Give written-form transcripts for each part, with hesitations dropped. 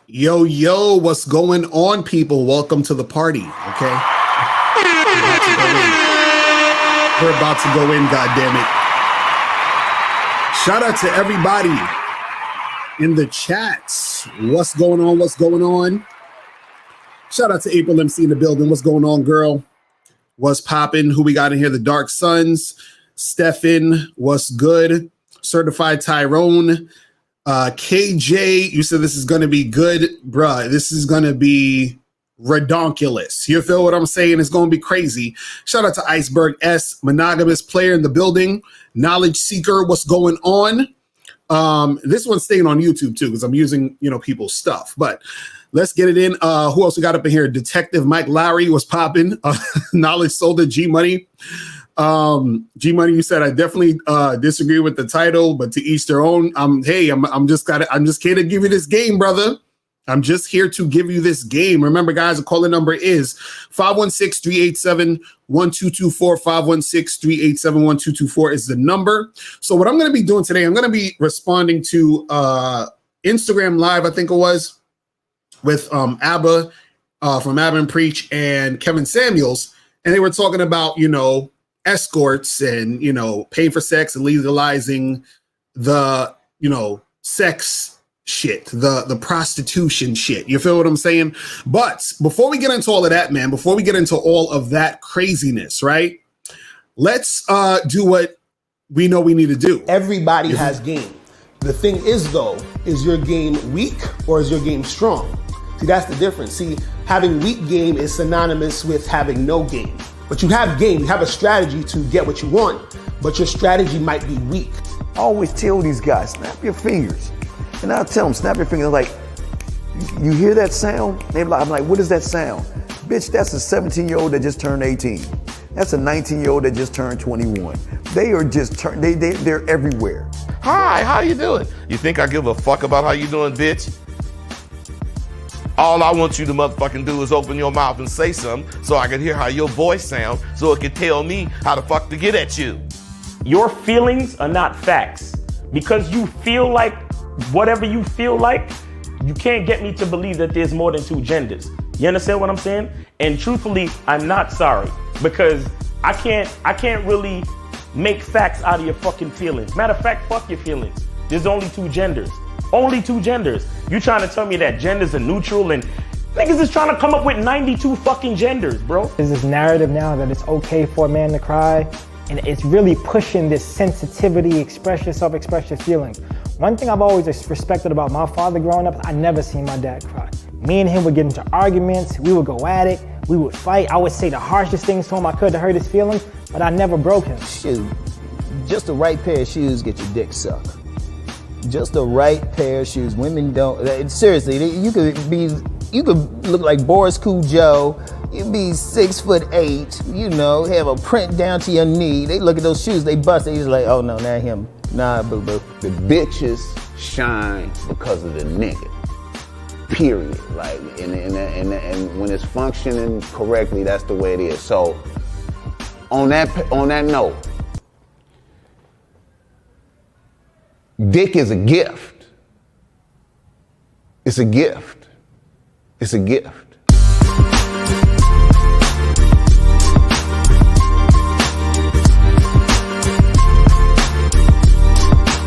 Yo, yo, what's going on, people? Welcome to the party, okay? We're about to go in, goddammit. Shout out to everybody in the chats. What's going on? What's going on? Shout out to April MC in the building. What's going on, girl? What's popping? Who we got in here? The Dark Sons. Stefan, what's good? Certified Tyrone. KJ, you said this is going to be good. Bruh, this is going to be redonkulous. You feel what I'm saying? It's going to be crazy. Shout out to Iceberg S, monogamous player in the building. Knowledge Seeker, what's going on? This one's staying on YouTube too because I'm using, people's stuff. But let's get it in. Who else we got up in here? Detective Mike Lowry was popping. Knowledge Soldier, G Money. G Money, you said I definitely disagree with the title, but to each their own. I'm just here to give you this game, brother. I'm just here to give you this game. Remember, guys, the calling number is 516-387-1224. 516-387-1224 is the number. So what I'm going to be doing today, I'm going to be responding to Instagram Live, I think it was, with Abba from Abba&Preach and Kevin Samuels, and they were talking about, escorts and, paying for sex and legalizing the, sex shit, the prostitution shit. You feel what I'm saying? But before we get into all of that, man, before we get into all of that craziness, right? Let's do what we know we need to do. Everybody has game. The thing is, though, is your game weak or is your game strong? See, that's the difference. See, having weak game is synonymous with having no game. But you have game, you have a strategy to get what you want, but your strategy might be weak. I always tell these guys, snap your fingers. And I'll tell them, snap your fingers. Like, you hear that sound? I'm like, what is that sound? Bitch, that's a 17-year-old that just turned 18. That's a 19-year-old that just turned 21. They are just they're everywhere. Hi, how you doing? You think I give a fuck about how you doing, bitch? All I want you to motherfucking do is open your mouth and say something so I can hear how your voice sounds so it can tell me how the fuck to get at you. Your feelings are not facts. Because you feel like whatever you feel like, you can't get me to believe that there's more than two genders. You understand what I'm saying? And truthfully, I'm not sorry because I can't really make facts out of your fucking feelings. Matter of fact, fuck your feelings. There's only two genders. Only two genders. You trying to tell me that genders are neutral and niggas is trying to come up with 92 fucking genders, bro. There's this narrative now that it's okay for a man to cry, and it's really pushing this sensitivity, express yourself, express your feelings. One thing I've always respected about my father growing up, I never seen my dad cry. Me and him would get into arguments, we would go at it, we would fight. I would say the harshest things to him I could to hurt his feelings, but I never broke him. Shoot, just the right pair of shoes get your dick sucked. Just the right pair of shoes. Women don't, seriously, you could look like Boris Cujo, you'd be 6'8", have a print down to your knee. They look at those shoes, they bust, they just like, oh no, not him. Nah, boo-boo. The bitches shine because of the nigga. Period. Like, and when it's functioning correctly, that's the way it is. So, on that note, dick is a gift. It's a gift. It's a gift.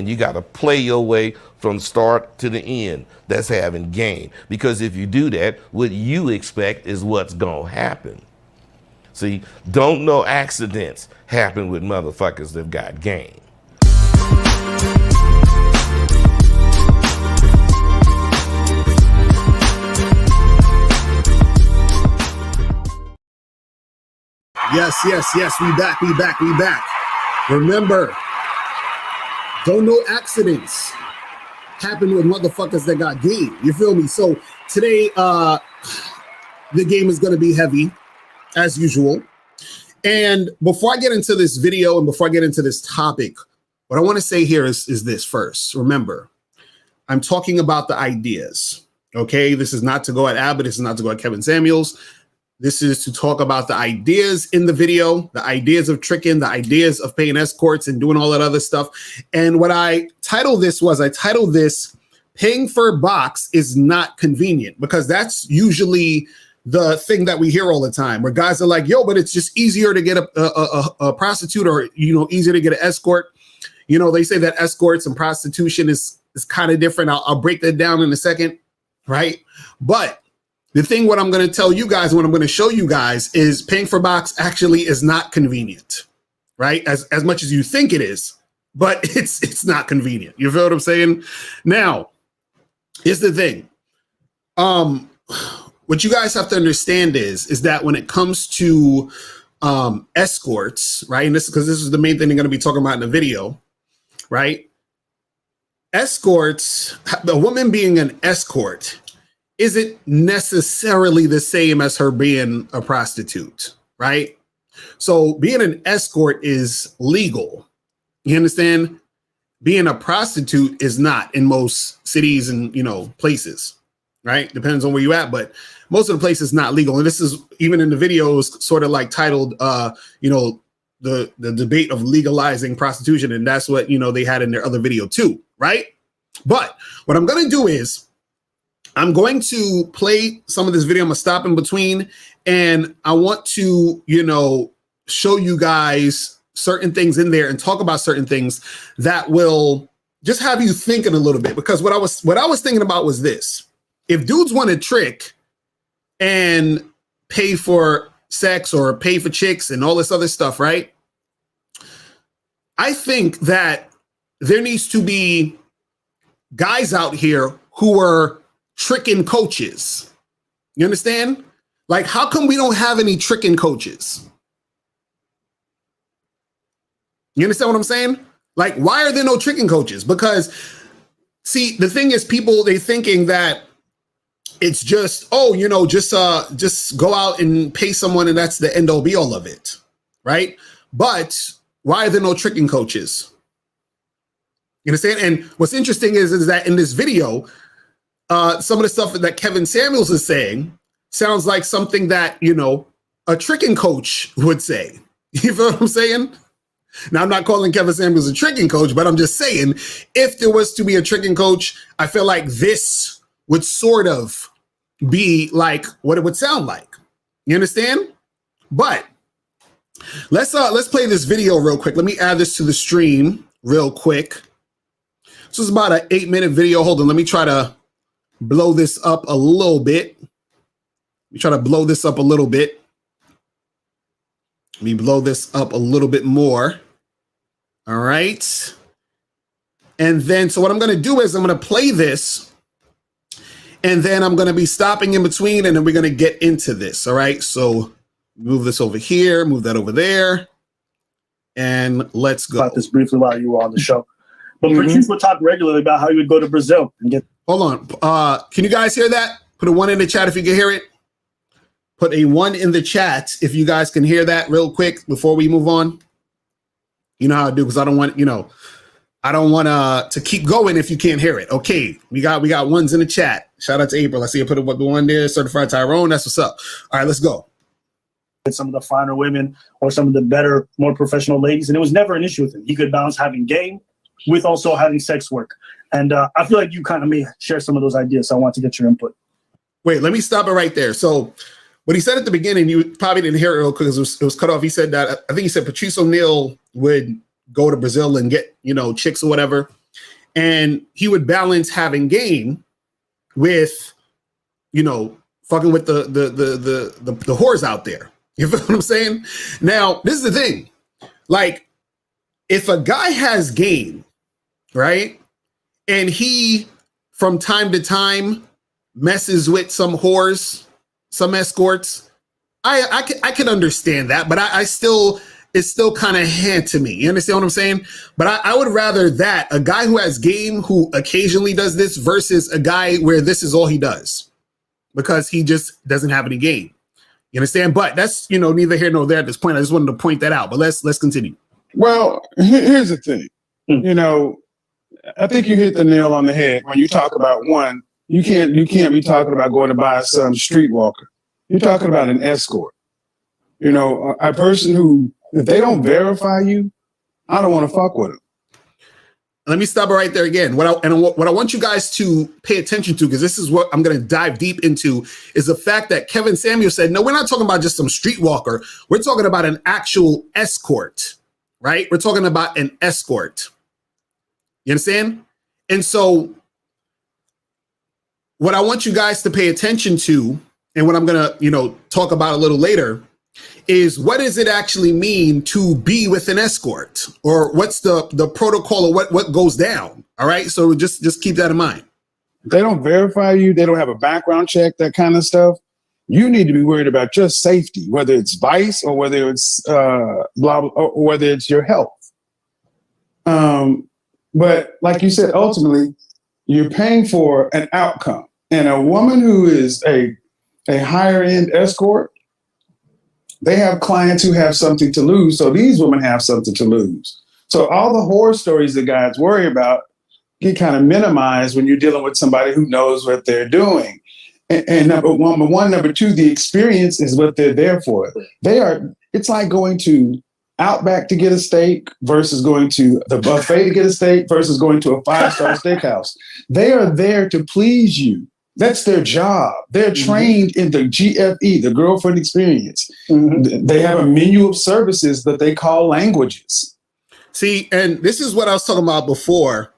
You got to play your way from start to the end. That's having game. Because if you do that, what you expect is what's going to happen. See, don't no accidents happen with motherfuckers that got game. Yes. We back. Remember, don't know accidents happen with motherfuckers that got game. You feel me? So today, the game is going to be heavy, as usual. And before I get into this video and before I get into this topic, what I want to say here is this first. Remember, I'm talking about the ideas. Okay, this is not to go at Abba. This is not to go at Kevin Samuels. This is to talk about the ideas in the video, the ideas of tricking, the ideas of paying escorts and doing all that other stuff. And what I titled this paying for a box is not convenient, because that's usually the thing that we hear all the time, where guys are like, yo, but it's just easier to get a prostitute, or, easier to get an escort. They say that escorts and prostitution is kind of different. I'll break that down in a second, right? But the thing, what I'm going to tell you guys, what I'm going to show you guys, is paying for box actually is not convenient, right? As much as you think it is, but it's not convenient. You feel what I'm saying? Now, here's the thing. What you guys have to understand is that when it comes to escorts, right? And this is the main thing they're going to be talking about in the video, right? Escorts, a woman being an escort isn't necessarily the same as her being a prostitute, right? So being an escort is legal. You understand? Being a prostitute is not in most cities and, places, right? Depends on where you at, but most of the places not legal. And this is even in the videos sort of like titled, the debate of legalizing prostitution. And that's what, they had in their other video too, right? But what I'm going to do is I'm going to play some of this video. I'm going to stop in between, and I want to, show you guys certain things in there and talk about certain things that will just have you thinking a little bit. Because what I was thinking about was this: if dudes want to trick and pay for sex or pay for chicks and all this other stuff, right? I think that there needs to be guys out here who are tricking coaches. You understand? Like, how come we don't have any tricking coaches? You understand what I'm saying? Like, why are there no tricking coaches? Because, see, the thing is, people, they thinking that it's just, just go out and pay someone and that's the end all be all of it, right? But why are there no tricking coaches? You understand? And what's interesting is that in this video, some of the stuff that Kevin Samuels is saying sounds like something that, a tricking coach would say. You feel what I'm saying? Now, I'm not calling Kevin Samuels a tricking coach, but I'm just saying, if there was to be a tricking coach, I feel like this would sort of be like what it would sound like. You understand? But let's play this video real quick. Let me add this to the stream real quick. This is about an 8-minute video. Hold on. Let me try to blow this up a little bit. Let me try to blow this up a little bit. Let me blow this up a little bit more. All right. And then, so what I'm going to do is I'm going to play this, and then I'm going to be stopping in between, and then we're going to get into this. All right. So move this over here, move that over there, and let's go. About this briefly while you were on the show. But Patrice would talk regularly about how he would go to Brazil and get. Hold on. Can you guys hear that? Put a 1 in the chat if you can hear it. Put a 1 in the chat if you guys can hear that real quick before we move on. You know how I do, because I don't want, I don't want to keep going if you can't hear it. Okay, we got 1s in the chat. Shout out to April. I see you put the 1 there. Certified Tyrone. That's what's up. All right, let's go. Some of the finer women or some of the better, more professional ladies, and it was never an issue with him. He could balance having game with also having sex work. And I feel like you kind of may share some of those ideas. So I want to get your input. Wait, let me stop it right there. So what he said at the beginning, you probably didn't hear it real quick because it was cut off. He said that, I think he said Patrice O'Neal would go to Brazil and get, chicks or whatever. And he would balance having game with, fucking with the whores out there. You feel what I'm saying? Now, this is the thing. Like, if a guy has game, right, and he, from time to time, messes with some whores, some escorts, I can understand that, but it's still kind of hand to me. You understand what I'm saying? But I would rather that, a guy who has game, who occasionally does this, versus a guy where this is all he does, because he just doesn't have any game. You understand? But that's, neither here nor there at this point. I just wanted to point that out, but let's continue. Well, here's the thing. I think you hit the nail on the head when you talk about one. You can't be talking about going to buy some streetwalker. You're talking about an escort. A person who, if they don't verify you, I don't want to fuck with them. let me stop it right there again. What I want you guys to pay attention to, because this is what I'm going to dive deep into, is the fact that Kevin Samuel said, no, we're not talking about just some streetwalker. We're talking about an actual escort, right? We're talking about an escort. You understand? And so what I want you guys to pay attention to, and what I'm going to, talk about a little later, is what does it actually mean to be with an escort, or what's the protocol, or what goes down. All right. So just keep that in mind. They don't verify you. They don't have a background check, that kind of stuff. You need to be worried about your safety, whether it's vice or whether it's blah, blah, or whether it's your health. But like you said, ultimately, you're paying for an outcome. And a woman who is a higher end escort, they have clients who have something to lose. So these women have something to lose. So all the horror stories that guys worry about get kind of minimized when you're dealing with somebody who knows what they're doing. And number one, number two, the experience is what they're there for. It's like going to Outback to get a steak versus going to the buffet to get a steak versus going to a 5-star steakhouse. They are there to please you. That's their job. They're trained in the GFE, the girlfriend experience. They have a menu of services that they call languages. See, and this is what I was talking about before,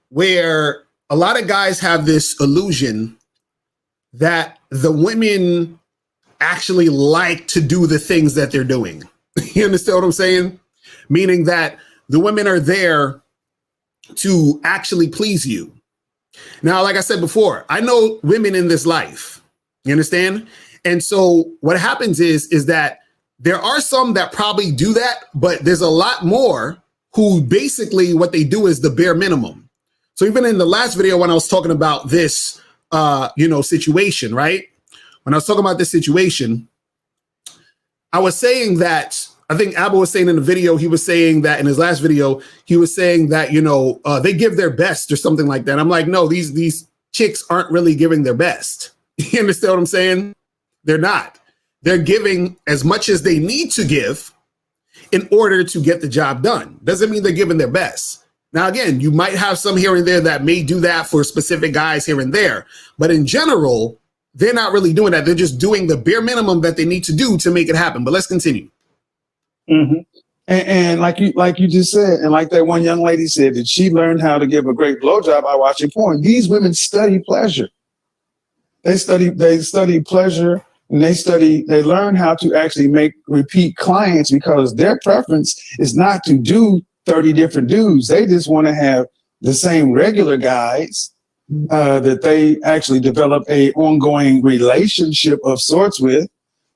where a lot of guys have this illusion that the women actually like to do the things that they're doing. You understand what I'm saying? Meaning that the women are there to actually please you. Now, like I said before, I know women in this life. You understand? And so what happens is that there are some that probably do that, but there's a lot more who basically what they do is the bare minimum. So even in the last video, when I was talking about this, situation, right? When I was talking about this situation, I was saying that, I think Abba was saying in the video, he was saying that in his last video, he was saying that, they give their best or something like that. I'm like, no, these chicks aren't really giving their best. You understand what I'm saying? They're not. They're giving as much as they need to give in order to get the job done. Doesn't mean they're giving their best. Now, again, you might have some here and there that may do that for specific guys here and there. But in general, they're not really doing that. They're just doing the bare minimum that they need to do to make it happen. But let's continue. And like you just said, and like that one young lady said, that she learned how to give a great blowjob by watching porn. These women study pleasure. They study pleasure, and they learn how to actually make repeat clients, because their preference is not to do 30 different dudes. They just want to have the same regular guys that they actually develop a ongoing relationship of sorts with.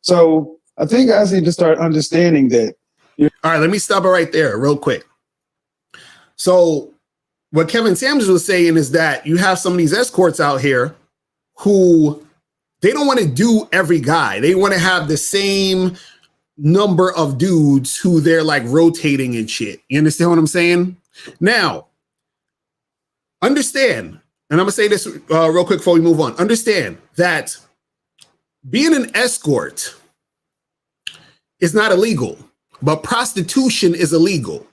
So I think guys need to start understanding that. All right, let me stop it right there real quick. So what Kevin Samuels was saying is that you have some of these escorts out here who they don't want to do every guy. They want to have the same number of dudes who they're like rotating and shit. You understand what I'm saying? Now, understand, and I'm going to say this real quick before we move on. Understand that being an escort is not illegal, but prostitution is illegal.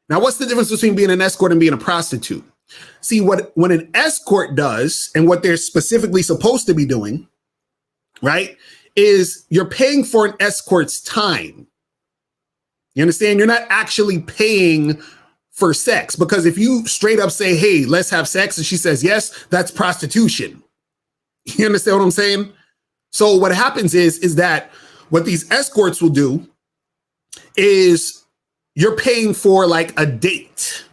Now, what's the difference between being an escort and being a prostitute? See, what an escort does, and what they're specifically supposed to be doing, right, is you're paying for an escort's time. You understand? You're not actually paying for sex, because if you straight up say, hey, let's have sex, and she says yes, that's prostitution. You understand what I'm saying? So what happens is that what these escorts will do is you're paying for like a date.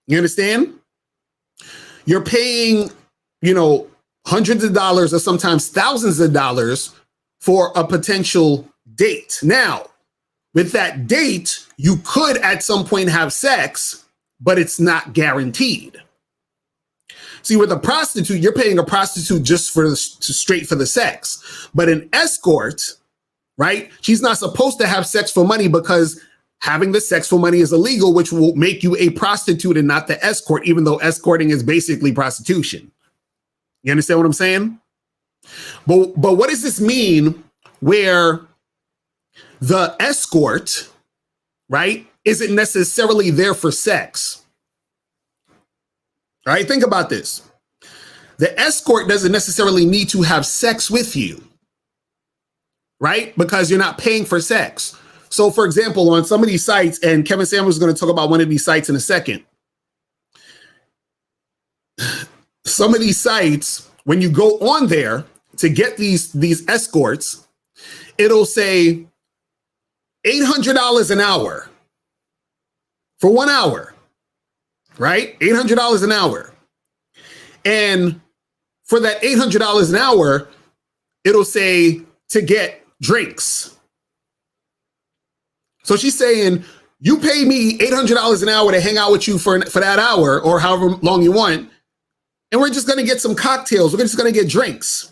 You understand? You're paying, hundreds of dollars or sometimes thousands of dollars for a potential date. Now, with that date, you could at some point have sex, but it's not guaranteed. See, with a prostitute, you're paying a prostitute just straight for the sex. But an escort, right? She's not supposed to have sex for money, because having the sex for money is illegal, which will make you a prostitute and not the escort, even though escorting is basically prostitution. You understand what I'm saying? But what does this mean where the escort, right, isn't necessarily there for sex? All right, think about this. The escort doesn't necessarily need to have sex with you, right? Because you're not paying for sex. So, for example, on some of these sites, and Kevin Samuels is going to talk about one of these sites in a second. Some of these sites, when you go on there to get these escorts, it'll say $800 an hour for 1 hour, right? $800 an hour. And for that $800 an hour, it'll say to get drinks. So she's saying, you pay me $800 an hour to hang out with you for that hour or however long you want, and we're just going to get some cocktails. We're just going to get drinks.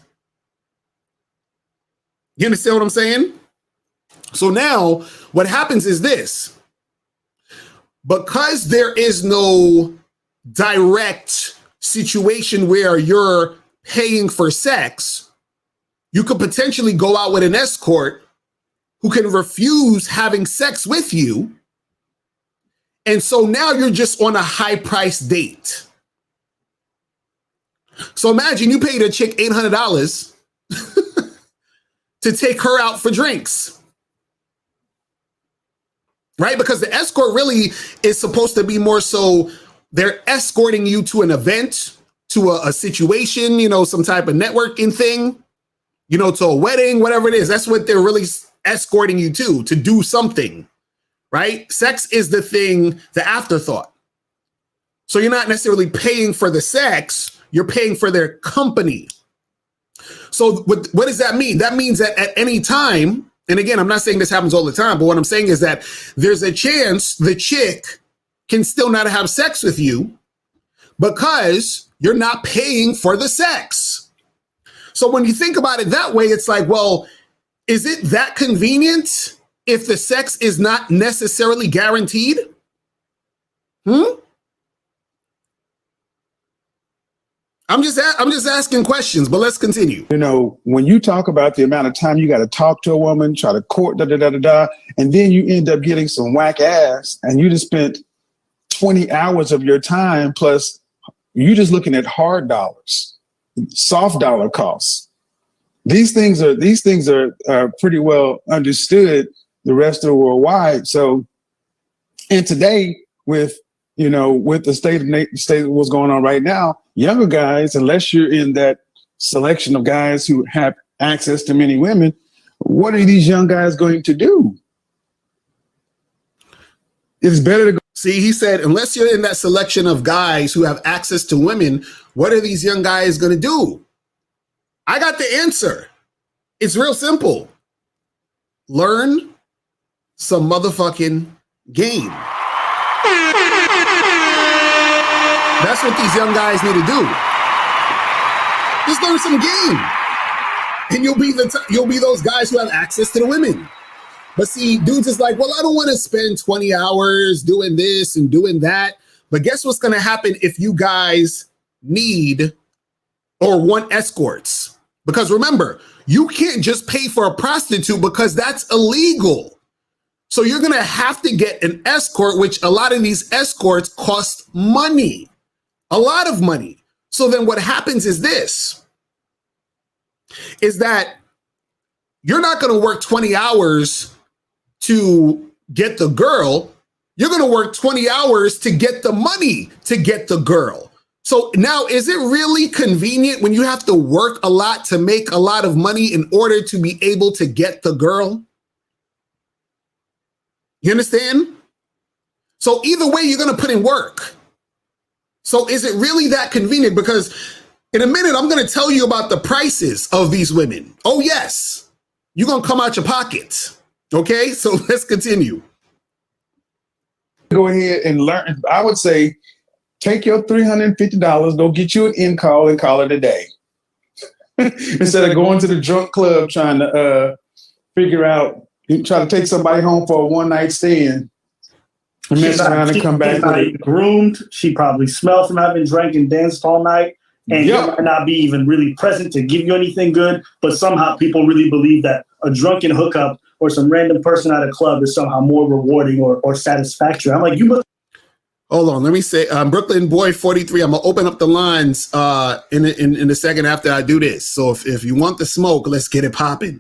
You understand what I'm saying? So now what happens is this. Because there is no direct situation where you're paying for sex, you could potentially go out with an escort who can refuse having sex with you. And so now you're just on a high price date. So imagine you paid a chick $800 to take her out for drinks. Right? Because the escort really is supposed to be more so they're escorting you to an event, to a situation, some type of networking thing, to a wedding, whatever it is. That's what they're really escorting you to do something, right? Sex is the thing, the afterthought. So you're not necessarily paying for the sex, you're paying for their company. So what does that mean? That means that at any time, and again, I'm not saying this happens all the time, but what I'm saying is that there's a chance the chick can still not have sex with you because you're not paying for the sex. So when you think about it that way, it's like, well, is it that convenient if the sex is not necessarily guaranteed? I'm just asking questions, but let's continue. When you talk about the amount of time you got to talk to a woman, try to court, and then you end up getting some whack ass, and you just spent 20 hours of your time, plus you just looking at hard dollars, soft dollar costs. These things are pretty well understood the rest of the world wide. So, and today with the state of what's going on right now, younger guys, unless you're in that selection of guys who have access to many women, what are these young guys going to do? It's better to go. See, he said, unless you're in that selection of guys who have access to women, what are these young guys going to do? I got the answer. It's real simple. Learn some motherfucking game. That's what these young guys need to do. Just learn some game, and you'll be those guys who have access to the women. But see, dudes is like, well, I don't want to spend 20 hours doing this and doing that. But guess what's going to happen if you guys need or want escorts? Because remember, you can't just pay for a prostitute because that's illegal. So you're going to have to get an escort, which a lot of these escorts cost money, a lot of money. So then what happens is this, is that you're not going to work 20 hours to get the girl. You're going to work 20 hours to get the money to get the girl. So now, is it really convenient when you have to work a lot to make a lot of money in order to be able to get the girl? You understand? So either way, you're going to put in work. So is it really that convenient? Because in a minute, I'm going to tell you about the prices of these women. Oh, yes. You're going to come out your pocket. Okay, so let's continue. Go ahead and learn. I would say, take your $350, go get you an in-call and call it a day. Instead of going to the drunk club trying to figure out, try to take somebody home for a one-night stand and mess around and come back. She's not groomed. She probably smells from having drank and danced all night. And you might not be even really present to give you anything good. But somehow people really believe that a drunken hookup or some random person at a club is somehow more rewarding or satisfactory. I'm like, you must. Hold on, let me say, Brooklyn Boy 43. I'm gonna open up the lines in a second after I do this. So if you want the smoke, let's get it popping.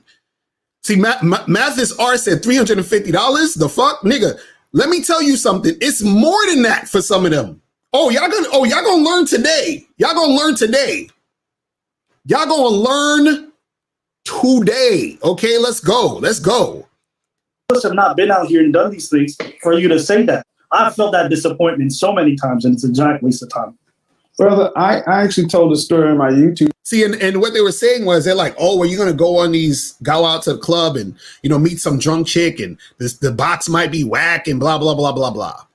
See, Mathis R said $350. The fuck, nigga. Let me tell you something. It's more than that for some of them. Y'all gonna learn today. Y'all gonna learn today. Y'all gonna learn today. Okay, let's go. Let's go. Have not been out here and done these things for you to say that. I've felt that disappointment so many times, and it's a giant waste of time. Brother, I actually told a story on my YouTube. See, and what they were saying was they're like, oh, well, you're going to go out to the club and, you know, meet some drunk chick and the box might be whack and blah, blah, blah, blah, blah.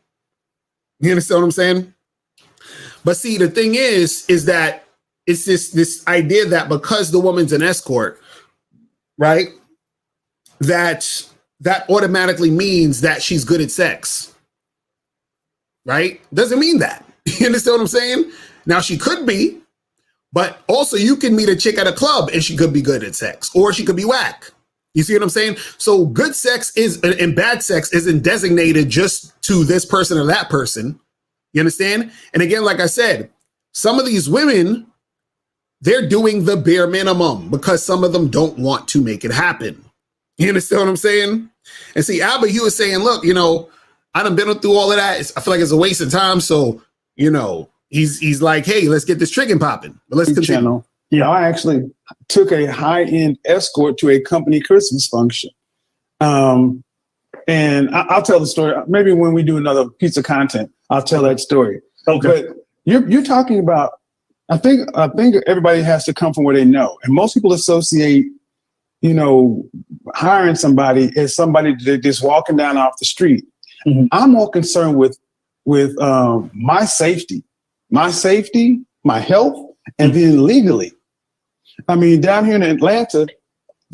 You understand what I'm saying? But see, the thing is that it's this idea that because the woman's an escort, right, that automatically means that she's good at sex. Right? Doesn't mean that. You understand what I'm saying? Now, she could be, but also you can meet a chick at a club and she could be good at sex, or she could be whack. You see what I'm saying? So good sex and bad sex isn't designated just to this person or that person. You understand? And again, like I said, some of these women, they're doing the bare minimum because some of them don't want to make it happen. You understand what I'm saying? And see, Abba, he was saying, look, you know, I done been through all of that. I feel like it's a waste of time. So, you know, he's like, hey, let's get this triggering popping. But let's continue. Channel. Yeah, I actually took a high-end escort to a company Christmas function. And I'll tell the story. Maybe when we do another piece of content, I'll tell that story. Okay. But you're talking about, I think everybody has to come from where they know. And most people associate, you know, hiring somebody as somebody just walking down off the street. Mm-hmm. I'm more concerned with my safety, my health, and then legally. I mean, down here in Atlanta,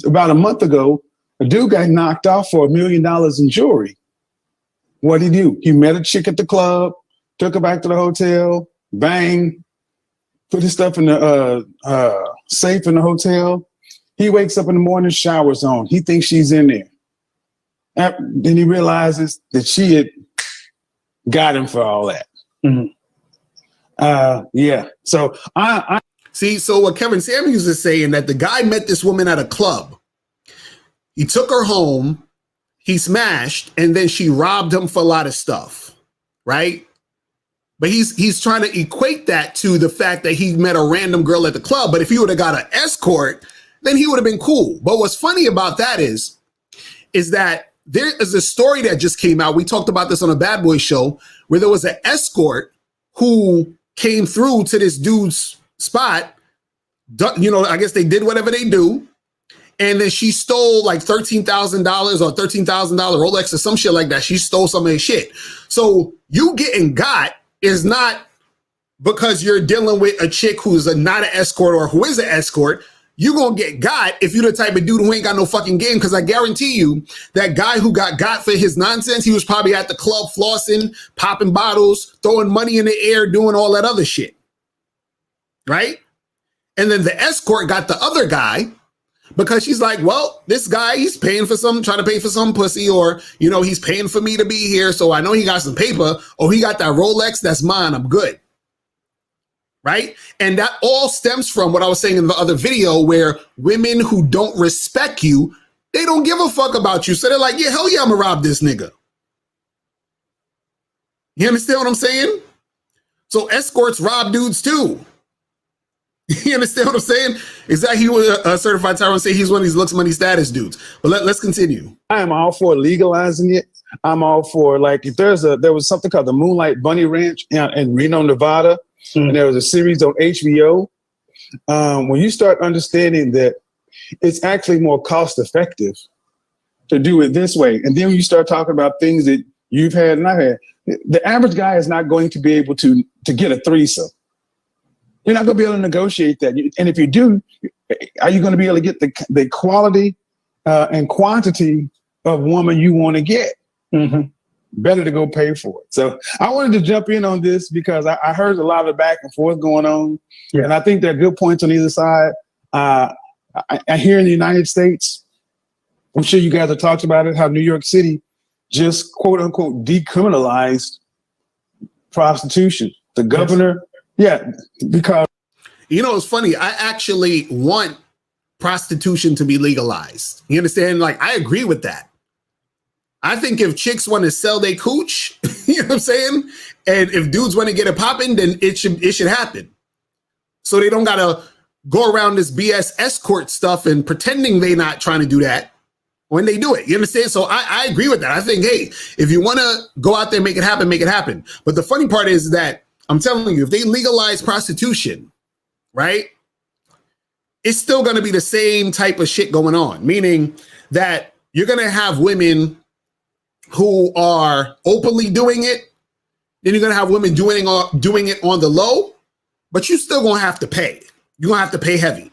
about a month ago, a dude got knocked off for $1 million in jewelry. What'd he do? He met a chick at the club, took her back to the hotel, bang, put his stuff in the safe in the hotel. He wakes up in the morning, showers on. He thinks she's in there. Then he realizes that she had got him for all that. Mm-hmm. Yeah. So I see. So what Kevin Samuels is saying, that the guy met this woman at a club. He took her home, he smashed, and then she robbed him for a lot of stuff, right? But he's trying to equate that to the fact that he met a random girl at the club. But if he would have got an escort, then he would have been cool. But what's funny about that is that there is a story that just came out. We talked about this on a Bad Boy show where there was an escort who came through to this dude's spot. You know, I guess they did whatever they do. And then she stole like $13,000 or $13,000 Rolex or some shit like that. She stole some of his shit. So you getting got is not because you're dealing with a chick who's not an escort or who is an escort. You're going to get got if you're the type of dude who ain't got no fucking game. Because I guarantee you that guy who got for his nonsense, he was probably at the club flossing, popping bottles, throwing money in the air, doing all that other shit. Right? And then the escort got the other guy because she's like, well, this guy, he's paying for trying to pay for some pussy, or, you know, he's paying for me to be here. So I know he got some paper. Oh, he got that Rolex. That's mine. I'm good. Right? And that all stems from what I was saying in the other video, where women who don't respect you, they don't give a fuck about you. So they're like, yeah, hell yeah, I'm gonna rob this nigga. You understand what I'm saying? So escorts rob dudes too. You understand what I'm saying? Exactly. He was a certified tyrant. Say he's one of these looks money status dudes. But let's continue. I am all for legalizing it. I'm all for, like, if there was something called the Moonlight Bunny Ranch in Reno, Nevada. And there was a series on HBO. When you start understanding that it's actually more cost effective to do it this way, and then you start talking about things that you've had and I've had, the average guy is not going to be able to get a threesome. You're not going to be able to negotiate that. And if you do, are you going to be able to get the quality and quantity of woman you want to get? Mm-hmm. Better to go pay for it. So I wanted to jump in on this because I heard a lot of back and forth going on. Yeah. And I think there are good points on either side. I hear in the United States, I'm sure you guys have talked about it, how New York City just quote unquote decriminalized prostitution. The governor, yeah, because You know, it's funny. I actually want prostitution to be legalized. You understand? Like, I agree with that. I think if chicks want to sell their cooch, you know what I'm saying? And if dudes want to get it popping, then it should happen. So they don't gotta go around this BS escort stuff and pretending they not trying to do that when they do it. You understand? So I agree with that. I think, hey, if you want to go out there, make it happen, make it happen. But the funny part is that I'm telling you, if they legalize prostitution, right, it's still going to be the same type of shit going on, meaning that you're going to have women who are openly doing it. Then you're going to have women doing it on the low, but you still going to have to pay. You're going to have to pay heavy.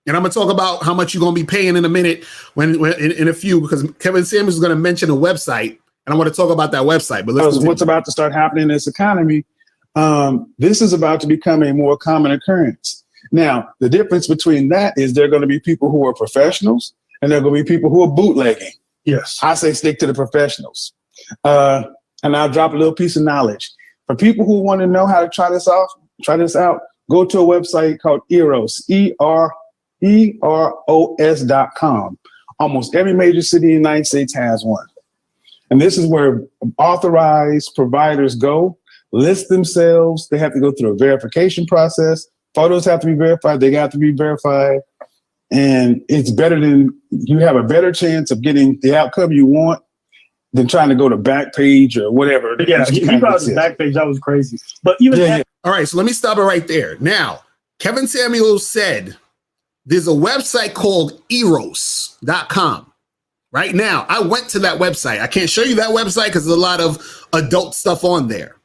And I'm going to talk about how much you're going to be paying in a minute when in a few, because Kevin Samuels is going to mention a website, and I want to talk about that website. But what's about to start happening in this economy, this is about to become a more common occurrence. Now, the difference between that is there are going to be people who are professionals and there are going to be people who are bootlegging. Yes. I say stick to the professionals. And I'll drop a little piece of knowledge. For people who want to know how to try this out, go to a website called Eros, EROS.com. Almost every major city in the United States has one. And this is where authorized providers go, list themselves. They have to go through a verification process. Photos have to be verified. They got to be verified. And it's better than, you have a better chance of getting the outcome you want than trying to go to Backpage or whatever. Yeah, he brought the Backpage. That was crazy. But even all right, so let me stop it right there. Now, Kevin Samuels said there's a website called Eros.com. Right now, I went to that website. I can't show you that website because there's a lot of adult stuff on there.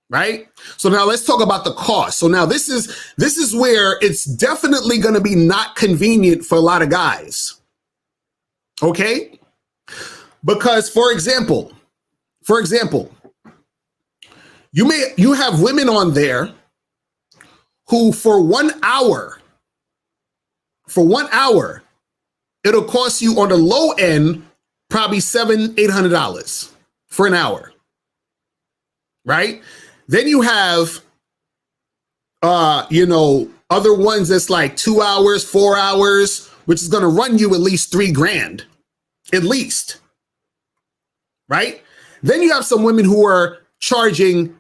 Right? So now let's talk about the cost. So now this is where it's definitely going to be not convenient for a lot of guys. Okay? Because for example, you have women on there who for 1 hour, it'll cost you on the low end probably $700-800 for an hour. Right? Then you have, other ones that's like 2 hours, 4 hours, which is going to run you at least $3,000, at least. Right? Then you have some women who are charging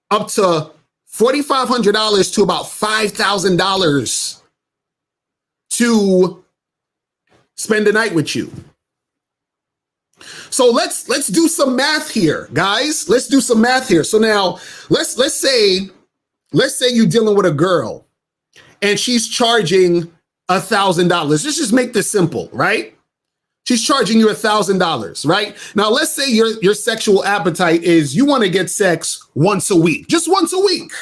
up to $4,500 to about $5,000 to spend the night with you. So let's do some math here, guys. Let's do some math here. So now let's say you're dealing with a girl and she's charging $1,000. Let's just make this simple, right? She's charging you $1,000, right? Now let's say your sexual appetite is you want to get sex once a week, just once a week.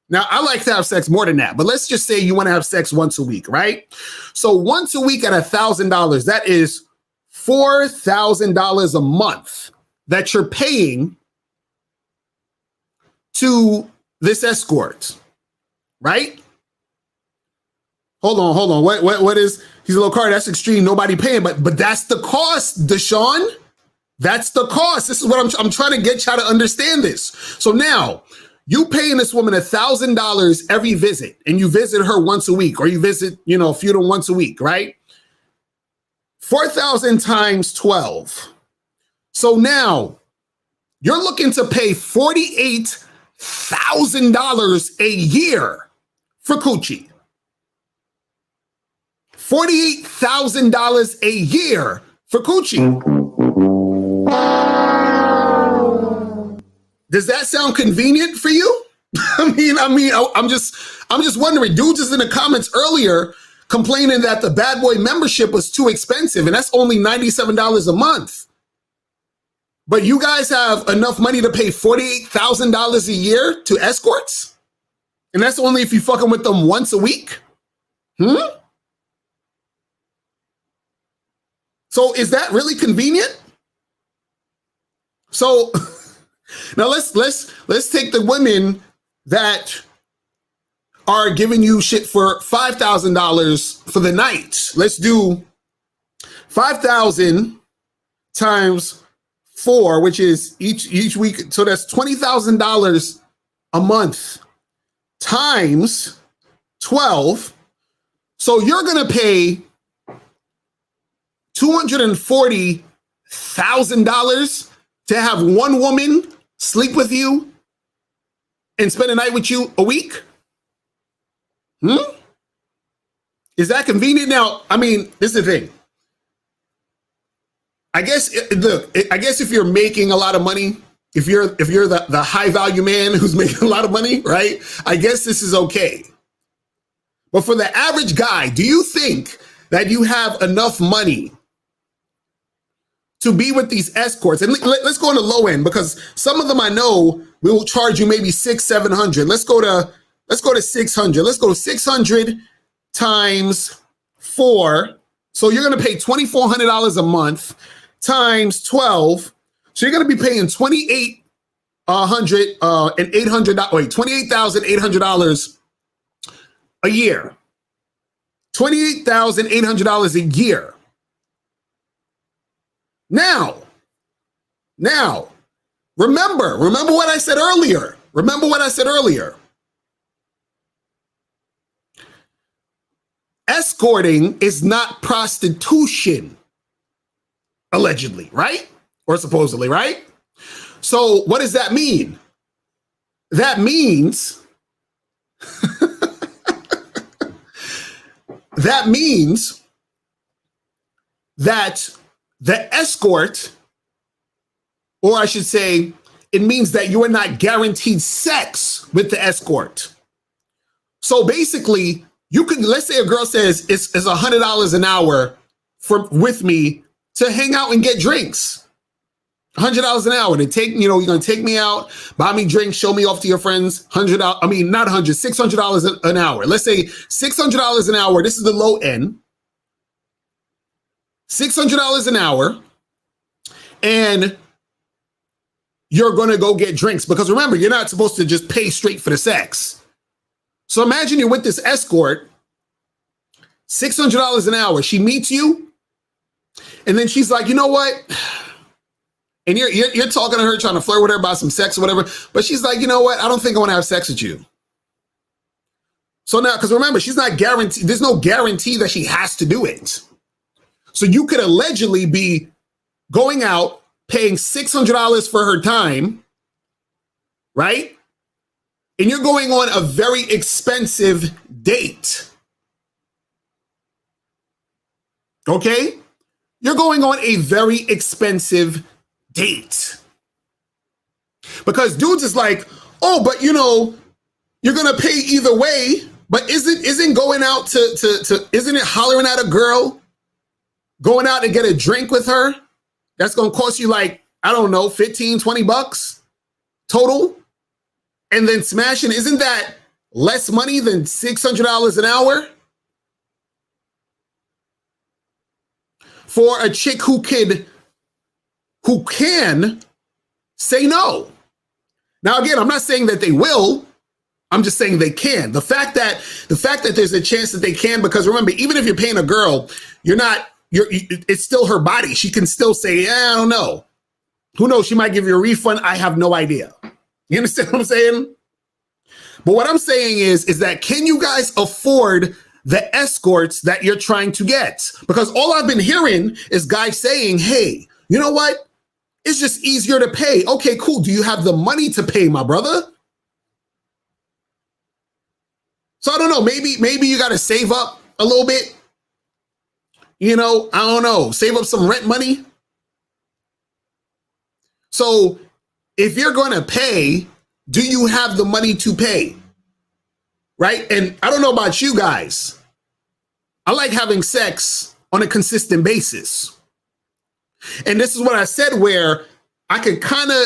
Now I like to have sex more than that, but let's just say you want to have sex once a week, right? So once a week at $1,000, that is $4,000 a month that you're paying to this escort, right? Hold on. What is, he's a locario, that's extreme, nobody paying, but that's the cost, Deshaun. That's the cost. This is what I'm trying to get y'all to understand this. So now you paying this woman $1,000 every visit, and you visit her once a week, or you visit, a few of them once a week, right? 4,000 times 12. So now you're looking to pay $48,000 a year for coochie. $48,000 a year for coochie. Does that sound convenient for you? I'm just wondering. Dudes is in the comments earlier complaining that the Bad Boy membership was too expensive, and that's only $97 a month. But you guys have enough money to pay $48,000 a year to escorts? And that's only if you fucking with them once a week? So is that really convenient? So now let's take the women that are giving you shit for $5,000 for the night. Let's do 5,000 times 4, which is each week. So that's $20,000 a month times 12. So you're going to pay $240,000 to have one woman sleep with you and spend a night with you a week? Is that convenient? Now, I mean, this is the thing. I guess if you're making a lot of money, if you're the high value man who's making a lot of money, right? I guess this is okay. But for the average guy, do you think that you have enough money to be with these escorts? And let's go on the low end, because some of them I know will charge you maybe $600-700. Let's go to 600. Let's go to 600 times 4. So you're going to pay $2,400 a month times 12. So you're going to be paying $28,800 a year. $28,800 a year. Now, remember what I said earlier. Escorting is not prostitution, allegedly, right? Or supposedly, right? So what does that mean? That means that the escort, or I should say, it means that you are not guaranteed sex with the escort. So basically, you can, let's say a girl says it's $100 an hour with me to hang out and get drinks. $100 an hour to take, you're going to take me out, buy me drinks, show me off to your friends. $600 an hour. Let's say $600 an hour. This is the low end. $600 an hour. And you're going to go get drinks, because remember, you're not supposed to just pay straight for the sex. So imagine you're with this escort, $600 an hour. She meets you, and then she's like, you know what? And you're talking to her, trying to flirt with her about some sex or whatever. But she's like, you know what? I don't think I want to have sex with you. So now, because remember, she's not guaranteed. There's no guarantee that she has to do it. So you could allegedly be going out, paying $600 for her time, right? And you're going on a very expensive date. Okay? You're going on a very expensive date. Because dudes is like, oh, but you're gonna pay either way. But isn't going out to isn't it hollering at a girl, going out to get a drink with her, that's gonna cost you like, I don't know, $15-20 total? And then smashing, isn't that less money than $600 an hour? For a chick who can say no. Now, again, I'm not saying that they will. I'm just saying they can. The fact that there's a chance that they can, because remember, even if you're paying a girl, it's still her body. She can still say, yeah, I don't know. Who knows? She might give you a refund. I have no idea. You understand what I'm saying? But what I'm saying is that, can you guys afford the escorts that you're trying to get? Because all I've been hearing is guys saying, hey, you know what? It's just easier to pay. Okay, cool. Do you have the money to pay, my brother? So I don't know. Maybe you got to save up a little bit. I don't know. Save up some rent money. So if you're going to pay, do you have the money to pay? Right? And I don't know about you guys. I like having sex on a consistent basis. And this is what I said, where I could kind of,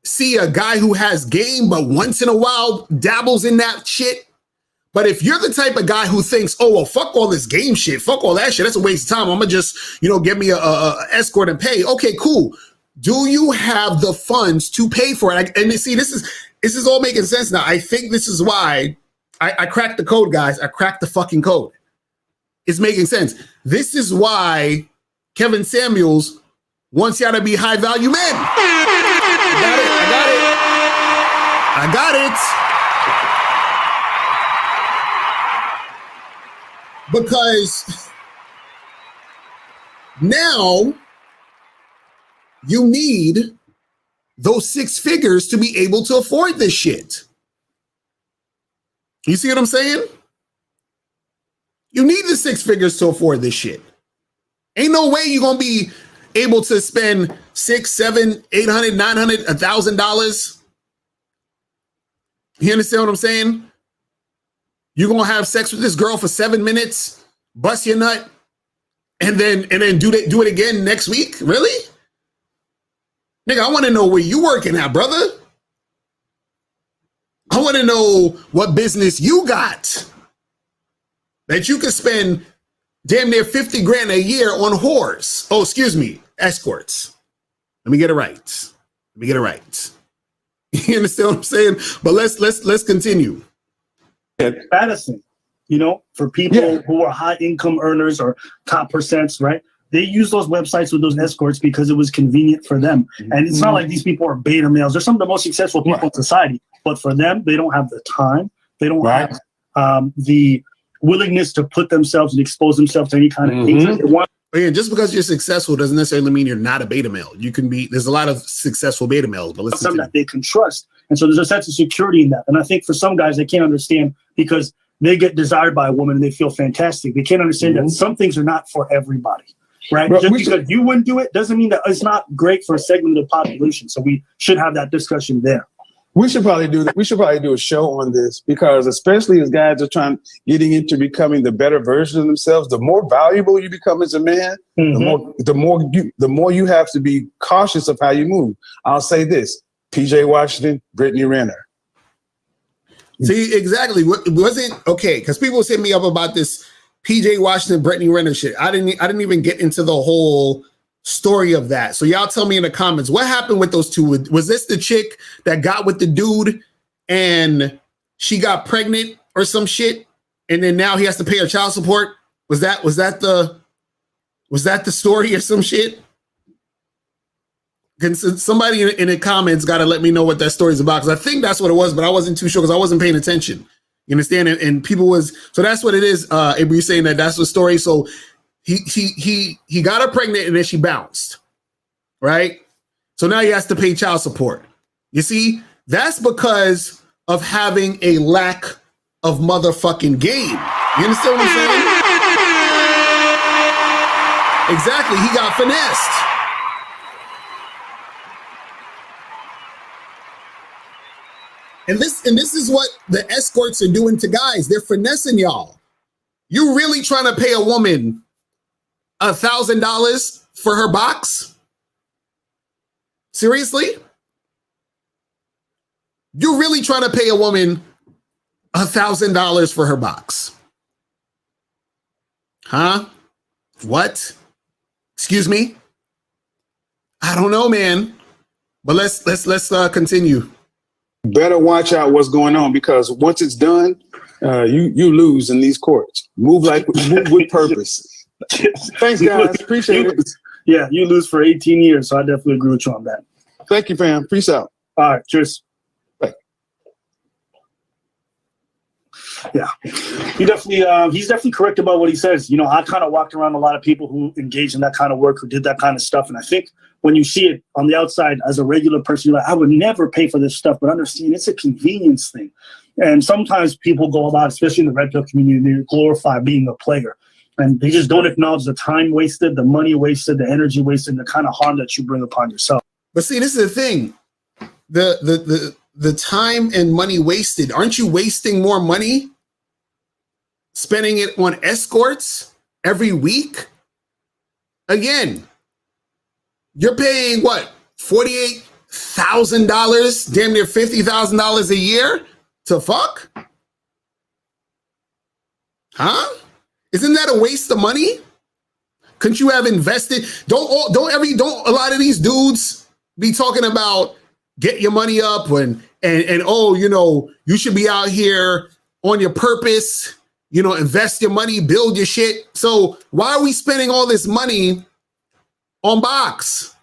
see a guy who has game, but once in a while dabbles in that shit. But if you're the type of guy who thinks, oh, well, fuck all this game shit, fuck all that shit, that's a waste of time, I'm gonna just, get me a escort and pay. Okay, cool. Do you have the funds to pay for it? And see, this is all making sense now. I think this is why I cracked the code, guys. I cracked the fucking code. It's making sense. This is why Kevin Samuels wants y'all to be high value men. I got it. Because now you need those 6 figures to be able to afford this shit. You see what I'm saying? You need the 6 figures to afford this shit. Ain't no way you're gonna be able to spend $600, $700, $800, $900, $1,000. You understand what I'm saying? You're gonna have sex with this girl for 7 minutes, bust your nut, and then do it again next week? Really? Nigga, I want to know where you working at, brother. I want to know what business you got that you could spend damn near 50 grand a year on whores. Oh, excuse me, escorts. Let me get it right. You understand what I'm saying? But let's continue. Fantasy, for people who are high income earners or top percents, right? They use those websites with those escorts because it was convenient for them. And it's not like these people are beta males. They're some of the most successful people in society. But for them, they don't have the time. They don't have the willingness to put themselves and expose themselves to any kind of things that they want. Yeah, just because you're successful doesn't necessarily mean you're not a beta male. You can be. There's a lot of successful beta males, but listen, something that they can trust. And so there's a sense of security in that. And I think for some guys, they can't understand because they get desired by a woman and they feel fantastic. They can't understand that some things are not for everybody. Right. Just because you wouldn't do it doesn't mean that it's not great for a segment of the population. So we should have that discussion there. We should probably do that. We should probably do a show on this because especially as guys are getting into becoming the better version of themselves, the more valuable you become as a man, the more you have to be cautious of how you move. I'll say this: PJ Washington, Brittany Renner. See, exactly. Wasn't okay because people was hitting me up about this PJ Washington, Brittany Renner shit. I didn't even get into the whole story of that. So y'all tell me in the comments what happened with those two. Was this the chick that got with the dude and she got pregnant or some shit, and then now he has to pay her child support? Was that the story or some shit? Can somebody in the comments got to let me know what that story is about? Because I think that's what it was, but I wasn't too sure because I wasn't paying attention. You understand? And people so that's what it is. You're saying that's the story. So he got her pregnant and then she bounced, right? So now he has to pay child support. You see, that's because of having a lack of motherfucking game. You understand what I'm saying? Exactly. He got finessed. And this is what the escorts are doing to guys. They're finessing y'all. You really trying to pay a woman $1,000 for her box? Seriously? You really trying to pay a woman $1,000 for her box? Huh? What? Excuse me? I don't know, man. But let's continue. Better watch out what's going on because once it's done, you lose in these courts. Move with purpose. Thanks, guys. Appreciate it. Yeah, you lose for 18 years, so I definitely agree with you on that. Thank you, fam. Peace out. All right, cheers. Bye. Yeah, he's definitely correct about what he says. I kind of walked around a lot of people who engaged in that kind of work, who did that kind of stuff, and I think when you see it on the outside as a regular person, you're like, I would never pay for this stuff, but understand it's a convenience thing. And sometimes people go about, especially in the red pill community, they glorify being a player. And they just don't acknowledge the time wasted, the money wasted, the energy wasted, and the kind of harm that you bring upon yourself. But see, this is the thing. The time and money wasted. Aren't you wasting more money spending it on escorts every week? Again, you're paying what? $48,000, damn near $50,000 a year to fuck? Huh? Isn't that a waste of money? Couldn't you have invested? Don't a lot of these dudes be talking about get your money up and oh, you should be out here on your purpose, invest your money, build your shit. So why are we spending all this money on box?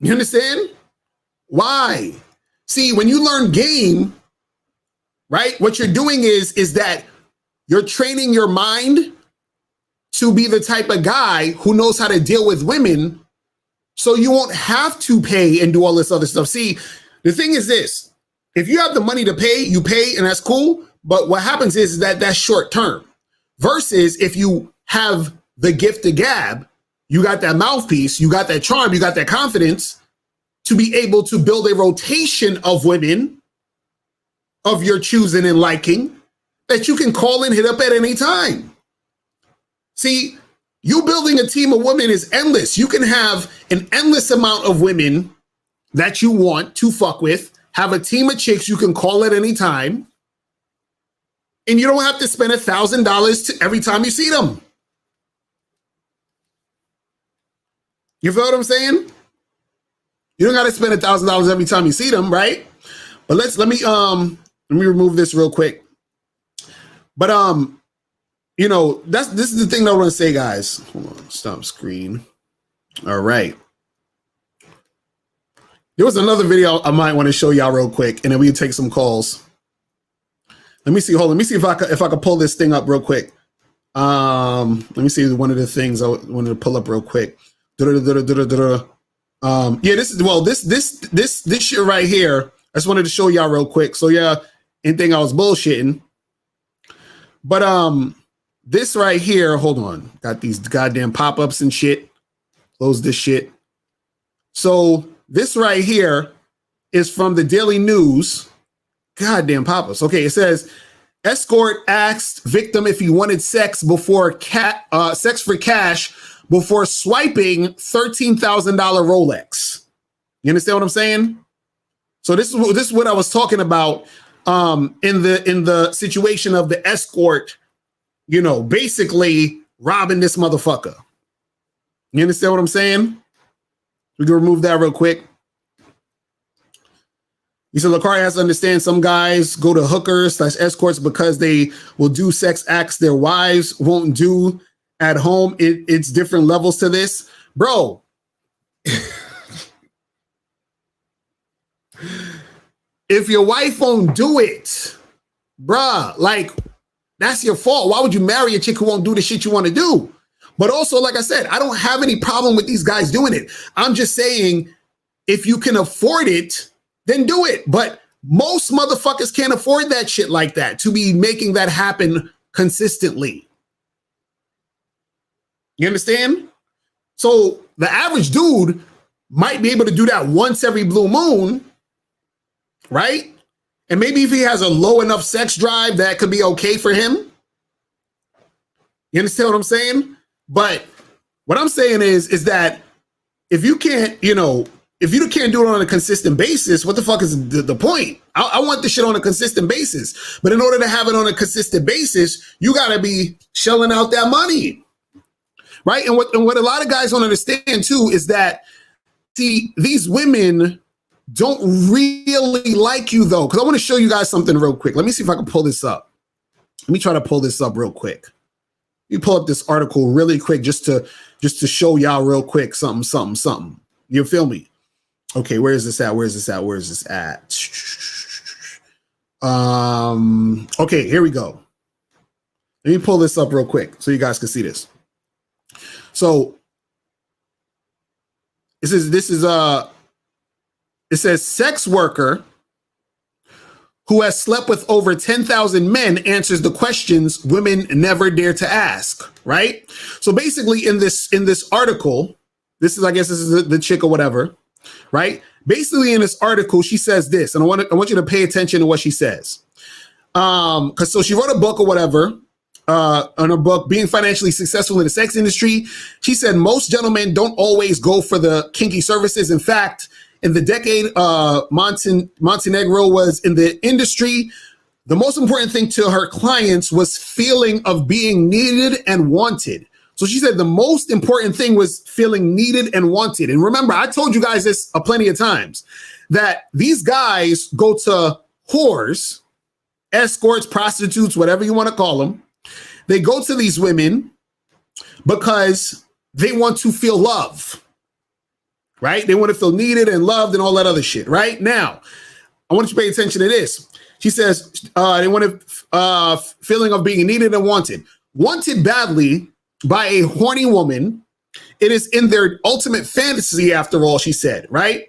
You understand? Why? See, when you learn game, right, what you're doing is that you're training your mind to be the type of guy who knows how to deal with women, so you won't have to pay and do all this other stuff. See, the thing is this: if you have the money to pay, you pay, and that's cool. But what happens is that that's short term. Versus if you have the gift of gab, you got that mouthpiece, you got that charm, you got that confidence to be able to build a rotation of women of your choosing and liking that you can call and hit up at any time. See, you building a team of women is endless. You can have an endless amount of women that you want to fuck with, have a team of chicks you can call at any time, and you don't have to spend $1,000 every time you see them. You feel what I'm saying? You don't got to spend $1,000 every time you see them, right? But let me remove this real quick. But you know, this is the thing that I want to say, guys. Hold on, stop screen. All right. There was another video I might want to show y'all real quick, and then we can take some calls. Let me see. Hold on. Let me see if I could pull this thing up real quick. Let me see one of the things I wanted to pull up real quick. Yeah, this is this shit right here. I just wanted to show y'all real quick. So yeah, anything I was bullshitting. But this right here, hold on. Got these goddamn pop-ups and shit. Close this shit. So this right here is from the Daily News. Goddamn pop-ups. Okay, it says escort asked victim if he wanted sex before sex for cash before swiping $13,000 Rolex. You understand what I'm saying? So this is what I was talking about in the situation of the escort, you know, basically robbing this motherfucker. You understand what I'm saying? We can remove that real quick. He said, Locario has to understand some guys go to hookers / escorts because they will do sex acts their wives won't do at home. It's different levels to this. Bro, if your wife won't do it, bruh, like, that's your fault. Why would you marry a chick who won't do the shit you want to do? But also, like I said, I don't have any problem with these guys doing it. I'm just saying, if you can afford it, then do it. But most motherfuckers can't afford that shit like that, to be making that happen consistently. You understand? So the average dude might be able to do that once every blue moon, right? And maybe if he has a low enough sex drive, that could be okay for him. You understand what I'm saying? But what I'm saying is that if you can't, you know, if you can't do it on a consistent basis, what the fuck is the point? I want this shit on a consistent basis. But in order to have it on a consistent basis, you got to be shelling out that money. Right? And what a lot of guys don't understand too is that, see, these women don't really like you though. Because I want to show you guys something real quick. Let me see if I can pull this up. Let me try to pull this up real quick. Let me pull up this article really quick just to show y'all real quick something. You feel me? Okay, where is this at? Okay, here we go. Let me pull this up real quick so you guys can see this. So it says sex worker who has slept with over 10,000 men answers the questions women never dare to ask, right? So basically in this article, this is the chick or whatever, right? Basically in this article, she says this, and I want you to pay attention to what she says. So she wrote a book or whatever, on her book, Being Financially Successful in the Sex Industry. She said most gentlemen don't always go for the kinky services. In fact, in the decade Montenegro was in the industry, the most important thing to her clients was feeling of being needed and wanted. So she said the most important thing was feeling needed and wanted. And remember, I told you guys this plenty of times, that these guys go to whores, escorts, prostitutes, whatever you want to call them. They go to these women because they want to feel love, right? They want to feel needed and loved and all that other shit, right? Now, I want you to pay attention to this. She says they want a feeling of being needed and wanted. Wanted badly by a horny woman. It is in their ultimate fantasy, after all, she said, right?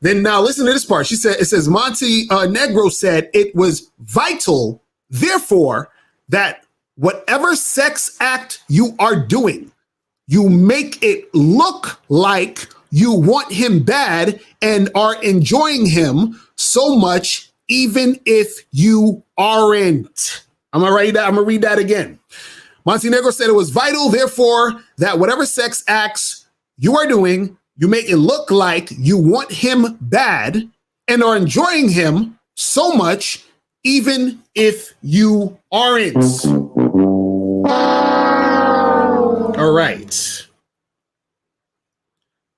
Then now listen to this part. She said, it says, Monte Negro said it was vital, therefore, that whatever sex act you are doing, you make it look like you want him bad and are enjoying him so much, even if you aren't. I'm gonna read that again. Montenegro said it was vital, therefore, that whatever sex acts you are doing, you make it look like you want him bad and are enjoying him so much, even if you aren't. All right.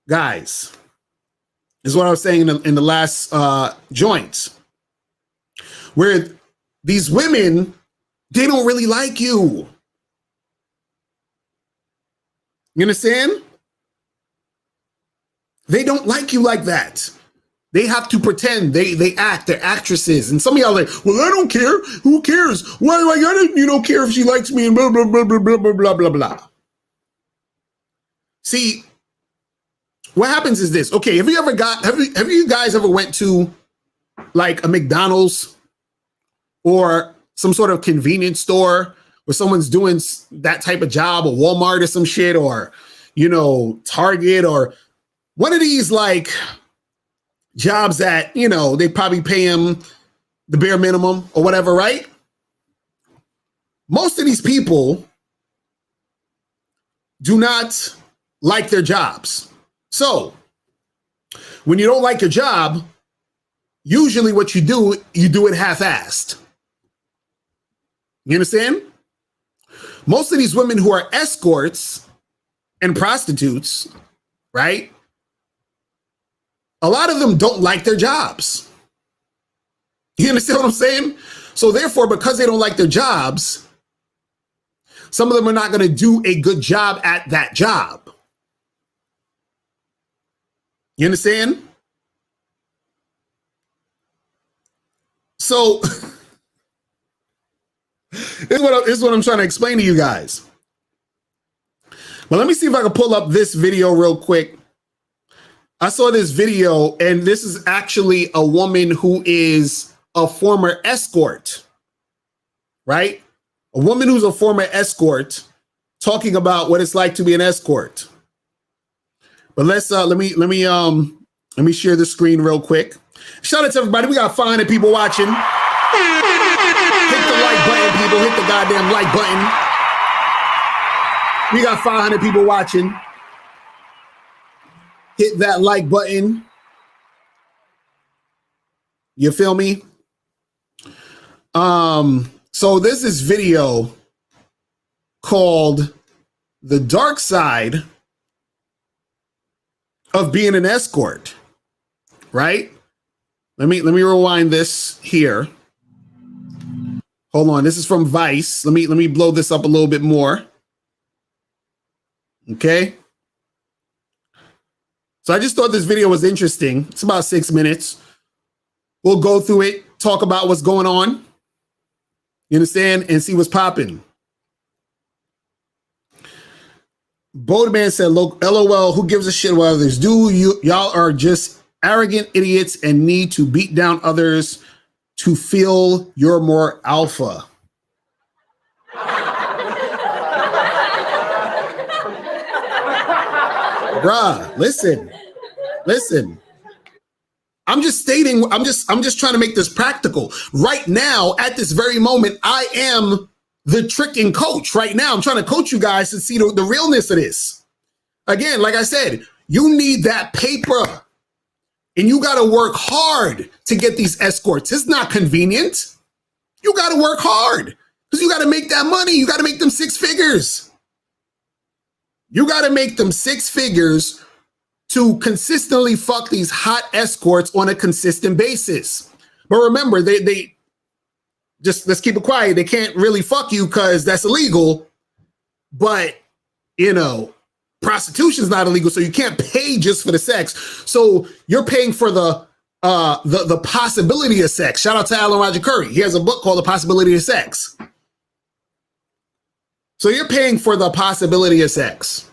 Guys, this is what I was saying in the last joint, where these women, they don't really like you. You understand? They don't like you like that. They have to pretend. They act. They're actresses. And some of y'all are like, well, I don't care. Who cares? Why do I gotta, care if she likes me and blah, blah, blah, blah, blah, blah, blah, blah, blah. See, what happens is this. Okay, have you guys ever went to like a McDonald's or some sort of convenience store where someone's doing that type of job, or Walmart or some shit, or, Target, or one of these like jobs that, they probably pay them the bare minimum or whatever, right? Most of these people do not like their jobs. So when you don't like your job, usually what you do it half-assed. You understand? Most of these women who are escorts and prostitutes, right? A lot of them don't like their jobs. You understand what I'm saying? So therefore, because they don't like their jobs, some of them are not going to do a good job at that job. You understand? So this is what I'm trying to explain to you guys. But let me see if I can pull up this video real quick. I saw this video, and this is actually a woman who is a former escort, right? A woman who's a former escort talking about what it's like to be an escort. But let me share the screen real quick. Shout out to everybody. We got 500 people watching. Hit the like button, people. Hit the goddamn like button. We got 500 people watching. Hit that like button. You feel me? So this is video called The Dark Side of Being an Escort, right? Let me rewind this here. Hold on. This is from Vice. Let me blow this up a little bit more. Okay. So I just thought this video was interesting. It's about 6 minutes. We'll go through it, talk about what's going on. You understand? And see what's popping. Bodeman said, LOL, who gives a shit what others do? Y'all are just arrogant idiots and need to beat down others to feel you're more alpha. Bruh, listen. I'm just trying to make this practical. Right now, at this very moment, I am the tricking coach. Right now, I'm trying to coach you guys to see the realness of this. Again, like I said, you need that paper. And you got to work hard to get these escorts. It's not convenient. You got to work hard because you got to make that money. You got to make them 6 figures. You got to make them 6 figures to consistently fuck these hot escorts on a consistent basis. But remember, they just, let's keep it quiet. They can't really fuck you because that's illegal. But, prostitution is not illegal, so you can't pay just for the sex. So you're paying for the possibility of sex. Shout out to Alan Roger Curry. He has a book called The Possibility of Sex. So you're paying for the possibility of sex.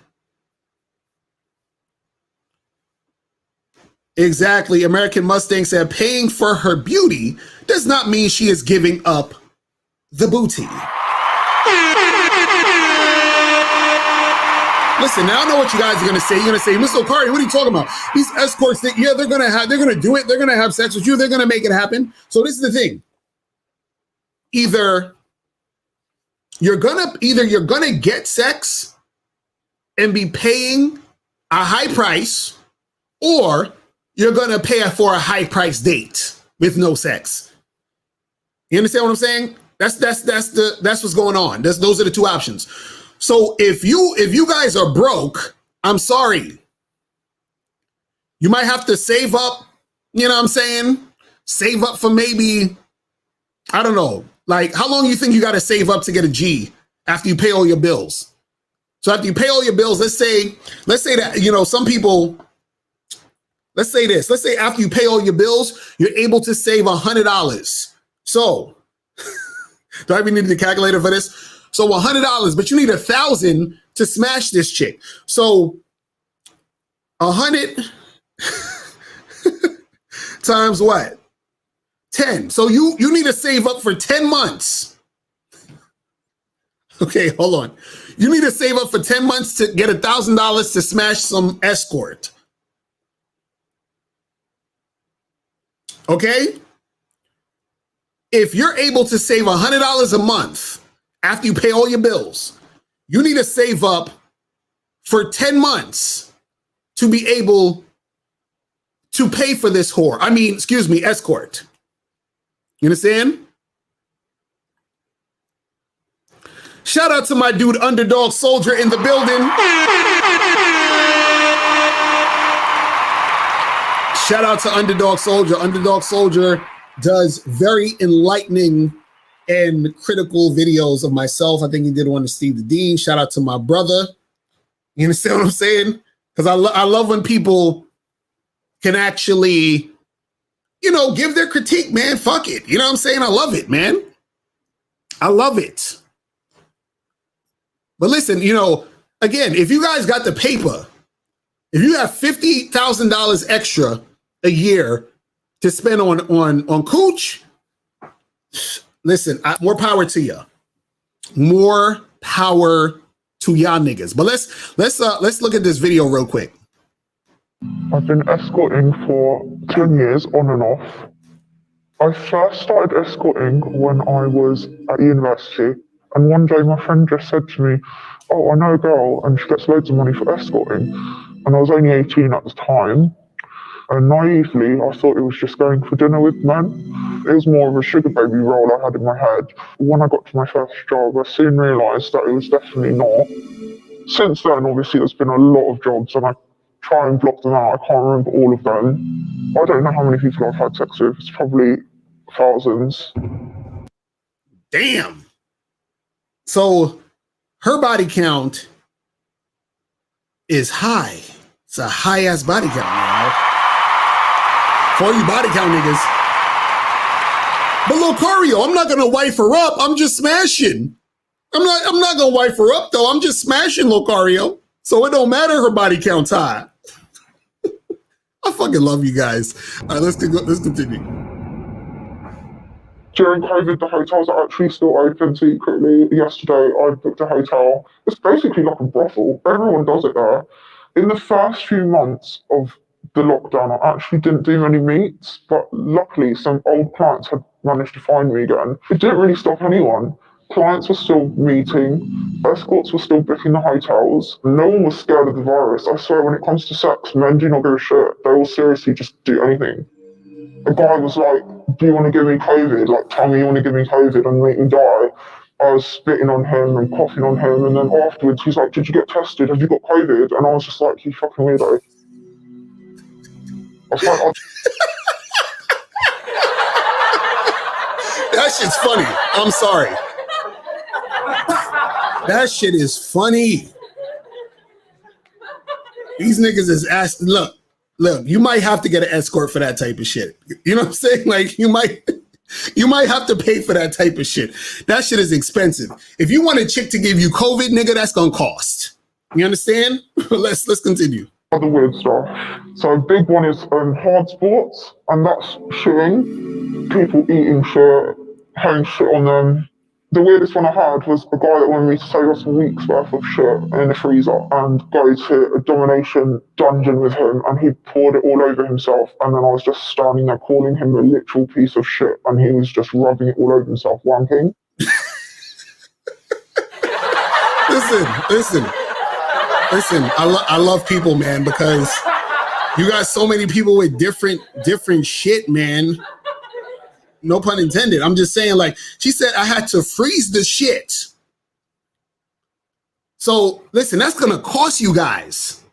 Exactly. American Mustang said paying for her beauty does not mean she is giving up the booty. Listen, now I know what you guys are gonna say. You're gonna say, Mr. Locario, what are you talking about? These escorts, they're gonna do it, they're gonna have sex with you, they're gonna make it happen. So this is the thing. Either you're gonna get sex and be paying a high price, or you're gonna pay for a high price date with no sex. You understand what I'm saying? That's what's going on. Those are the two options. So if you guys are broke, I'm sorry. You might have to save up, you know what I'm saying? Save up for maybe, I don't know, like how long you think you got to save up to get a G after you pay all your bills? So after you pay all your bills, let's say that, you know, some people, let's say this. Let's say after you pay all your bills, you're able to save $100. So, do I even need the calculator for this? So $100, but you need 1,000 to smash this chick. So 100 times what? 10. So you need to save up for 10 months. Okay, hold on. You need to save up for 10 months to get $1,000 to smash some escort. Okay? If you're able to save $100 a month after you pay all your bills, you need to save up for 10 months to be able to pay for this whore. Escort. You understand? Shout out to my dude, Underdog Soldier, in the building. Shout out to Underdog Soldier. Underdog Soldier does very enlightening and critical videos of myself. I think he did one to Steve the Dean. Shout out to my brother. You understand what I'm saying? Because I love when people can actually, you know, give their critique, man. Fuck it. You know what I'm saying? I love it, man. I love it. But listen, you know, again, if you guys got the paper, if you have $50,000 extra a year to spend on cooch, listen, more power to you. More power to y'all niggas. But let's look at this video real quick. I've been escorting for 10 years on and off. I first started escorting when I was at university, and one day my friend just said to me, "Oh, I know a girl and she gets loads of money for escorting." And I was only 18 at the time. And naively, I thought it was just going for dinner with men. It was more of a sugar baby role I had in my head. When I got to my first job, I soon realised that it was definitely not. Since then, obviously, there's been a lot of jobs, and I try and block them out. I can't remember all of them. I don't know how many people I've had sex with. It's probably thousands. Damn. So her body count is high. It's a high-ass body count, man. For all you body count niggas. But Locario, I'm not gonna wife her up. I'm just smashing. I'm not gonna wife her up though. I'm just smashing Locario. So it don't matter her body count's high. I fucking love you guys. All right, let's continue. During COVID, the hotels are actually still open secretly. Yesterday, I booked a hotel. It's basically like a brothel. Everyone does it there. In the first few months of the lockdown, I actually didn't do many meets, but luckily some old clients had managed to find me again. It didn't really stop anyone. Clients were still meeting, escorts were still booking the hotels. No one was scared of the virus. I swear, when it comes to sex, men do not give a shit. They will seriously just do anything. A guy was like, "Do you want to give me COVID? Like, tell me you want to give me COVID and make me die." I was spitting on him and coughing on him, and then afterwards he's like, "Did you get tested? Have you got COVID?" And I was just like, "You fucking weirdo." I was like, That shit's funny. I'm sorry. That shit is funny. These niggas is asking, look, you might have to get an escort for that type of shit. You know what I'm saying? Like you might have to pay for that type of shit. That shit is expensive. If you want a chick to give you COVID, nigga, that's gonna cost. You understand? Let's continue. Other weird stuff. So a big one is hard sports, and that's shitting. People eating shit, having shit on them. The weirdest one I had was a guy that wanted me to save us a week's worth of shit in the freezer and go to a domination dungeon with him, and he poured it all over himself, and then I was just standing there calling him a literal piece of shit, and he was just rubbing it all over himself, wanking. Listen. I love people, man, because you got so many people with different shit, man. No pun intended. I'm just saying, like, she said I had to freeze the shit. So listen, that's gonna cost you guys.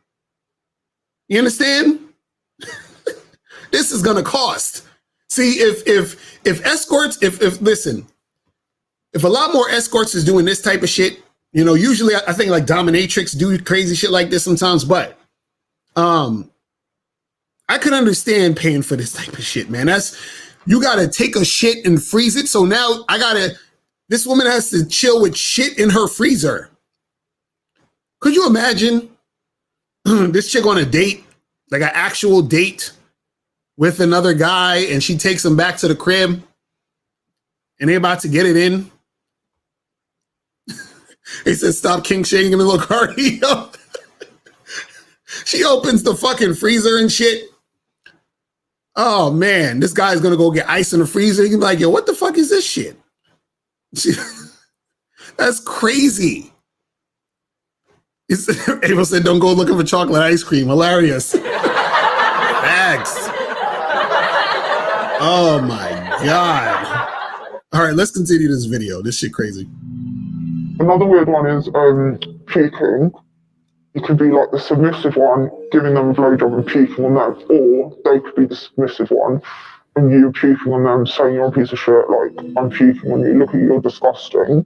You understand? This is gonna cost. See, if escorts, if listen, if a lot more escorts is doing this type of shit, you know, usually I think like dominatrix do crazy shit like this sometimes, but I could understand paying for this type of shit, man. You gotta take a shit and freeze it. So now this woman has to chill with shit in her freezer. Could you imagine this chick on a date, like an actual date with another guy, and she takes him back to the crib and they about to get it in? He said, stop king shaking in the little cardio. She opens the fucking freezer and shit. Oh man, this guy's gonna go get ice in the freezer. He's like, yo, what the fuck is this shit? That's crazy. Abel said, don't go looking for chocolate ice cream. Hilarious. Thanks. Oh my God. All right, let's continue this video. This shit crazy. Another weird one is peeking. You could be like the submissive one, giving them a blowjob and peeking on them, or they could be the submissive one, and you peeking on them, saying you're a piece of shit, like, I'm peeking on you, look at you, you're disgusting.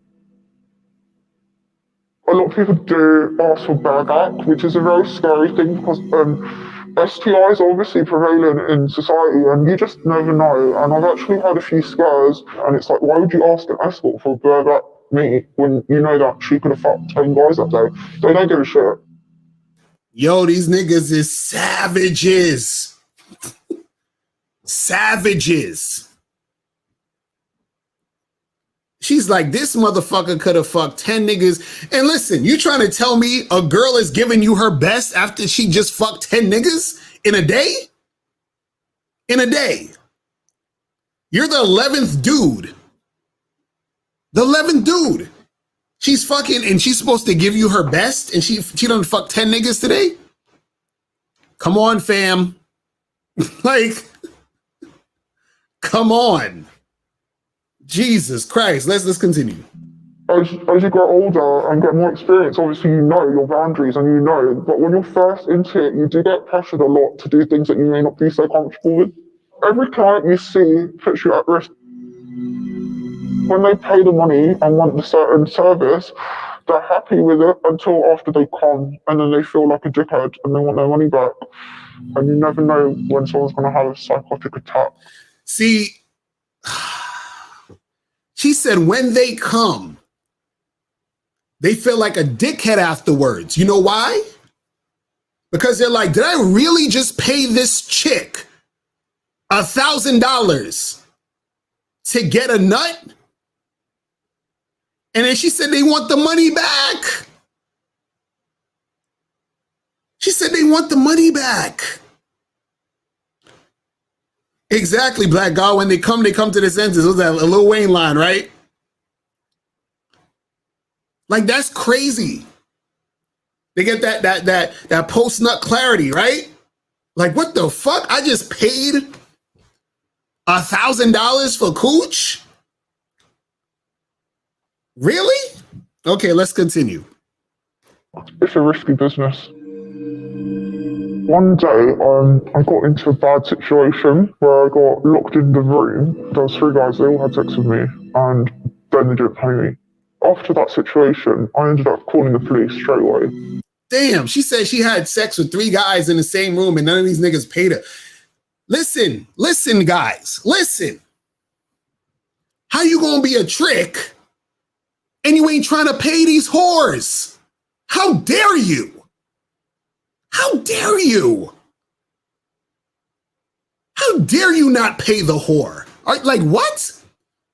A lot of people do ask for burgak, which is a very scary thing because STIs are obviously prevalent in society and you just never know. And I've actually had a few scares, and it's like, why would you ask an escort for a burgak me when you know that she could have fucked 10 guys that day? They don't give a shit. Yo, these niggas is savages. Savages. She's like, this motherfucker could have fucked 10 niggas. And listen, you trying to tell me a girl is giving you her best after she just fucked 10 niggas in a day? In a day. You're the 11th dude. The 11th dude. She's fucking, and she's supposed to give you her best, and she done fucked 10 niggas today? Come on, fam. Like, come on. Jesus Christ. Let's continue. As you get older and get more experience, obviously you know your boundaries and you know, but when you're first into it, you do get pressured a lot to do things that you may not be so comfortable with. Every client you see puts you at risk. When they pay the money and want the certain service, they're happy with it until after they come, and then they feel like a dickhead and they want their money back. And you never know when someone's going to have a psychotic attack. See, she said when they come, they feel like a dickhead afterwards. You know why? Because they're like, did I really just pay this chick $1,000 to get a nut? And then she said they want the money back. She said they want the money back. Exactly, Black God. When they come to the senses. It was that Lil Wayne line, right? Like, that's crazy. They get that post-nut clarity, right? Like, what the fuck? I just paid $1,000 for cooch? Really? Okay, let's continue. It's a risky business. One day, I got into a bad situation where I got locked in the room. There was 3 guys, they all had sex with me, and then they didn't pay me. After that situation, I ended up calling the police straight away. Damn, she said she had sex with 3 guys in the same room and none of these niggas paid her. Listen, guys, listen. How you gonna be a trick and you ain't trying to pay these whores? How dare you? How dare you? How dare you not pay the whore? Like what?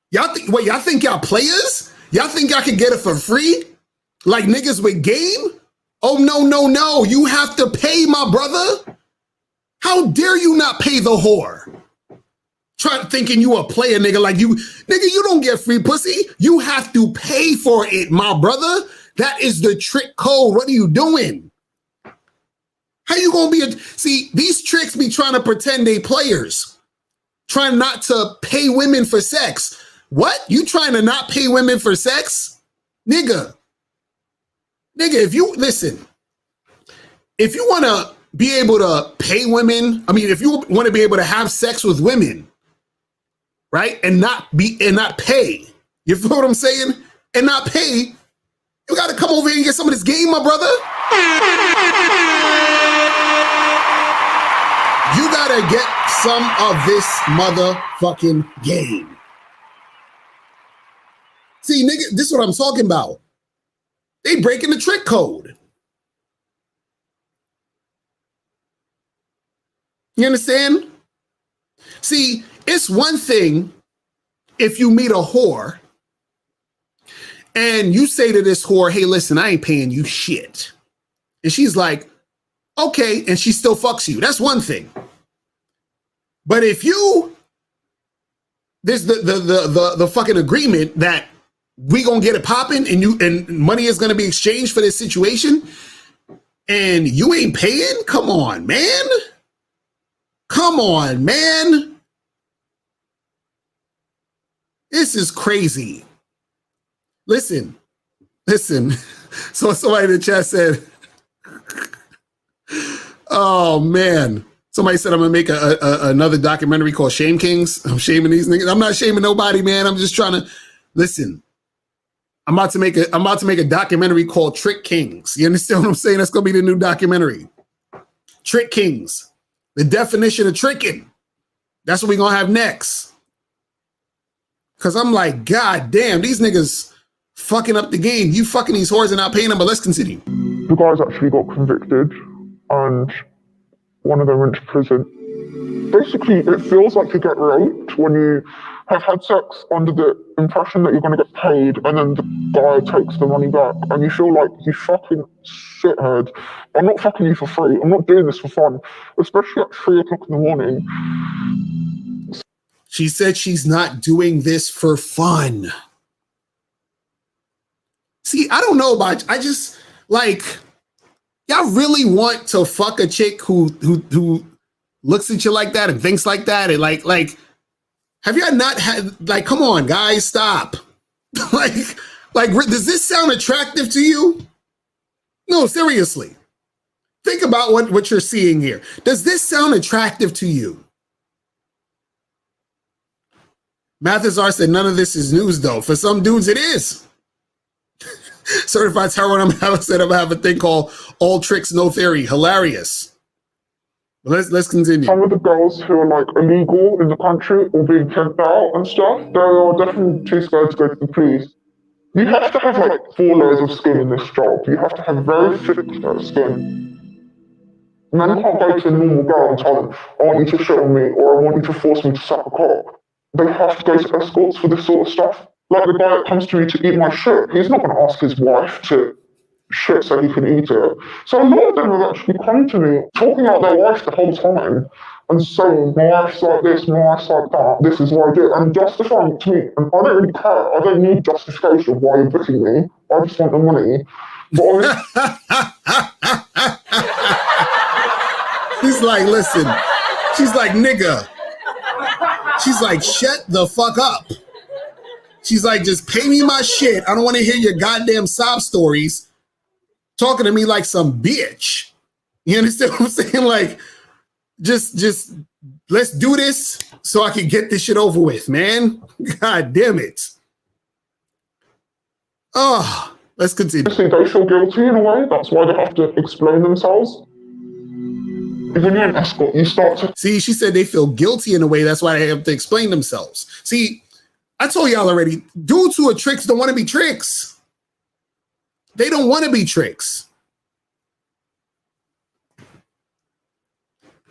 Y'all think y'all players? Y'all think y'all can get it for free? Like niggas with game? Oh, no. You have to pay, my brother. How dare you not pay the whore? Thinking you a player, nigga, like you don't get free pussy. You have to pay for it, my brother. That is the trick code. What are you doing? How you gonna be see, these tricks be trying to pretend they players. Trying not to pay women for sex. What? You trying to not pay women for sex? Nigga, if you want to be able to pay women, if you want to be able to have sex with women, right, and not pay, you feel what I'm saying? And not pay, you got to come over here and get some of this game, my brother. You got to get some of this motherfucking game. See, nigga, this is what I'm talking about. They breaking the trick code. You understand? See, it's one thing if you meet a whore and you say to this whore, hey, listen, I ain't paying you shit. And she's like, okay, and she still fucks you. That's one thing. But if there's the fucking agreement that we gonna get it popping and money is gonna be exchanged for this situation and you ain't paying? Come on, man. This is crazy. Listen. So somebody in the chat said, oh man. Somebody said I'm gonna make another documentary called Shame Kings. I'm shaming these niggas. I'm not shaming nobody, man. I'm just trying to listen. I'm about to make a documentary called Trick Kings. You understand what I'm saying? That's gonna be the new documentary. Trick Kings. The definition of tricking. That's what we're gonna have next. Cause I'm like, God damn, these niggas fucking up the game. You fucking these whores and not paying them, but let's continue. The guys actually got convicted and one of them went to prison. Basically, it feels like you get raped when you have had sex under the impression that you're going to get paid and then the guy takes the money back and you feel like you fucking shithead. I'm not fucking you for free. I'm not doing this for fun, especially at 3 o'clock in the morning. She said she's not doing this for fun. See, I don't know about, I just like, y'all really want to fuck a chick who looks at you like that and thinks like that? And like, have y'all not had, like, come on, guys, stop. like, does this sound attractive to you? No, seriously. Think about what you're seeing here. Does this sound attractive to you? Mathesar said none of this is news, though. For some dudes, it is. Certified Terror, I'm gonna have a thing called All Tricks, No Theory. Hilarious. Let's continue. Some of the girls who are like illegal in the country or being pimped out and stuff, they are definitely too scared to go to the police. You have to have like 4 layers of skin in this job. You have to have very thick skin. Men can't go to a normal girl and tell them, I want you to shit on me or I want you to force me to suck a cock. They have to go to escorts for this sort of stuff. Like the guy that comes to me to eat my shit, he's not going to ask his wife to shit so he can eat it. So a lot of them have actually come to me talking about their wife the whole time and saying, my wife's like this, my wife's like that, this is what I do, and justifying it to me. And I don't really care. I don't need justification of why you're booking me. I just want the money. He's like, listen. She's like, nigga. She's like, shut the fuck up. She's like, just pay me my shit. I don't want to hear your goddamn sob stories talking to me like some bitch. You understand what I'm saying? Like, just let's do this so I can get this shit over with, man. God damn it. Oh, Let's continue. See, they feel guilty in a way. That's why they have to explain themselves. When you're an escort, you start to see. She said they feel guilty in a way. That's why they have to explain themselves. See, I told y'all already. Dudes who are tricks don't want to be tricks. They don't want to be tricks.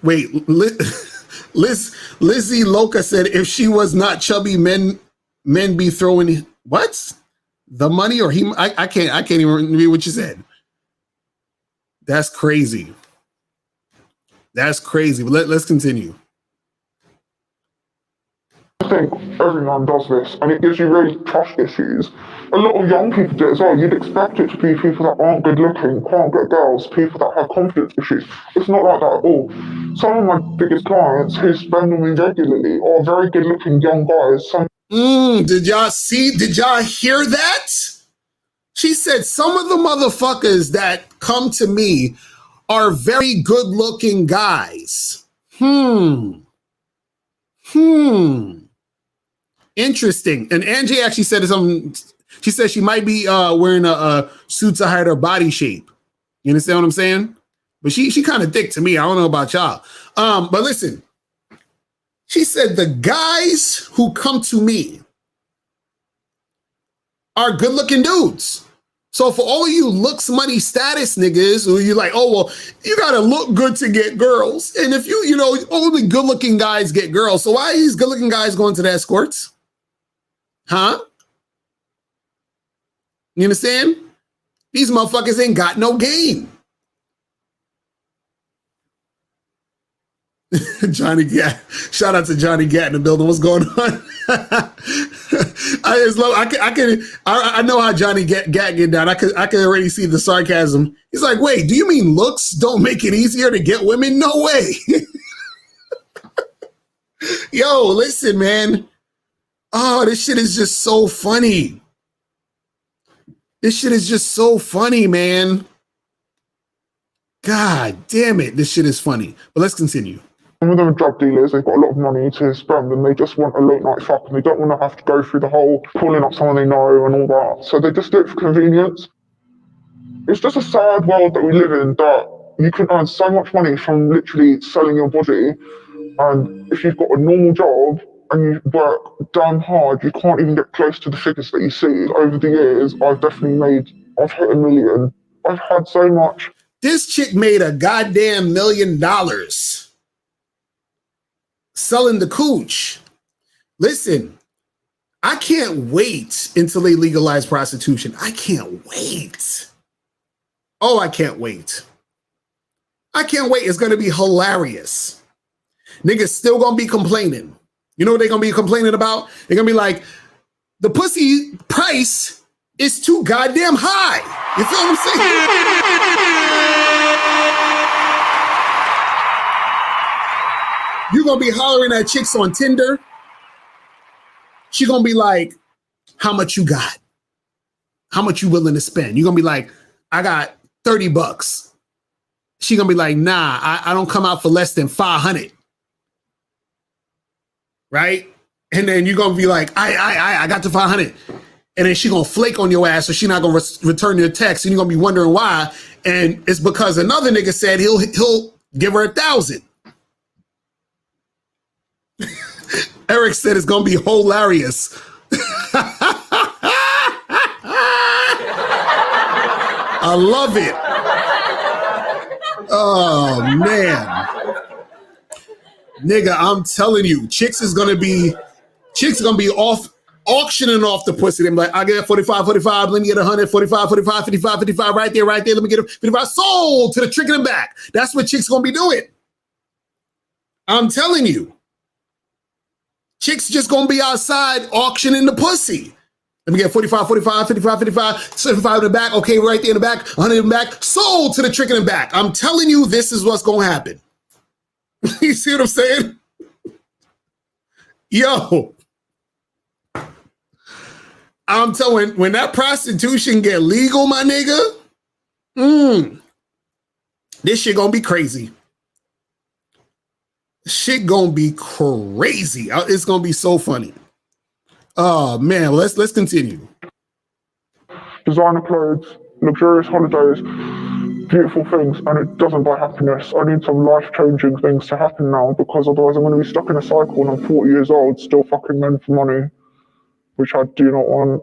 Wait, Lizzie Loca said if she was not chubby, men be throwing what? The money or he? I can't even read what you said. That's crazy. That's crazy. But let's continue. I think everyone does this, and it gives you really trust issues. A lot of young people do it as well. You'd expect it to be people that aren't good looking, can't get girls, people that have confidence issues. It's not like that at all. Some of my biggest clients who spend on me regularly are very good looking young guys. Did y'all see? Did y'all hear that? She said some of the motherfuckers that come to me are very good looking guys. Interesting. And Angie actually said something. She said she might be wearing a suit to hide her body shape. You understand what I'm saying? But she kind of thick to me. I don't know about y'all. But listen, she said the guys who come to me are good looking dudes. So for all of you looks, money, status niggas who you like, oh, well, you got to look good to get girls. And if you know, only good looking guys get girls. So why are these good looking guys going to the escorts? Huh? You understand? These motherfuckers ain't got no game. Johnny Gat. Shout out to Johnny Gat in the building. What's going on? I know how Johnny Gat get down. I could already see the sarcasm. He's like, wait, do you mean looks don't make it easier to get women? No way. Yo, listen, man. Oh, this shit is just so funny. This shit is just so funny, man. God damn it. This shit is funny. But let's continue. Some of them are drug dealers, they've got a lot of money to spend and they just want a late night fuck and they don't want to have to go through the whole pulling up someone they know and all that. So they just do it for convenience. It's just a sad world that we live in that you can earn so much money from literally selling your body, and if you've got a normal job and you work damn hard, you can't even get close to the figures that you see. Over the years, I've hit $1 million. I've had so much. This chick made a goddamn $1 million selling the cooch. Listen, I can't wait until they legalize prostitution. I can't wait. Oh, I can't wait. I can't wait. It's going to be hilarious. Niggas still going to be complaining. You know what they're going to be complaining about? They're going to be like, the pussy price is too goddamn high. You feel what I'm saying? You're going to be hollering at chicks on Tinder. She going to be like, how much you got? How much you willing to spend? You're going to be like, I got $30. She going to be like, nah, I don't come out for less than 500. Right? And then you're going to be like, I got the 500. And then she going to flake on your ass, so she not going to return your text. And you're going to be wondering why. And it's because another nigga said he'll give her 1,000. Eric said it's going to be hilarious. I love it. Oh, man. Nigga, I'm telling you, chicks are going to be off auctioning off the pussy. They're like, I get 45, let me get 100, 45, 55, right there. Let me get it. 55, sold to the trick in the back. That's what chicks going to be doing. I'm telling you. Chicks just going to be outside auctioning the pussy. Let me get 45, 75 in the back. Okay, right there in the back, 100 in the back. Sold to the trick in the back. I'm telling you, this is what's going to happen. You see what I'm saying? Yo. I'm telling, when that prostitution get legal, my nigga, this shit going to be crazy. Shit going to be crazy. It's going to be so funny. Oh man, well, let's continue. designer clothes, luxurious holidays, beautiful things, and it doesn't buy happiness. I need some life-changing things to happen now, because otherwise I'm going to be stuck in a cycle when I'm 40 years old, still fucking men for money, which I do not want.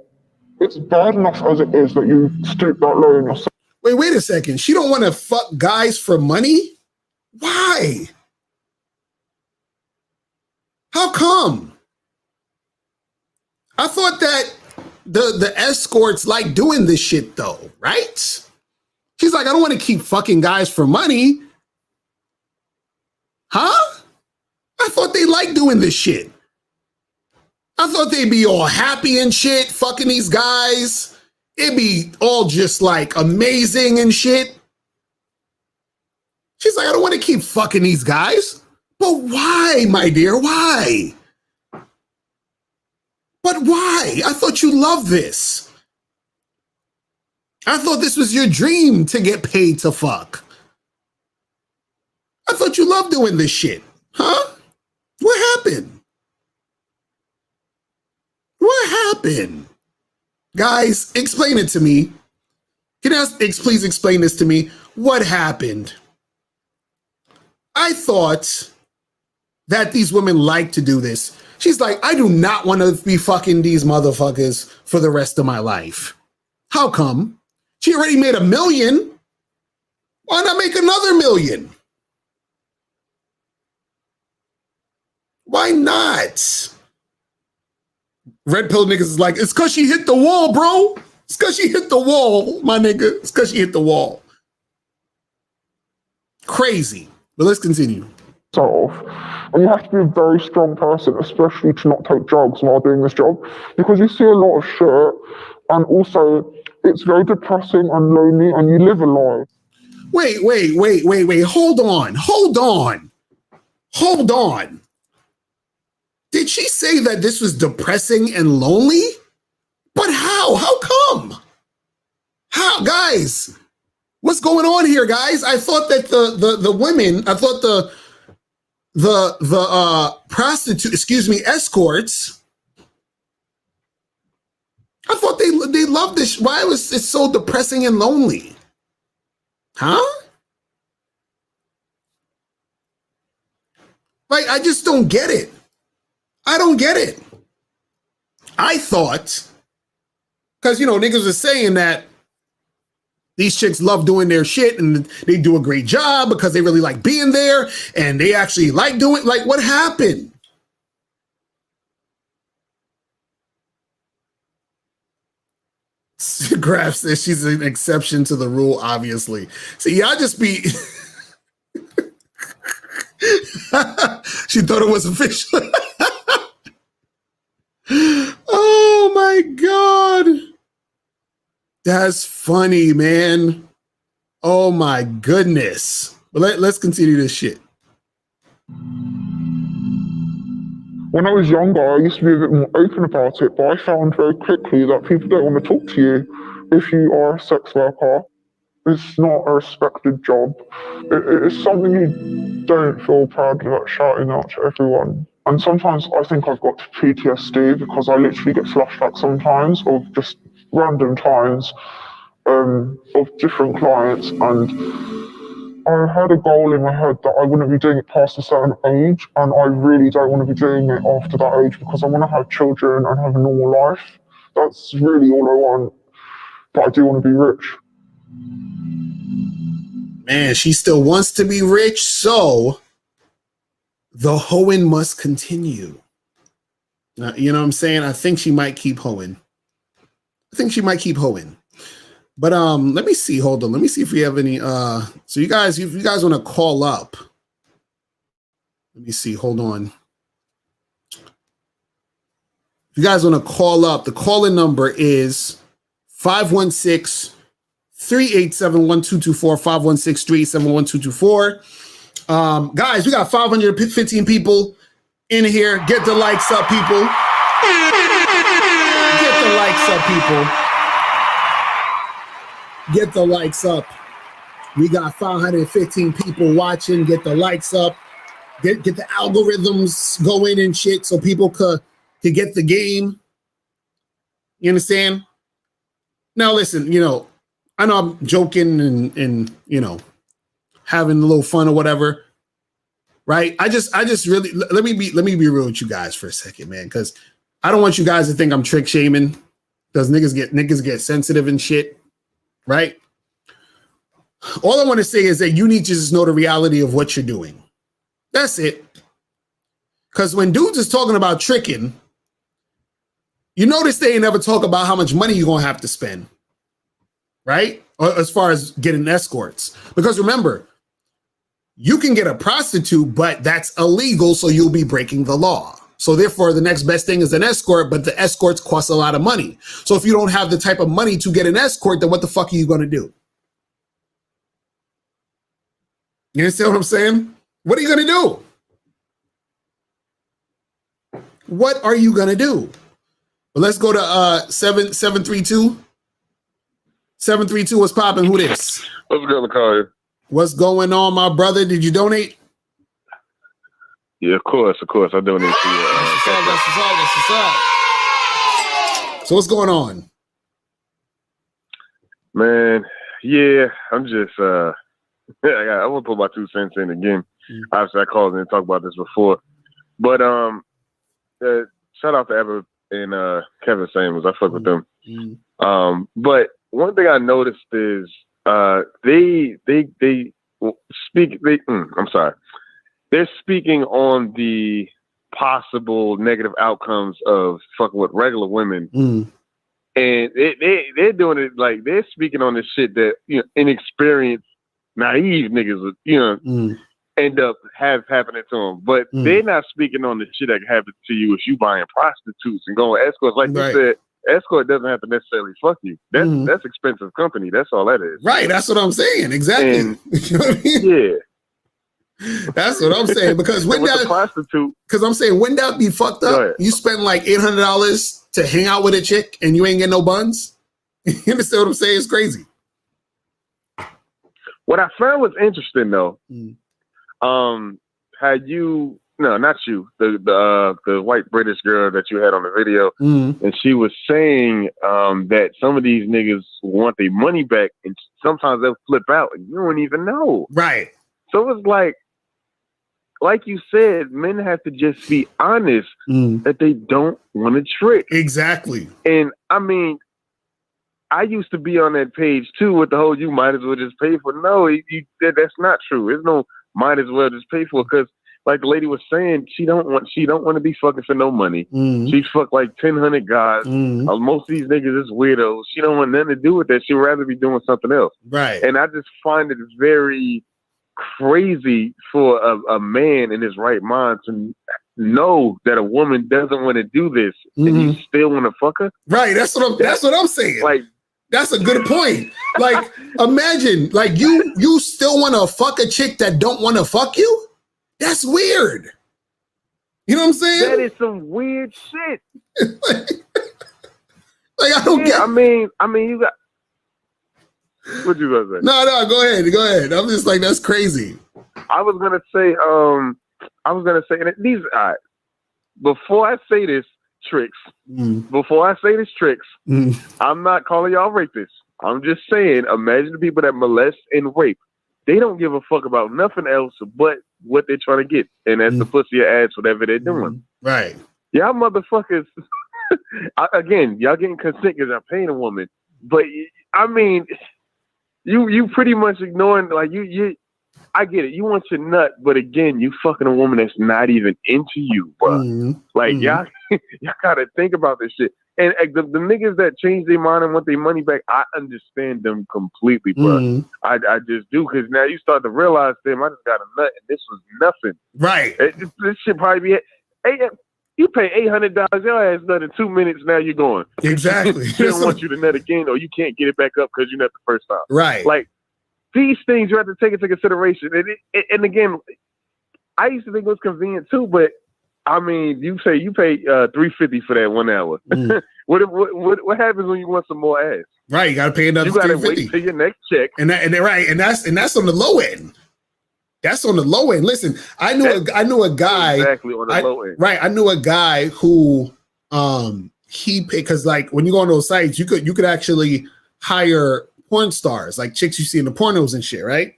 It's bad enough as it is that you stoop that low in yourself. Wait a second. She don't want to fuck guys for money? Why? How come? I thought that the escorts like doing this shit though, right? She's like, I don't want to keep fucking guys for money. Huh? I thought they like doing this shit. I thought they'd be all happy and shit, fucking these guys. It'd be all just like amazing and shit. She's like, I don't want to keep fucking these guys. But why, my dear? Why? But why? I thought you loved this. I thought this was your dream to get paid to fuck. I thought you loved doing this shit. Huh? What happened? What happened? Guys, explain it to me. Can you please explain this to me? What happened? I thought that these women like to do this. She's like, I do not want to be fucking these motherfuckers for the rest of my life. How come? She already made $1 million. Why not make another $1 million? Why not? Red pill niggas is like, it's because she hit the wall, bro. It's because she hit the wall, my nigga. It's because she hit the wall. Crazy. But let's continue. And you have to be a very strong person, especially to not take drugs while doing this job, because you see a lot of shit, and also it's very depressing and lonely, and you live a lie. Wait. Hold on. Did she say that this was depressing and lonely? But how? How come? How, guys? What's going on here, guys? I thought that the women, I thought the prostitute, escorts, I thought they loved this. Why was it so depressing and lonely? Huh? Like, I just don't get it. I don't get it. I thought, because, niggas are saying that these chicks love doing their shit and they do a great job because they really like being there and they actually like doing, like, what happened? Graf says she's an exception to the rule, obviously. See, y'all just be... She thought it was official. Oh my God. That's funny, man. Oh my goodness. But let's continue this shit. When I was younger, I used to be a bit more open about it, but I found very quickly that people don't want to talk to you if you are a sex worker. It's not a respected job. It is something you don't feel proud about shouting out to everyone. And sometimes I think I've got PTSD because I literally get flashbacks sometimes of just random times of different clients, and I had a goal in my head that I wouldn't be doing it past a certain age, and I really don't want to be doing it after that age because I want to have children and have a normal life. That's really all I want, but I do want to be rich. Man, she still wants to be rich, so the hoeing must continue. You know what I'm saying? I think she might keep hoeing. But let me see. Hold on. Let me see if we have any. So you guys, if you guys want to call up, let me see. Hold on. If you guys want to call up, the call-in number is 516-387-1224, 516-387-1224. Guys, we got 515 people in here. Get the likes up, people. Get the likes up, people. Get the likes up. We got 515 people watching. Get the likes up. Get the algorithms going and shit so people could get the game. You understand? Now, listen, I know I'm joking and having a little fun or whatever, right? I just really let me be real with you guys for a second, man, because I don't want you guys to think I'm trick shaming, because niggas get sensitive and shit, right? All I want to say is that you need to just know the reality of what you're doing. That's it. Because when dudes is talking about tricking, you notice they ain't never talk about how much money you're gonna have to spend, right? Or as far as getting escorts. Because remember, you can get a prostitute, but that's illegal, so you'll be breaking the law. So therefore, the next best thing is an escort, but the escorts cost a lot of money. So if you don't have the type of money to get an escort, then what the fuck are you gonna do? You understand what I'm saying? What are you gonna do? What are you gonna do? Well, let's go to 732. 732, what's popping? Who this? What's good, Locario? What's going on, my brother? Did you donate? Yeah, of course. I donated to you. That's what's up. So what's going on? Man, yeah, I'm just I want to put my 2 cents in again. Obviously, I called in and talked about this before, but shout out to Abba and Kevin Samuels. I fuck with them. But one thing I noticed is they speak. I'm sorry. They're speaking on the possible negative outcomes of fucking with regular women, and they're doing it like they're speaking on this shit that inexperienced, naive niggas would end up happening to them. But they're not speaking on the shit that happens to you if you buying prostitutes and going escorts. Like you said, escort doesn't have to necessarily fuck you. That's expensive company. That's all that is. Right. That's what I'm saying. Exactly. And, you know what I mean? Yeah. That's what I'm saying. Because when that prostitute, because I'm saying when that be fucked up, you spend like $800 to hang out with a chick and you ain't get no buns. You understand what I'm saying? It's crazy. What I found was interesting though. Had you not you, the white British girl that you had on the video, and she was saying that some of these niggas want their money back, and sometimes they'll flip out, and you don't even know. Right. So it's like you said, men have to just be honest that they don't want to trick. Exactly. And I mean, I used to be on that page too with the whole "you might as well just pay for." No, that's not true. There's no might as well just pay for, because like the lady was saying, she don't want to be fucking for no money. She's fucked like 1,000 guys. Most of these niggas is weirdos. She don't want nothing to do with that. She'd rather be doing something else. Right. And I just find it very crazy for a man in his right mind to know that a woman doesn't want to do this and you still want to fuck her. Right. That's what I'm saying. Like, that's a good point. Like, imagine, like you still want to fuck a chick that don't want to fuck you? That's weird. You know what I'm saying? That is some weird shit. Like I don't get. I mean, you got. What you gonna say? No, go ahead. I'm just like, that's crazy. I was gonna say, and these. Before I say this, tricks. Before I say this, tricks. I'm not calling y'all rapists. I'm just saying, imagine the people that molest and rape. They don't give a fuck about nothing else but what they're trying to get, and that's the pussy or ass, whatever they're doing. Right. Y'all motherfuckers. Again, y'all getting consent because y'all paying a woman, but I mean, you pretty much ignoring, like you. I get it. You want your nut, but again, you fucking a woman that's not even into you, bro. Like y'all gotta think about this shit. And the niggas that change their mind and want their money back, I understand them completely, bro. I just do, because now you start to realize, damn, I just got a nut and this was nothing. Right. This should probably be you pay $800, your ass nut in 2 minutes. Now you're going. Exactly. They don't want you to nut again, or you can't get it back up because you nut the first time. Right. Like, these things you have to take into consideration. And again, I used to think it was convenient too, but I mean, you say you pay $350 for that 1 hour. What happens when you want some more ass? Right, you got to pay another. You got to wait till your next check. And that's on the low end. That's on the low end. Listen, I knew a guy exactly on the low end. Right, I knew a guy who he paid, because like when you go on those sites, you could actually hire porn stars, like chicks you see in the pornos and shit, right?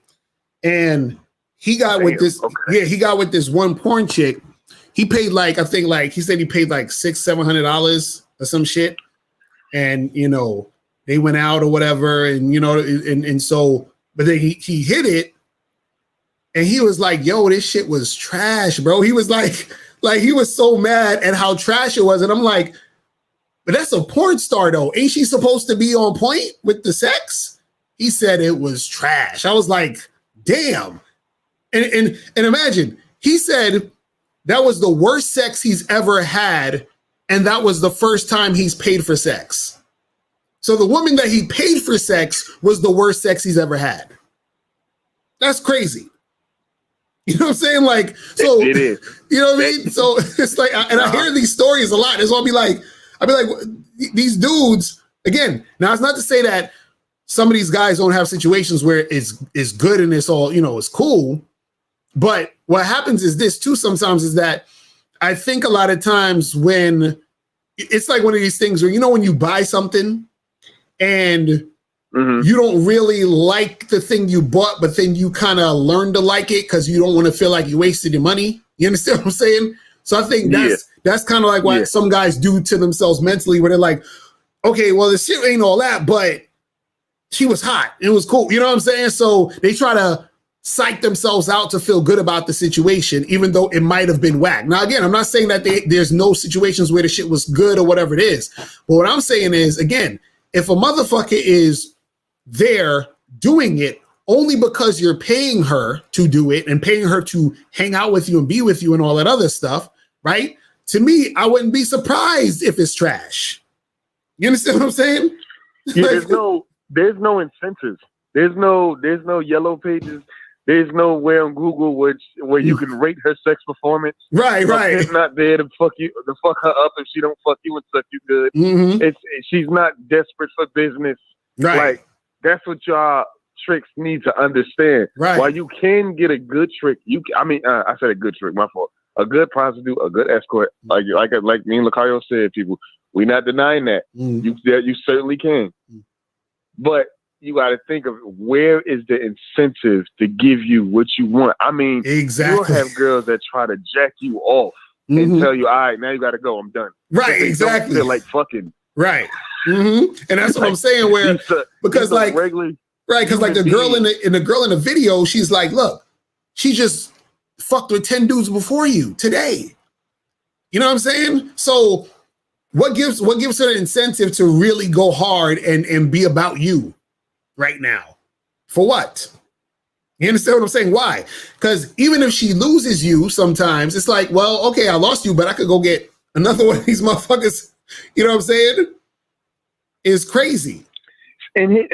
And he got with this, he got with this one porn chick. He paid like, I think like, he said he paid like $600-700 or some shit. And, you know, they went out or whatever. And, you know, and so, but then he hit it. And he was like, yo, this shit was trash, bro. He was like he was so mad at how trash it was. And I'm like, but that's a porn star though. Ain't she supposed to be on point with the sex? He said it was trash. I was like, damn. And imagine, he said that was the worst sex he's ever had. And that was the first time he's paid for sex. So the woman that he paid for sex was the worst sex he's ever had. That's crazy. You know what I'm saying? Like, so it is. You know what I mean? So it's like, and I hear these stories a lot. It's I'll be like, these dudes, again, now it's not to say that some of these guys don't have situations where it's good and it's all, you know, it's cool. But what happens is this too sometimes is that I think a lot of times when it's like one of these things where, you know, when you buy something and you don't really like the thing you bought, but then you kind of learn to like it because you don't want to feel like you wasted your money. You understand what I'm saying? So I think that's kind of like what some guys do to themselves mentally, where they're like, okay, well, this shit ain't all that, but she was hot. It was cool. You know what I'm saying? So they try to psych themselves out to feel good about the situation, even though it might have been whack. Now, again, I'm not saying that there's no situations where the shit was good or whatever it is. But what I'm saying is, again, if a motherfucker is there doing it only because you're paying her to do it and paying her to hang out with you and be with you and all that other stuff, right? To me, I wouldn't be surprised if it's trash. You understand what I'm saying? Yeah, there's no incentives. There's no yellow pages. There's nowhere on Google where you can rate her sex performance. Right. It's not there to fuck her up if she don't fuck you and suck you good. She's not desperate for business. Right. Like, that's what y'all tricks need to understand. Right. While you can get a good trick, I said a good trick, my fault. A good prostitute, a good escort, like me and Locario said, people, we're not denying that. You certainly can. But you got to think of where is the incentive to give you what you want. I mean, exactly. You'll have girls that try to jack you off and tell you, all right, now you got to go. I'm done. Right, exactly. Don't feel like fucking. Right. And that's what I'm saying. Where because like regular, right, because like the girl in the video, she's like, look, she just fucked with 10 dudes before you today. You know what I'm saying? So what gives her an incentive to really go hard and be about you right now? For what? You understand what I'm saying? Why? Because even if she loses you sometimes, it's like, well, okay, I lost you, but I could go get another one of these motherfuckers. You know what I'm saying? Is crazy. And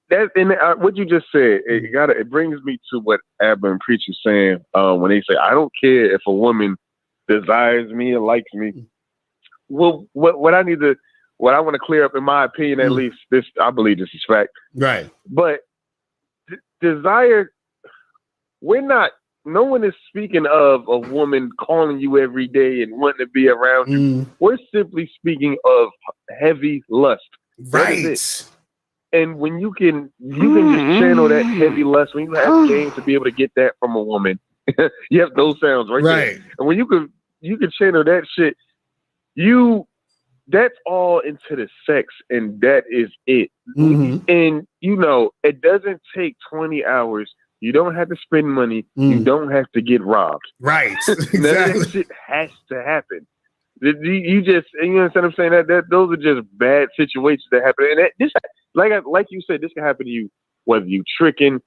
what you just said, it brings me to what abba&preach is saying when they say, I don't care if a woman desires me or likes me. Well, what I want to clear up, in my opinion, at least, I believe this is fact. Right. But desire, no one is speaking of a woman calling you every day and wanting to be around you. We're simply speaking of heavy lust. Right. And when you can just channel that heavy lust, when you have game to be able to get that from a woman, you have those sounds right there. And when you can channel that shit, that's all into the sex, and that is it. And it doesn't take 20 hours. You don't have to spend money. You don't have to get robbed. Right. Exactly. None of that shit has to happen. You understand what I'm saying? That those are just bad situations that happen. And this, like you said, this can happen to you whether you tricking.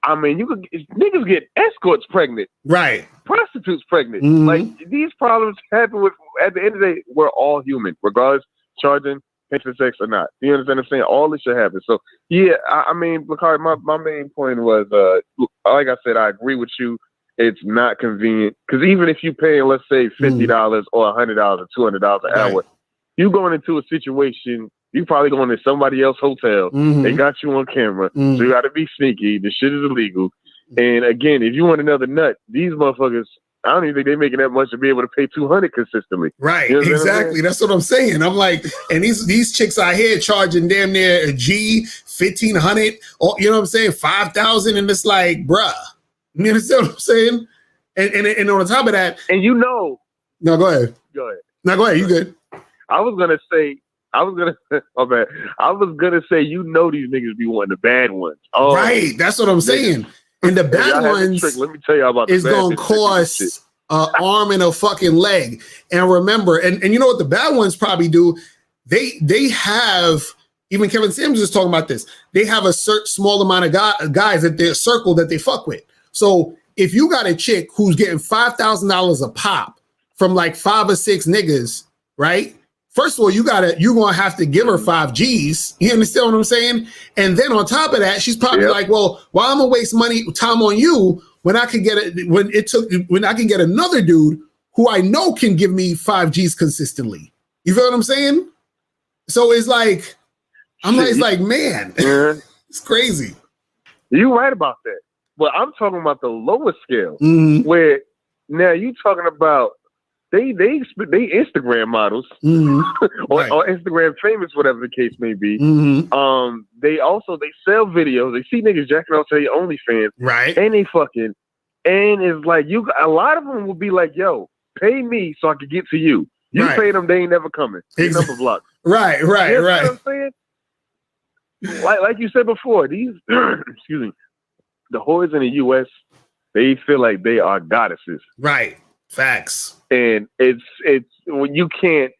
I mean, niggas get escorts pregnant. Right. Prostitutes pregnant. Like, these problems happen at the end of the day, we're all human, regardless charging, paying for sex or not. You understand what I'm saying? All this shit happens. So, yeah, I mean, Locario, my main point was, like I said, I agree with you. It's not convenient. Because even if you pay, let's say, $50 or $100 or $200 an hour, you going into a situation, you probably going to somebody else's hotel. They got you on camera. So you got to be sneaky. The shit is illegal. And again, if you want another nut, these motherfuckers I don't even think they're making that much to be able to pay 200 consistently. Right, You know exactly. That's what I'm saying. I'm like, and these chicks out here charging damn near a G, 1,500, or you know what I'm saying, 5,000, and it's like, bruh, you understand what I'm saying? And on top of that, and you know, no, go ahead. Go ahead. No, go ahead. You good? I was gonna say, you know, these niggas be wanting the bad ones. Oh, right. That's what I'm saying. And the bad ones, let me tell you about is gonna cost an arm and a fucking leg. And remember, and you know what the bad ones probably do? They have, even Kevin Sims is talking about this. They have a small amount of guys that their circle that they fuck with. So if you got a chick who's getting $5,000 a pop from like 5 or 6 niggas, right? First of all, you're gonna have to give her 5 G's. You understand what I'm saying? And then on top of that, she's probably like, well, why I'm gonna waste time on you when I can get another dude who I know can give me 5 G's consistently. You feel what I'm saying? So it's like, it's like, man, it's crazy. You're right about that. But I'm talking about the lower scale, where now you talking about they Instagram models or Instagram famous, whatever the case may be. They sell videos. They see niggas jacking off to their OnlyFans, right? And they fucking, and it's like a lot of them will be like, "Yo, pay me so I can get to you. You pay them, they ain't never coming. Number blocked." Right. You know what I'm saying? Like you said before, these excuse me, the whores in the U.S. they feel like they are goddesses. Right. Facts. And it's when you can't.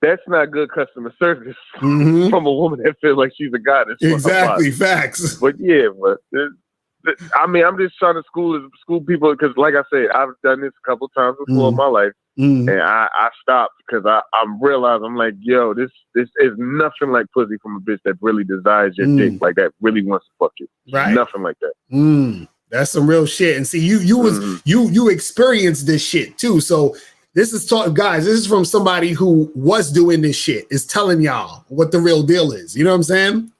That's not good customer service from a woman that feels like she's a goddess. Exactly. Facts. But yeah, I mean, I'm just trying to school people because, like I said, I've done this a couple times before in my life, and I stopped because I'm realizing I'm like, yo, this is nothing like pussy from a bitch that really desires your dick, like that really wants to fuck you. Right. Nothing like that. That's some real shit. And see, you experienced this shit too. So this is guys. This is from somebody who was doing this shit. Is telling y'all what the real deal is. You know what I'm saying?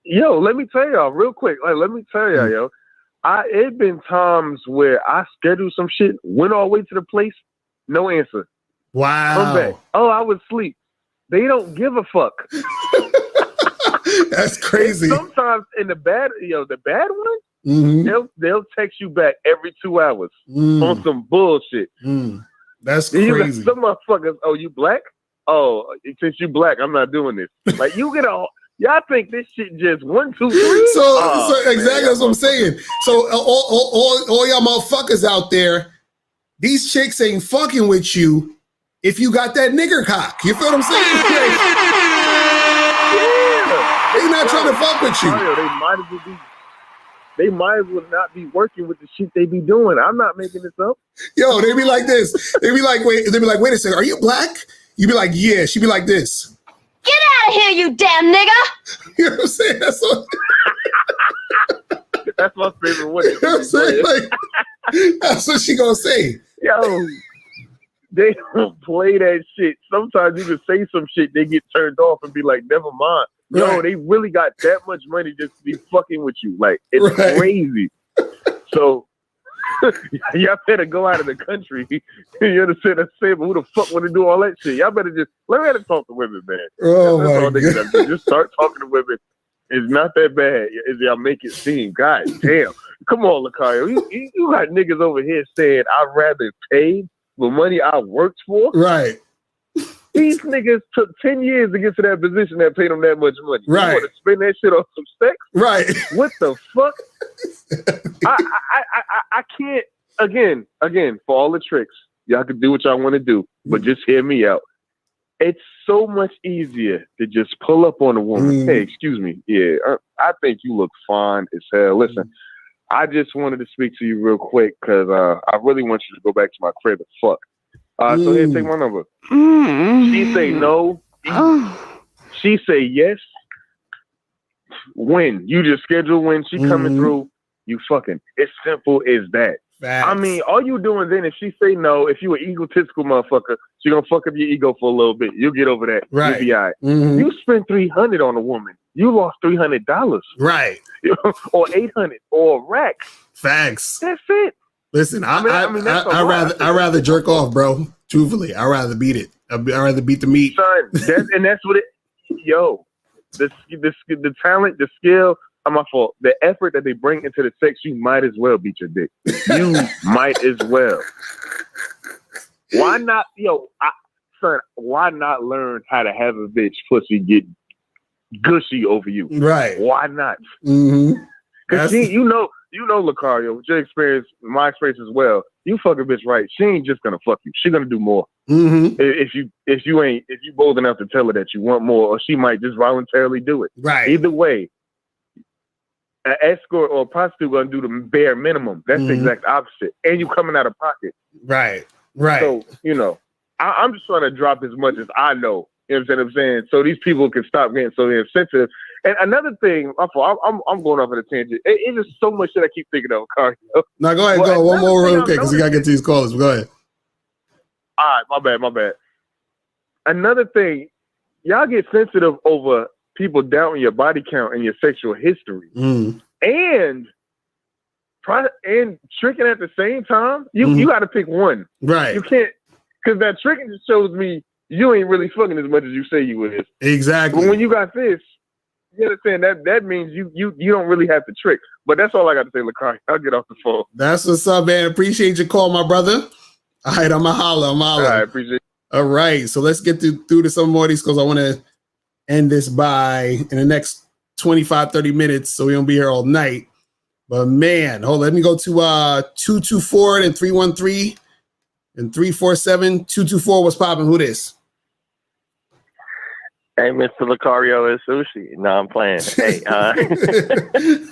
Yo, let me tell y'all real quick. Let me tell y'all, yo. It been times where I scheduled some shit, went all the way to the place, no answer. Wow. Come back. Oh, I was asleep. They don't give a fuck. That's crazy. And sometimes in the bad ones, they'll text you back every 2 hours on some bullshit. That's crazy. Some motherfuckers, oh, you black? Oh, since you black, I'm not doing this. Like you get y'all think this shit just 1, 2, 3? So exactly that's what I'm saying. So all y'all motherfuckers out there, these chicks ain't fucking with you if you got that nigger cock. You feel what I'm saying? They not trying to fuck with you. They might as well not be working with the shit they be doing. I'm not making this up. Yo, they be like this. They be like, wait a second, are you black? You be like, yeah. She be like this. Get out of here, you damn nigga! You know what I'm saying? That's my favorite one. You know what I'm saying? Like, that's what she gonna say. Yo, they don't play that shit. Sometimes you can say some shit, they get turned off and be like, never mind. Yo, they really got that much money just to be fucking with you. Like, it's crazy. So, y'all better go out of the country. You understand what I'm saying? But who the fuck want to do all that shit? Y'all better just let me talk to women, man. Oh, that's my all they God. can do. Just start talking to women. It's not that bad as y'all make it seem. God damn. Come on, Locario. You got niggas over here saying I'd rather pay the money I worked for. Right. These niggas took 10 years to get to that position that paid them that much money. Right. You want to spend that shit on some sex? Right. What the fuck? I can't. Again, for all the tricks, y'all can do what y'all want to do, but just hear me out. It's so much easier to just pull up on a woman. Hey, excuse me. Yeah, I think you look fine as hell. Listen, I just wanted to speak to you real quick because I really want you to go back to my crib and fuck. So here, take my number. She say no. She say yes. When you just schedule when she coming through, you fucking. It's simple as that. Facts. I mean, all you doing then, if she say no, if you an egotistical motherfucker, she gonna fuck up your ego for a little bit. You'll get over that. Right. You'll be all right. You spend $300 on a woman, you lost $300. Right. Or $800 or a rack. Facts. That's it. Listen, I mean, that's a I lot. rather jerk off, bro. Truthfully, I rather beat it. I rather beat the meat. Son, that's what it. Yo, the talent, the skill. I'm my fault. The effort that they bring into the sex, you might as well beat your dick. You might as well. Why not, son? Why not learn how to have a bitch pussy get gushy over you? Right? Why not? Mm-hmm. Because you know, Locario, with your experience, my experience as well. You fuck a bitch right, she ain't just gonna fuck you. She gonna do more. Mm-hmm. If you bold enough to tell her that you want more, or she might just voluntarily do it. Right. Either way, an escort or a prostitute gonna do the bare minimum. That's the exact opposite. And you coming out of pocket. Right. Right. So, I'm just trying to drop as much as I know. You know what I'm saying? So these people can stop getting so insensitive. And another thing, I'm going off on a tangent. It's just so much that I keep thinking of, Carl. Now go ahead, go one more real quick because we gotta get to these callers. Go ahead. All right, my bad. Another thing, y'all get sensitive over people doubting your body count and your sexual history, and tricking at the same time. You got to pick one, right? You can't, because that tricking just shows me you ain't really fucking as much as you say you is. Exactly. But when you got this, you understand that means you don't really have to trick. But that's all I got to say, Lakai. I'll get off the phone. That's what's up, man. Appreciate your call, my brother. All right, I'm a holler. All right, appreciate it. All right, so let's get through to some more of these because I want to end this in the next 25, 30 minutes, so we don't be here all night. But man, hold on, let me go to 224 and 313 and 347. 224, what's popping? Who this? Hey, Mr. Locario is sushi. No, I'm playing. Hey,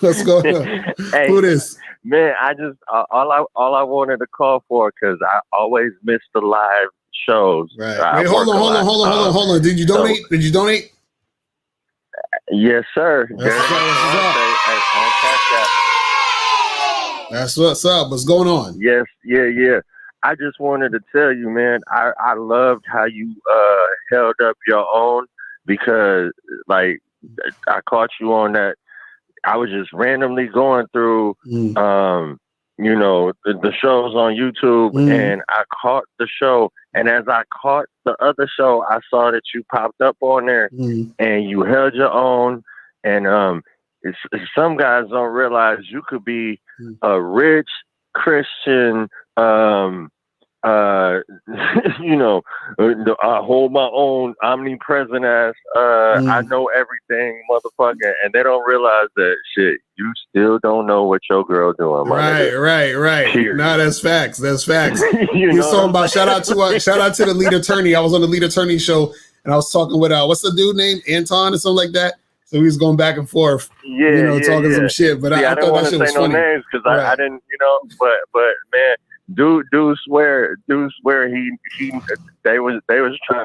what's going on? Hey, who this? Man, I just all I wanted to call for because I always miss the live shows. Right. Wait, hold on. Did you donate? Did you donate? Yes, sir. That's what's up. What's going on? Yes, yeah. I just wanted to tell you, man, I loved how you held up your own because, like, I caught you on that. I was just randomly going through, the shows on YouTube, and I caught the show. And as I caught the other show, I saw that you popped up on there, and you held your own. And some guys don't realize you could be a rich Christian, I hold my own omnipresent ass, I know everything, motherfucker, and they don't realize that shit. You still don't know what your girl doing. Right. Period. No, that's facts. That's facts. You're talking about shout out to the lead attorney. I was on the lead attorney show, and I was talking with what's the dude name, Anton or something like that. So we was going back and forth, talking some shit. But I thought that shit was funny. No names because I didn't, but man. Dude swear they was trying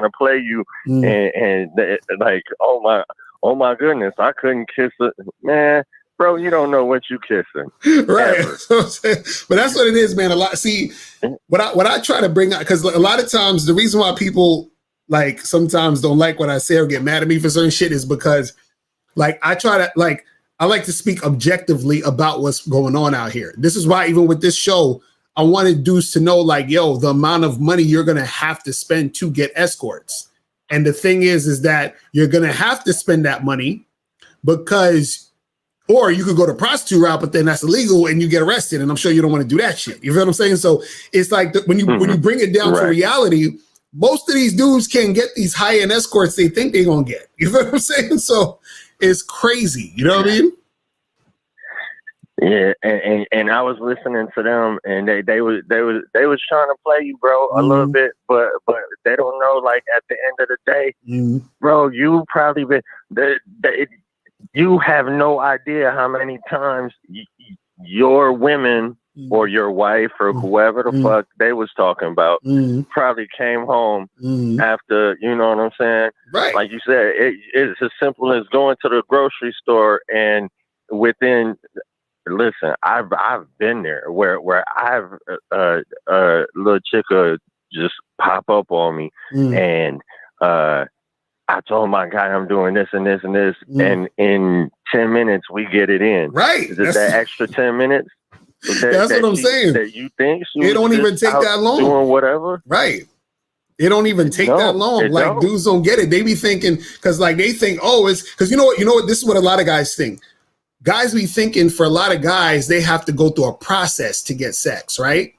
to play you and they, like oh my goodness, I couldn't kiss it, man, bro, you don't know what you kissing, right? But that's what it is, man. A lot. See, what I try to bring out, because a lot of times the reason why people like sometimes don't like what I say or get mad at me for certain shit is because like I like to speak objectively about what's going on out here. This is why even with this show, I wanted dudes to know, like, yo, the amount of money you're going to have to spend to get escorts. And the thing is that you're going to have to spend that money because, or you could go the prostitute route, but then that's illegal and you get arrested. And I'm sure you don't want to do that shit. You feel what I'm saying? So it's like when you bring it down to reality, most of these dudes can't get these high-end escorts they think they're going to get. You feel what I'm saying? So it's crazy. You know what I mean? Yeah, and I was listening to them, and they was trying to play you, bro, a little bit, but they don't know. Like at the end of the day, bro, you probably you have no idea how many times your women or your wife or whoever the fuck they was talking about probably came home after, you know what I'm saying? Right. Like you said, it's as simple as going to the grocery store and within. Listen, I've been there where I've little chicka just pop up on me, and I told my guy I'm doing this and this and this, and in 10 minutes we get it in. Right, is it that extra 10 minutes? That's what I'm saying. That you think she it don't was even just take out that long. doing whatever. Right. It don't even take that long. Like dudes don't get it. They be thinking because like they think, oh, it's because you know what, this is what a lot of guys think. Guys be thinking for a lot of guys, they have to go through a process to get sex, right?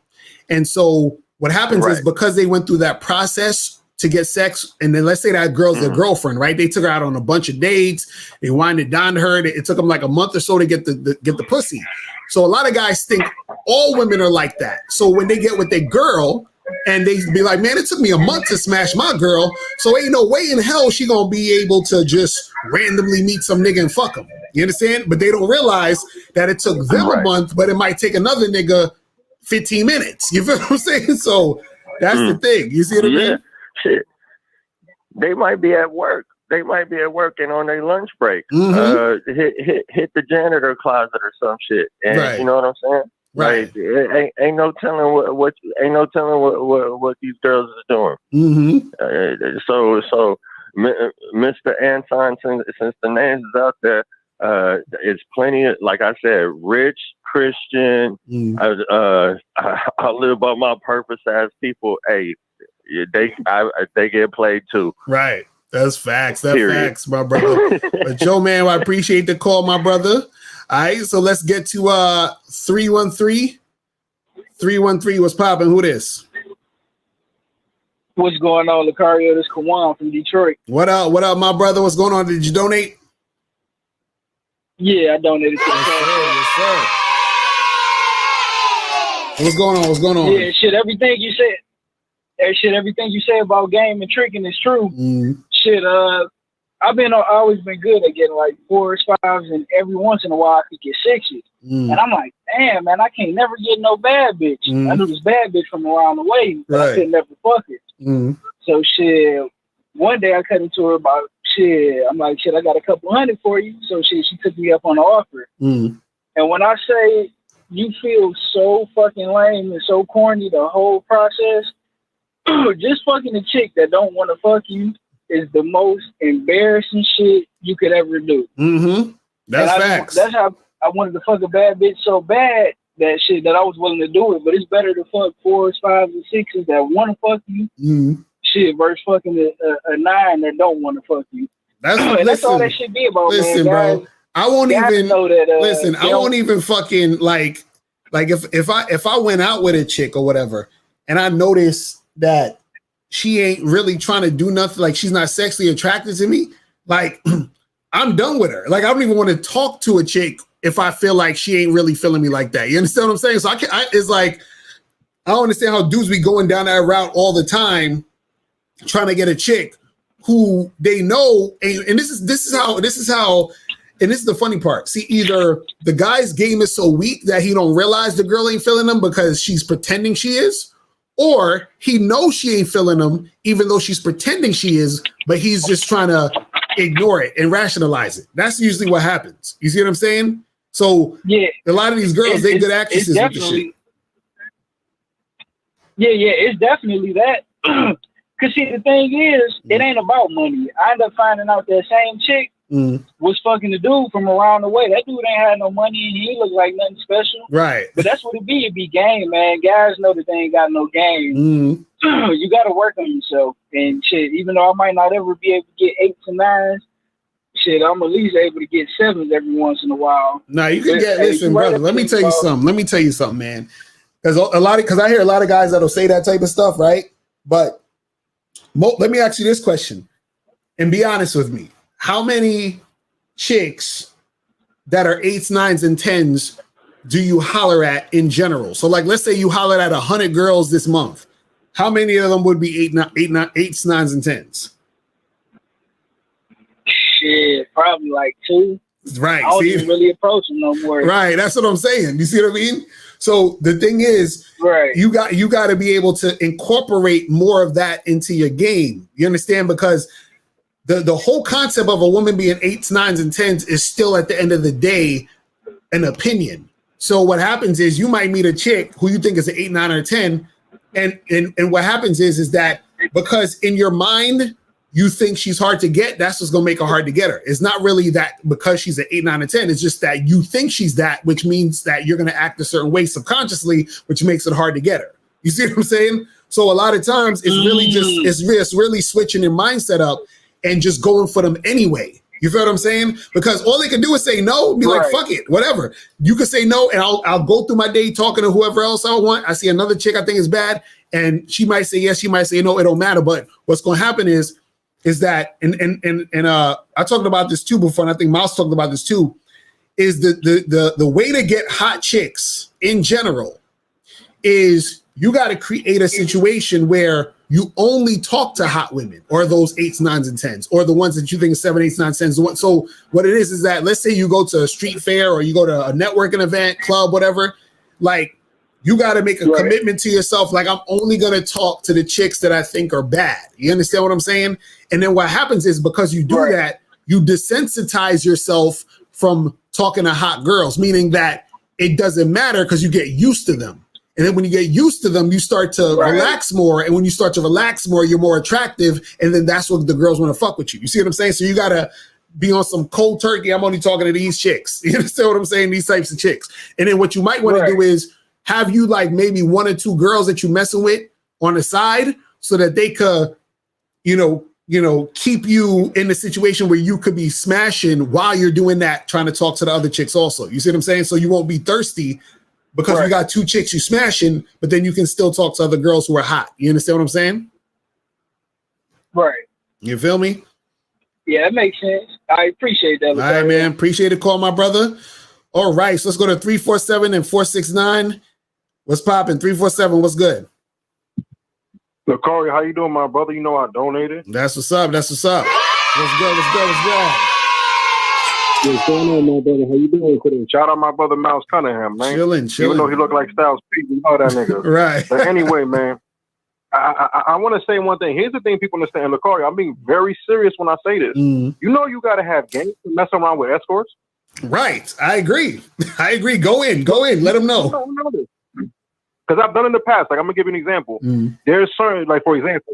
And so what happens is because they went through that process to get sex, and then let's say that girl's their girlfriend, right? They took her out on a bunch of dates. They wined it down to her. It took them like a month or so to get the pussy. So a lot of guys think all women are like that. So when they get with their girl, and they be like, man, it took me a month to smash my girl, so ain't no way in hell she gonna be able to just randomly meet some nigga and fuck him. You understand? But they don't realize that it took them a month, but it might take another nigga 15 minutes. You feel what I'm saying? So that's the thing. You see what I mean? Shit. They might be at work. They might be at work and on their lunch break. Hit the janitor closet or some shit. And you know what I'm saying? Right. Like, ain't no telling what these girls is doing. So Mr. Anton, since the names is out there, it's plenty of, like I said, rich Christian. I live by my purpose as people. Hey, they get played too. Right. That's facts. That's facts, my brother. But Joe, man, I appreciate the call, my brother. All right, so let's get to 313. 313, what's popping? Who this? What's going on, Locario? This is Kawan from Detroit. What up, my brother? What's going on? Did you donate? Yeah, I donated to the yes, sir. What's going on? What's going on? Yeah, shit, everything you said about game and tricking is true. Shit, I've always been good at getting like 4s, 5s, and every once in a while I could get 6s. And I'm like, damn, man, I can't never get no bad bitch. I knew this bad bitch from around the way, but I could never fuck it. So shit, one day I cut into her about shit. I'm like, shit, I got a couple $100 for you. So shit, she took me up on the offer. And when I say you feel so fucking lame and so corny the whole process, just fucking a chick that don't want to fuck you is the most embarrassing shit you could ever do. That's facts. That's how I wanted to fuck a bad bitch so bad that I was willing to do it. But it's better to fuck 4s, 5s, and 6s that want to fuck you. Shit, versus fucking a 9 that don't want to fuck you. That's all that should be about. Listen, man, bro. I won't even know that, I won't even fucking like if I went out with a chick or whatever, and I notice that she ain't really trying to do nothing, like she's not sexually attracted to me, like I'm done with her. Like I don't even want to talk to a chick if I feel like she ain't really feeling me like that. You understand what I'm saying? So it's like I don't understand how dudes be going down that route all the time, trying to get a chick who they know, and this is how, and this is the funny part. See, either the guy's game is so weak that he don't realize the girl ain't feeling him because she's pretending she is, or he knows she ain't feeling him even though she's pretending she is, but he's just trying to ignore it and rationalize it. That's usually what happens. You see what I'm saying? So yeah, a lot of these girls, they good actresses with the shit. Yeah, it's definitely that. Cause see, the thing is, it ain't about money. I end up finding out that same chick was fucking the dude from around the way. That dude ain't had no money and he looked like nothing special. Right. But that's what it be. It be game, man. Guys know that they ain't got no game. You got to work on yourself. And shit, even though I might not ever be able to get 8s and 9s, shit, I'm at least able to get 7s every once in a while. No, you can get, listen, brother, let me tell you something, man. Because I hear a lot of guys that'll say that type of stuff, right? But let me ask you this question and be honest with me. How many chicks that are 8s, 9s, and 10s do you holler at in general? So like, let's say you hollered at 100 girls this month. How many of them would be 8s, 9s, and 10s? Shit, probably like 2. Right. I don't even really approach them no more. Right. That's what I'm saying. You see what I mean? So the thing is, right, you got to be able to incorporate more of that into your game. You understand? Because the whole concept of a woman being 8s, 9s, and 10s is still at the end of the day an opinion. So what happens is you might meet a chick who you think is an 8, 9, or 10, and what happens is that because in your mind you think she's hard to get, that's what's gonna make her hard to get her. It's not really that because she's an 8, 9, and 10. It's just that you think she's that, which means that you're gonna act a certain way subconsciously, which makes it hard to get her. You see what I'm saying? So a lot of times it's really just it's really switching your mindset up and just going for them anyway. You feel what I'm saying? Because all they can do is say no, be like, fuck it, whatever. You can say no, and I'll go through my day talking to whoever else I want. I see another chick I think is bad, and she might say yes, she might say no, it don't matter. But what's gonna happen is that, and I talked about this too before, and I think Mouse talked about this too, is the way to get hot chicks in general is you got to create a situation where you only talk to hot women, or those 8s, 9s, and 10s, or the ones that you think is 7, 8, 9, 10s. So what it is that, let's say you go to a street fair or you go to a networking event, club, whatever, like you got to make a commitment to yourself. Like, I'm only going to talk to the chicks that I think are bad. You understand what I'm saying? And then what happens is, because you do that, you desensitize yourself from talking to hot girls, meaning that it doesn't matter because you get used to them. And then when you get used to them, you start to relax more. And when you start to relax more, you're more attractive. And then that's what the girls want to fuck with you. You see what I'm saying? So you got to be on some cold turkey. I'm only talking to these chicks. You understand what I'm saying? These types of chicks. And then what you might want to do is have you like maybe 1 or 2 girls that you messing with on the side, so that they could, you know, keep you in the situation where you could be smashing while you're doing that, trying to talk to the other chicks also. You see what I'm saying? So you won't be thirsty because you got 2 chicks you smashing, but then you can still talk to other girls who are hot. You understand what I'm saying? Right. You feel me? Yeah, that makes sense. I appreciate that. All right, man. Appreciate the call, my brother. All right, so let's go to 347 and 469. What's popping? 347, what's good? Locario, how you doing, my brother? You know I donated. That's what's up. That's what's up. What's good? What's good? What's good? What's going on, my brother? How you doing? Shout out my brother Mouse Cunningham, man. Chilling. Even though he look like Styles P, we know that nigga. Right. But anyway, man, I want to say one thing. Here's the thing people understand, Locario. I'm being very serious when I say this. You know you got to have game to mess around with escorts. Right. I agree. I agree. Go in. Let them know. Because I've done in the past. Like, I'm going to give you an example. There's certain, like, for example,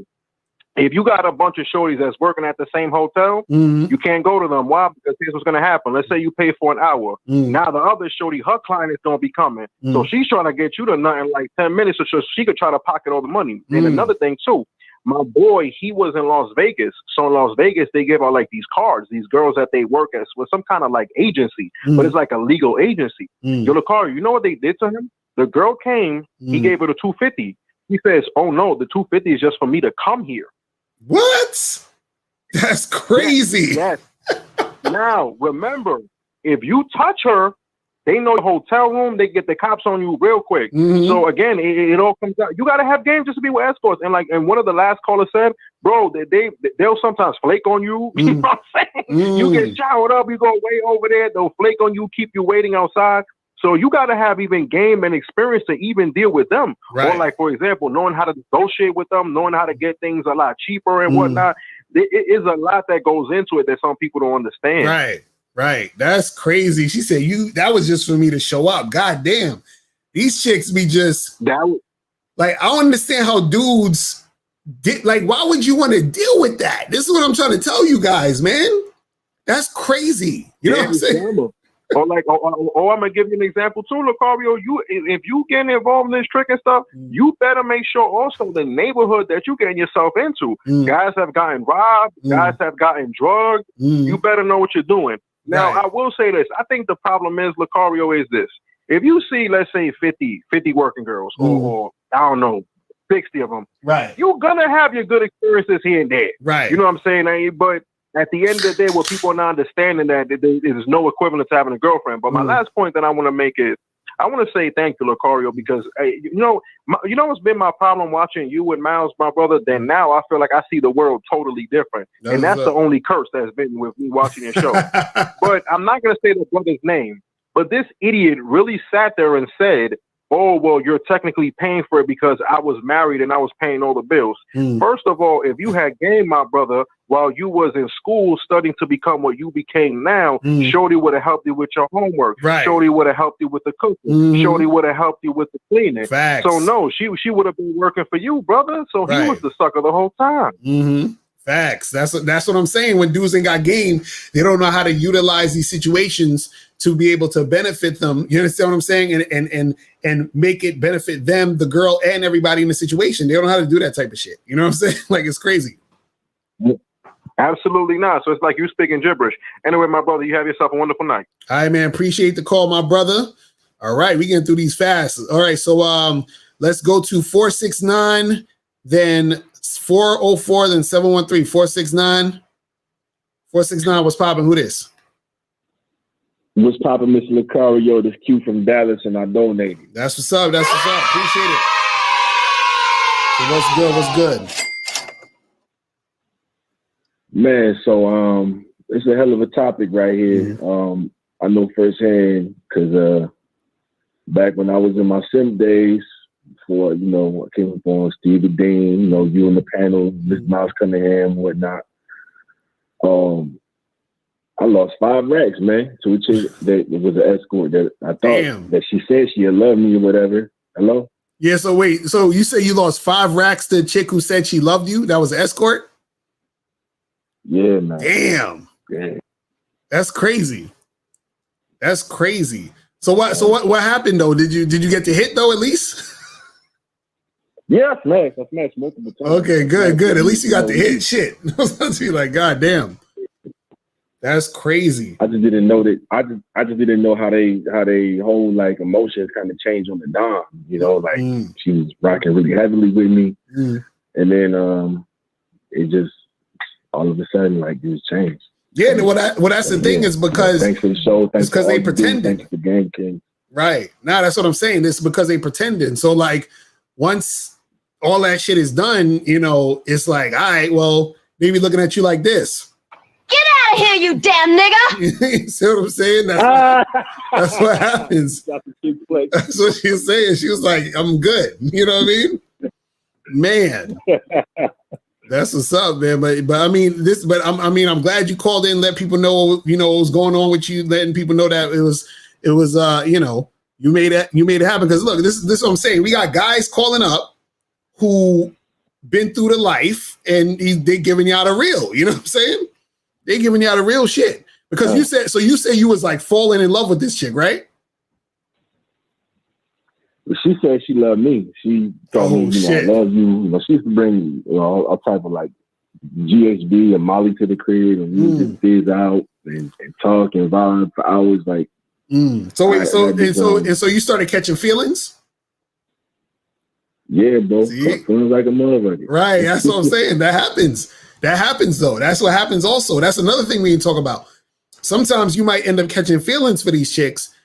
if you got a bunch of shorties that's working at the same hotel, you can't go to them. Why? Because here's what's going to happen. Let's say you pay for an hour. Now the other shorty, her client is going to be coming. So she's trying to get you to nothing like 10 minutes so she could try to pocket all the money. And another thing, too, my boy, he was in Las Vegas. So in Las Vegas, they give out like these cards, these girls that they work at with some kind of like agency, but it's like a legal agency. Yo, Locario, you know what they did to him? The girl came, he gave her the $250. He says, "Oh no, the $250 is just for me to come here." What? That's crazy. Yes. Now, remember, if you touch her, they know the hotel room, they get the cops on you real quick. So again, it all comes out. You gotta have game just to be with escorts. And one of the last callers said, bro, they'll sometimes flake on you. You know what I'm saying? You get showered up, you go way over there, they'll flake on you, keep you waiting outside. So you got to have even game and experience to even deal with them. Or like, for example, knowing how to negotiate with them, knowing how to get things a lot cheaper and whatnot. It is a lot that goes into it that some people don't understand. Right. That's crazy. She said, that was just for me to show up. God damn. These chicks be just like, I don't understand how dudes like, why would you want to deal with that? This is what I'm trying to tell you guys, man. That's crazy. You know what I'm saying? Or like, I'm gonna give you an example too, Locario. If you get involved in this trick and stuff, you better make sure also the neighborhood that you getting yourself into. Guys have gotten robbed, guys have gotten drugged. You better know what you're doing. Now, I will say this. I think the problem is, Locario, is this. If you see, let's say 50 working girls, or I don't know, 60 of them, you're gonna have your good experiences here and there. You know what I'm saying? But at the end of the day, what people are not understanding that there's no equivalent to having a girlfriend. But my last point that I want to make is, I want to say thank you, Locario, because you know what's been my problem watching you with Miles, my brother. Then now I feel like I see the world totally different, and that's the only curse that's been with me watching your show. But I'm not gonna say the brother's name. But this idiot really sat there and said, "Oh, well, you're technically paying for it because I was married and I was paying all the bills." First of all, if you had game, my brother, while you was in school studying to become what you became now, Shorty would have helped you with your homework. Shorty would have helped you with the cooking. Shorty would have helped you with the cleaning. So no, she would have been working for you, brother. So he was the sucker the whole time. Facts. That's what I'm saying. When dudes ain't got game, they don't know how to utilize these situations to be able to benefit them. You understand what I'm saying? And make it benefit them, the girl, and everybody in the situation. They don't know how to do that type of shit. You know what I'm saying? Like, it's crazy. Absolutely not. So it's like you speaking gibberish. Anyway, my brother, you have yourself a wonderful night. All right, man. Appreciate the call, my brother. All right, we getting through these fast. All right, so let's go to 469, then 404, then 713. 469. 469, what's popping? Who this? What's popping, Mr. Locario? This Q from Dallas, and I donated. That's what's up. That's what's up. Appreciate it. So what's good? What's good? Man, so it's a hell of a topic right here. I know firsthand because back when I was in my sim days, before I came up on Stevie Dean, you in the panel, Miss Miles Cunningham, whatnot. I lost 5 racks, man, to a chick that was an escort that I thought that she said she loved me or whatever. Hello? Yeah, so wait, so you say you lost 5 racks to a chick who said she loved you? That was an escort? Yeah, man. Damn. Yeah. That's crazy. That's crazy. So what happened though? Did you get to hit though at least? Yeah, I smashed multiple times. Okay, good. At least you got to hit. Shit. I was about to be like, God damn. That's crazy. I just didn't know that. I just didn't know how they whole like emotions kind of change on the dime. Like she was rocking really heavily with me, and then it just all of a sudden like it was changed. Yeah, and that's the thing is because thanks for the show. Thanks because they pretended. Thanks for the Game King. Right. Now that's what I'm saying. This is because they pretended. So like once all that shit is done, it's like, all right, well, maybe looking at you like this. Get out of here, you damn nigga! You see what I'm saying? That's what happens. That's what she was saying. She was like, I'm good. You know what I mean? Man. That's what's up, man. But I mean I'm glad you called in, let people know, what was going on with you, letting people know that it was you made it happen. Because look, this is what I'm saying. We got guys calling up who been through the life and they giving you out a real, you know what I'm saying? They giving you out a real shit. Because you said you was like falling in love with this chick, right? She said she loved me. She told me, I love you. She used to bring all type of like GHB and Molly to the crib, and we would just biz out and talk and vibe for hours. Like, so you started catching feelings. Yeah, bro. Feelings like a motherfucker. Right. That's what I'm saying. That happens. That happens though. That's what happens also. That's another thing we can talk about. Sometimes you might end up catching feelings for these chicks,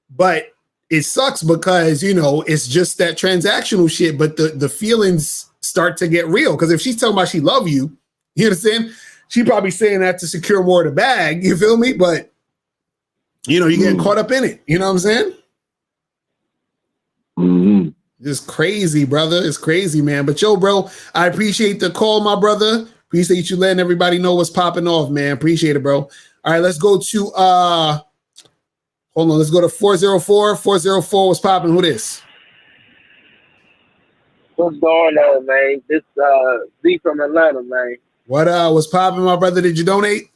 but it sucks because, it's just that transactional shit, but the feelings start to get real. Because if she's telling about she love you, you understand? She probably saying that to secure more of the bag. You feel me? But, you get caught up in it. You know what I'm saying? It's crazy, brother. It's crazy, man. But yo, bro, I appreciate the call, my brother. Appreciate you letting everybody know what's popping off, man. Appreciate it, bro. All right, let's go to hold on, let's go to 404. 404, what's popping? Who this? What's going on, man? This Z from Atlanta, man. What's popping, my brother? Did you donate?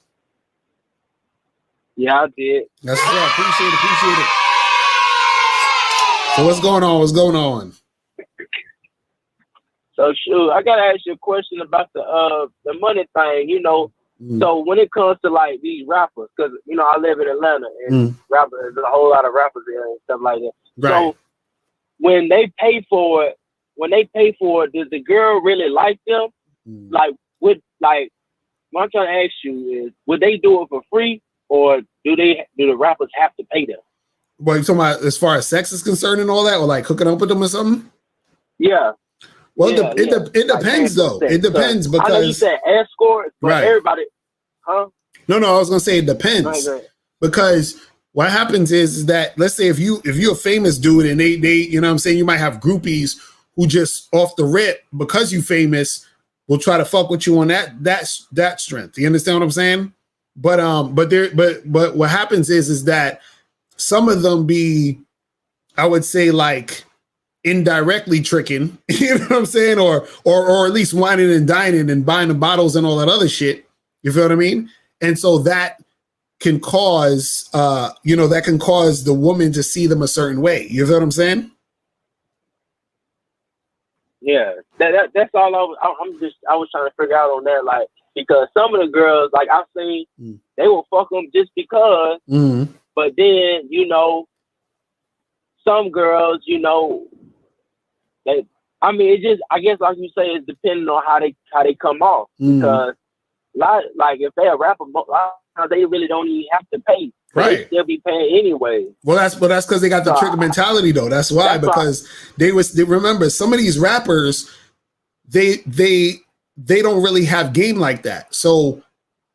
Yeah, I did. That's what's up. Appreciate it. So what's going on? What's going on? So shoot, I gotta ask you a question about the money thing, So when it comes to like these rappers, because I live in Atlanta and rappers, there's a whole lot of rappers there and stuff like that. Right. So when they pay for it, does the girl really like them? Like what I'm trying to ask you is, would they do it for free, or do the rappers have to pay them? Well, you talking about as far as sex is concerned and all that, or like hooking up with them or something? Yeah. Well, it depends though. It depends because I know you said escort, but everybody, huh? No, I was gonna say it depends because what happens is that let's say if you're a famous dude and they you know what I'm saying, you might have groupies who just off the rip because you famous will try to fuck with you on that strength. You understand what I'm saying? But what happens is that some of them be, I would say, like indirectly tricking, you know what I'm saying? Or at least whining and dining and buying the bottles and all that other shit. You feel what I mean? And so that can cause, that can cause the woman to see them a certain way. You feel what I'm saying? Yeah, that's all I was trying to figure out on that, like, because some of the girls, like I've seen, they will fuck them just because, but then, some girls, it just, I guess, like you say, it's depending on how they come off, because like if they're a rapper, they really don't even have to pay. Right. They still be paying anyway. Well, that's because they got the trick mentality though. That's why, because they remember some of these rappers, they don't really have game like that. So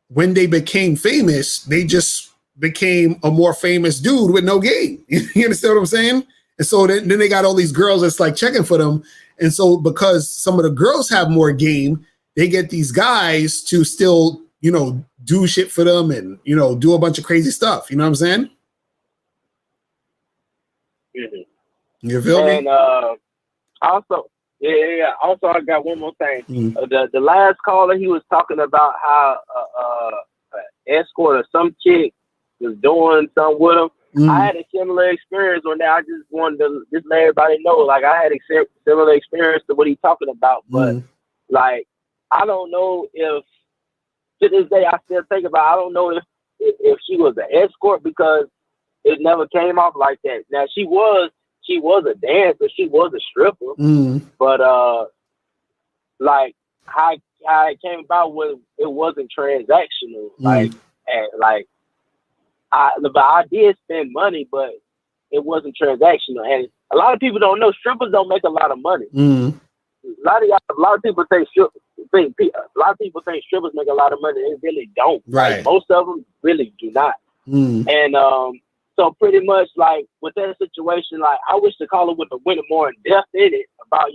when they became famous, they just became a more famous dude with no game. You understand what I'm saying? And so then they got all these girls that's like checking for them. And so because some of the girls have more game, they get these guys to still, do shit for them and, do a bunch of crazy stuff. You know what I'm saying? You feel me? And also, also, I got one more thing. The last caller, he was talking about how escort or some chick was doing something with him. I had a similar experience on that. I just wanted to just let everybody know, like, I had a similar experience to what he's talking about. But, like, I don't know if, to this day, I still think about, I don't know if she was an escort, because it never came off like that. Now, she was a dancer, she was a stripper, but like how it came about was it wasn't transactional. But I did spend money, but it wasn't transactional. And a lot of people don't know strippers don't make a lot of money. A lot of people think strippers make a lot of money. They really don't. Right. Like, most of them really do not. And so pretty much, like, with that situation, like, I wish the caller would have went more in depth in it about,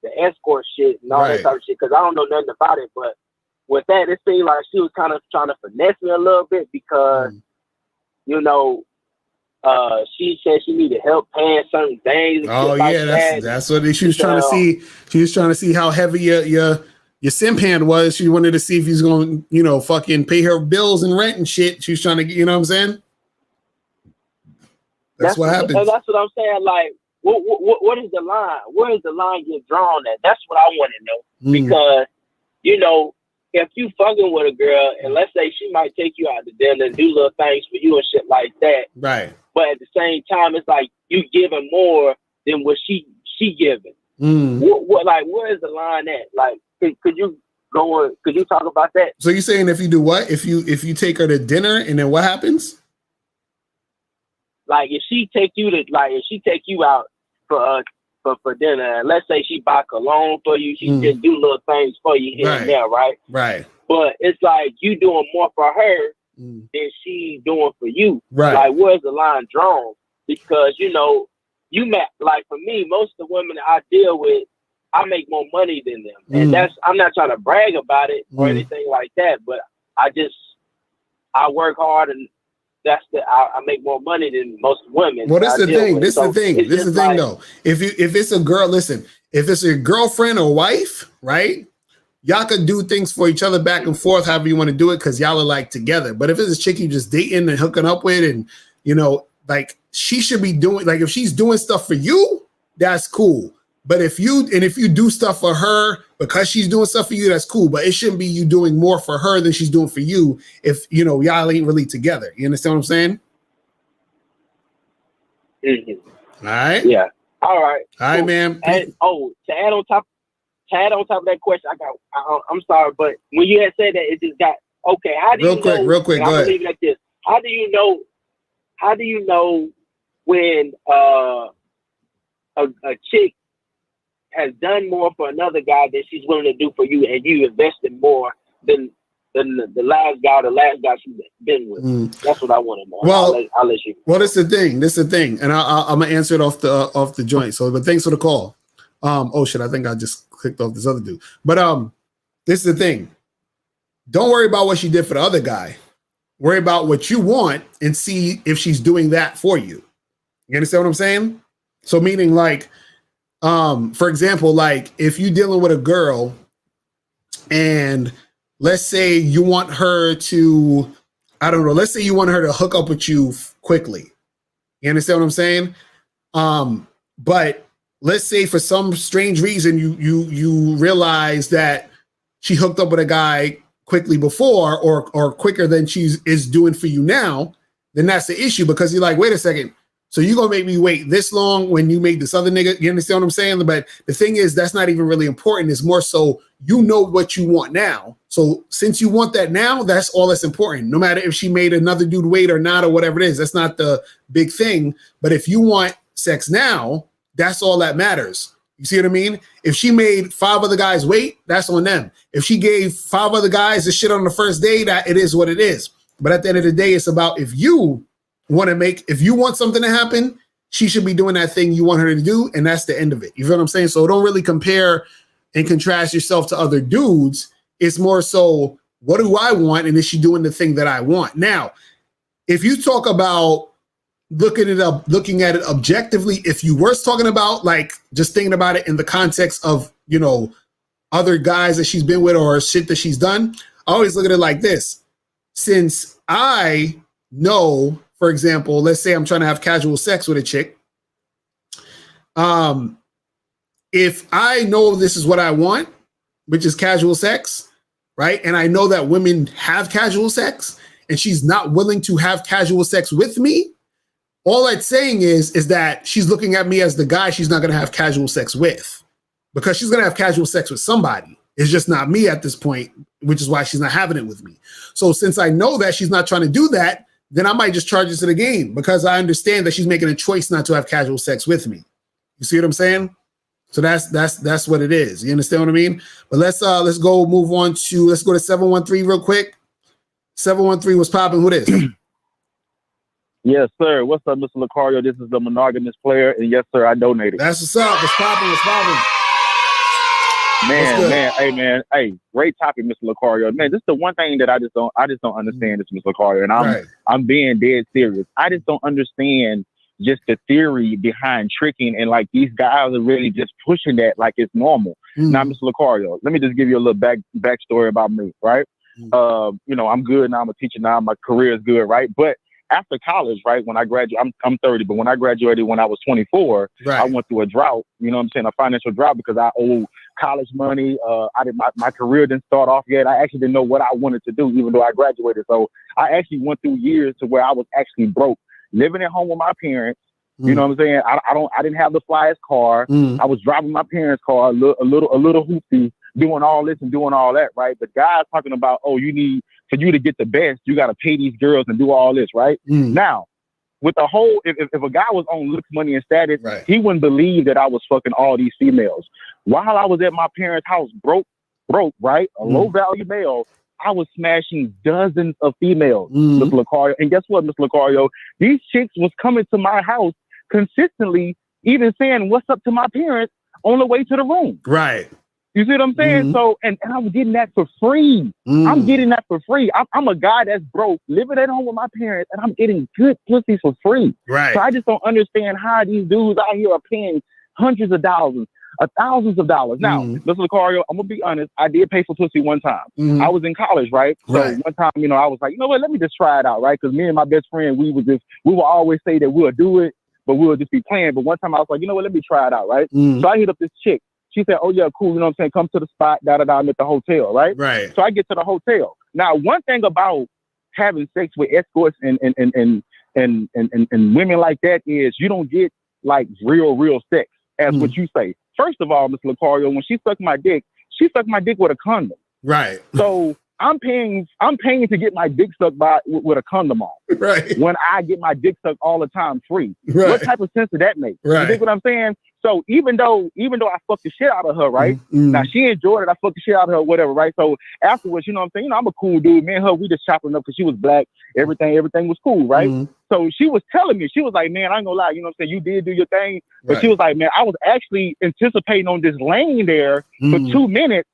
the escort shit and all that type of shit, because I don't know nothing about it. But with that, it seemed like she was kind of trying to finesse me a little bit, because, she said she needed help paying certain things. Oh yeah, that's what she was trying to see. She was trying to see how heavy your simp hand was. She wanted to see if he's going to, fucking pay her bills and rent and shit. She was trying to get, you know what I'm saying? That's what happens. And that's what I'm saying. Like, what is the line? Where is the line get drawn at? That's what I want to know. Because, if you fucking with a girl, and let's say she might take you out to dinner and do little things for you and shit like that. Right. But at the same time, it's like you giving more than what she giving. Where is the line at? Like, could you talk about that? So you saying if you do what? If you take her to dinner and then what happens? Like, if she take you out for dinner, and let's say she buy cologne for you, she just do little things for you here and there, right? Right. But it's like you doing more for her than she doing for you. Right. Like, where's the line drawn? Because, like, for me, most of the women I deal with, I make more money than them. And I'm not trying to brag about it or anything like that, but I work hard, and I make more money than most women. Well, this is the thing. This is the thing, though. If it's a girl, listen, if it's a girlfriend or wife, right? Y'all could do things for each other back and forth, however you want to do it, because y'all are like together. But if it's a chick you just dating and hooking up with, and like, she should be doing, like, if she's doing stuff for you, that's cool. But if you do stuff for her because she's doing stuff for you, that's cool. But it shouldn't be you doing more for her than she's doing for you if y'all ain't really together. You understand what I'm saying? All right. Yeah. All right. All right, man. And, to add on top of that question, I'm sorry, but when you had said that, it just got okay. How do real quick, go ahead. Leave it like this. How do you know when a chick has done more for another guy than she's willing to do for you, and you invested more than the last guy she's been with? That's what I want to know. Well, I'll let you. Well, this is the thing, and I'm gonna answer it off the joint. So, but thanks for the call. Oh shit, I think I just clicked off this other dude. But this is the thing. Don't worry about what she did for the other guy. Worry about what you want and see if she's doing that for you. You understand what I'm saying? So meaning, like, For example, like if you're dealing with a girl and let's say you want her to, I don't know, let's say you want her to hook up with you quickly. You understand what I'm saying? But let's say for some strange reason you realize that she hooked up with a guy quickly before or quicker than is doing for you now, then that's the issue because you're like, wait a second. So you gonna make me wait this long when you made this other nigga? You understand what I'm saying? But the thing is, that's not even really important. It's more so you know what you want now. So since you want that now, that's all that's important. No matter if she made another dude wait or not or whatever it is, that's not the big thing. But if you want sex now, that's all that matters. You see what I mean? If she made 5 other guys wait, that's on them. If she gave 5 other guys the shit on the first day, that it is what it is. But at the end of the day, it's about if you want something to happen, she should be doing that thing you want her to do, and that's the end of it. You feel what I'm saying? So don't really compare and contrast yourself to other dudes. It's more so, what do I want, and is she doing the thing that I want? Now, if you talk about looking at it objectively, if you were talking about like just thinking about it in the context of, you know, other guys that she's been with or shit that she's done, I always look at it like this. Since I know, for example, let's say I'm trying to have casual sex with a chick. If I know this is what I want, which is casual sex, right? And I know that women have casual sex and she's not willing to have casual sex with me, all that's saying is that she's looking at me as the guy she's not going to have casual sex with, because she's going to have casual sex with somebody. It's just not me at this point, which is why she's not having it with me. So since I know that she's not trying to do that, then I might just charge it to the game because I understand that she's making a choice not to have casual sex with me. You see what I'm saying? So that's what it is. You understand what I mean? But let's go to 713 real quick. 713 was popping. Who this? Yes, sir. What's up, Mr. Locario? This is the monogamous player, and yes, sir, I donated. That's what's up. What's popping? Man, hey, great topic, Mr. Locario. Man, this is the one thing that I just don't understand, Mr. Locario, and I'm being dead serious. I just don't understand just the theory behind tricking, and like these guys are really just pushing that like it's normal. Now, Mr. Locario, let me just give you a little backstory about me, right? You know, I'm good now. I'm a teacher now. My career is good, right? But after college, right, when I graduated, I'm 30, but when I graduated when I was 24, I went through a drought, you know what I'm saying, a financial drought, because I owed college money. My career didn't start off yet. I actually didn't know what I wanted to do, even though I graduated. So I actually went through years to where I was actually broke, living at home with my parents. You know what I'm saying? I didn't have the flyest car. I was driving my parents' car, a little hoopty, doing all this and doing all that, right? But guys talking about, oh, for you to get the best, you got to pay these girls and do all this, right? Now, with the whole, if a guy was on looks, money, and status, he wouldn't believe that I was fucking all these females. While I was at my parents' house, broke, right? A low value male, I was smashing dozens of females, Mr. Locario. And guess what, Mr. Locario? These chicks was coming to my house consistently, even saying what's up to my parents on the way to the room. Right. You see what I'm saying? So, and I'm getting that for free. I'm getting that for free. I'm a guy that's broke, living at home with my parents, and I'm getting good pussy for free. Right. So I just don't understand how these dudes out here are paying hundreds of dollars, thousands of dollars. Now, Mr. Locario, I'm gonna be honest. I did pay for pussy one time. I was in college, right? So one time, you know, I was like, you know what? Let me just try it out, right? Because me and my best friend, we will always say that we'll do it, but we'll just be playing. But one time I was like, you know what? Let me try it out, right? So I hit up this chick. She said, oh, yeah, cool. You know what I'm saying? Come to the spot, I'm at the hotel, right? Right. So I get to the hotel. Now, one thing about having sex with escorts and women like that is you don't get like real sex, as what you say. First of all, Mr. Locario, when she sucked my dick with a condom. Right. So I'm paying to get my dick sucked with a condom on. Right. When I get my dick sucked all the time free. Right. What type of sense does that make? Right. You think what I'm saying? So even though I fucked the shit out of her, right? Now she enjoyed it. I fucked the shit out of her, whatever, right? So afterwards, you know what I'm saying? You know, I'm a cool dude. Me and her, we just chopping up because she was black. Everything was cool, right? So she was telling me, she was like, man, I ain't gonna lie, you know what I'm saying? You did do your thing. But she was like, man, I was actually anticipating on this lane there for 2 minutes,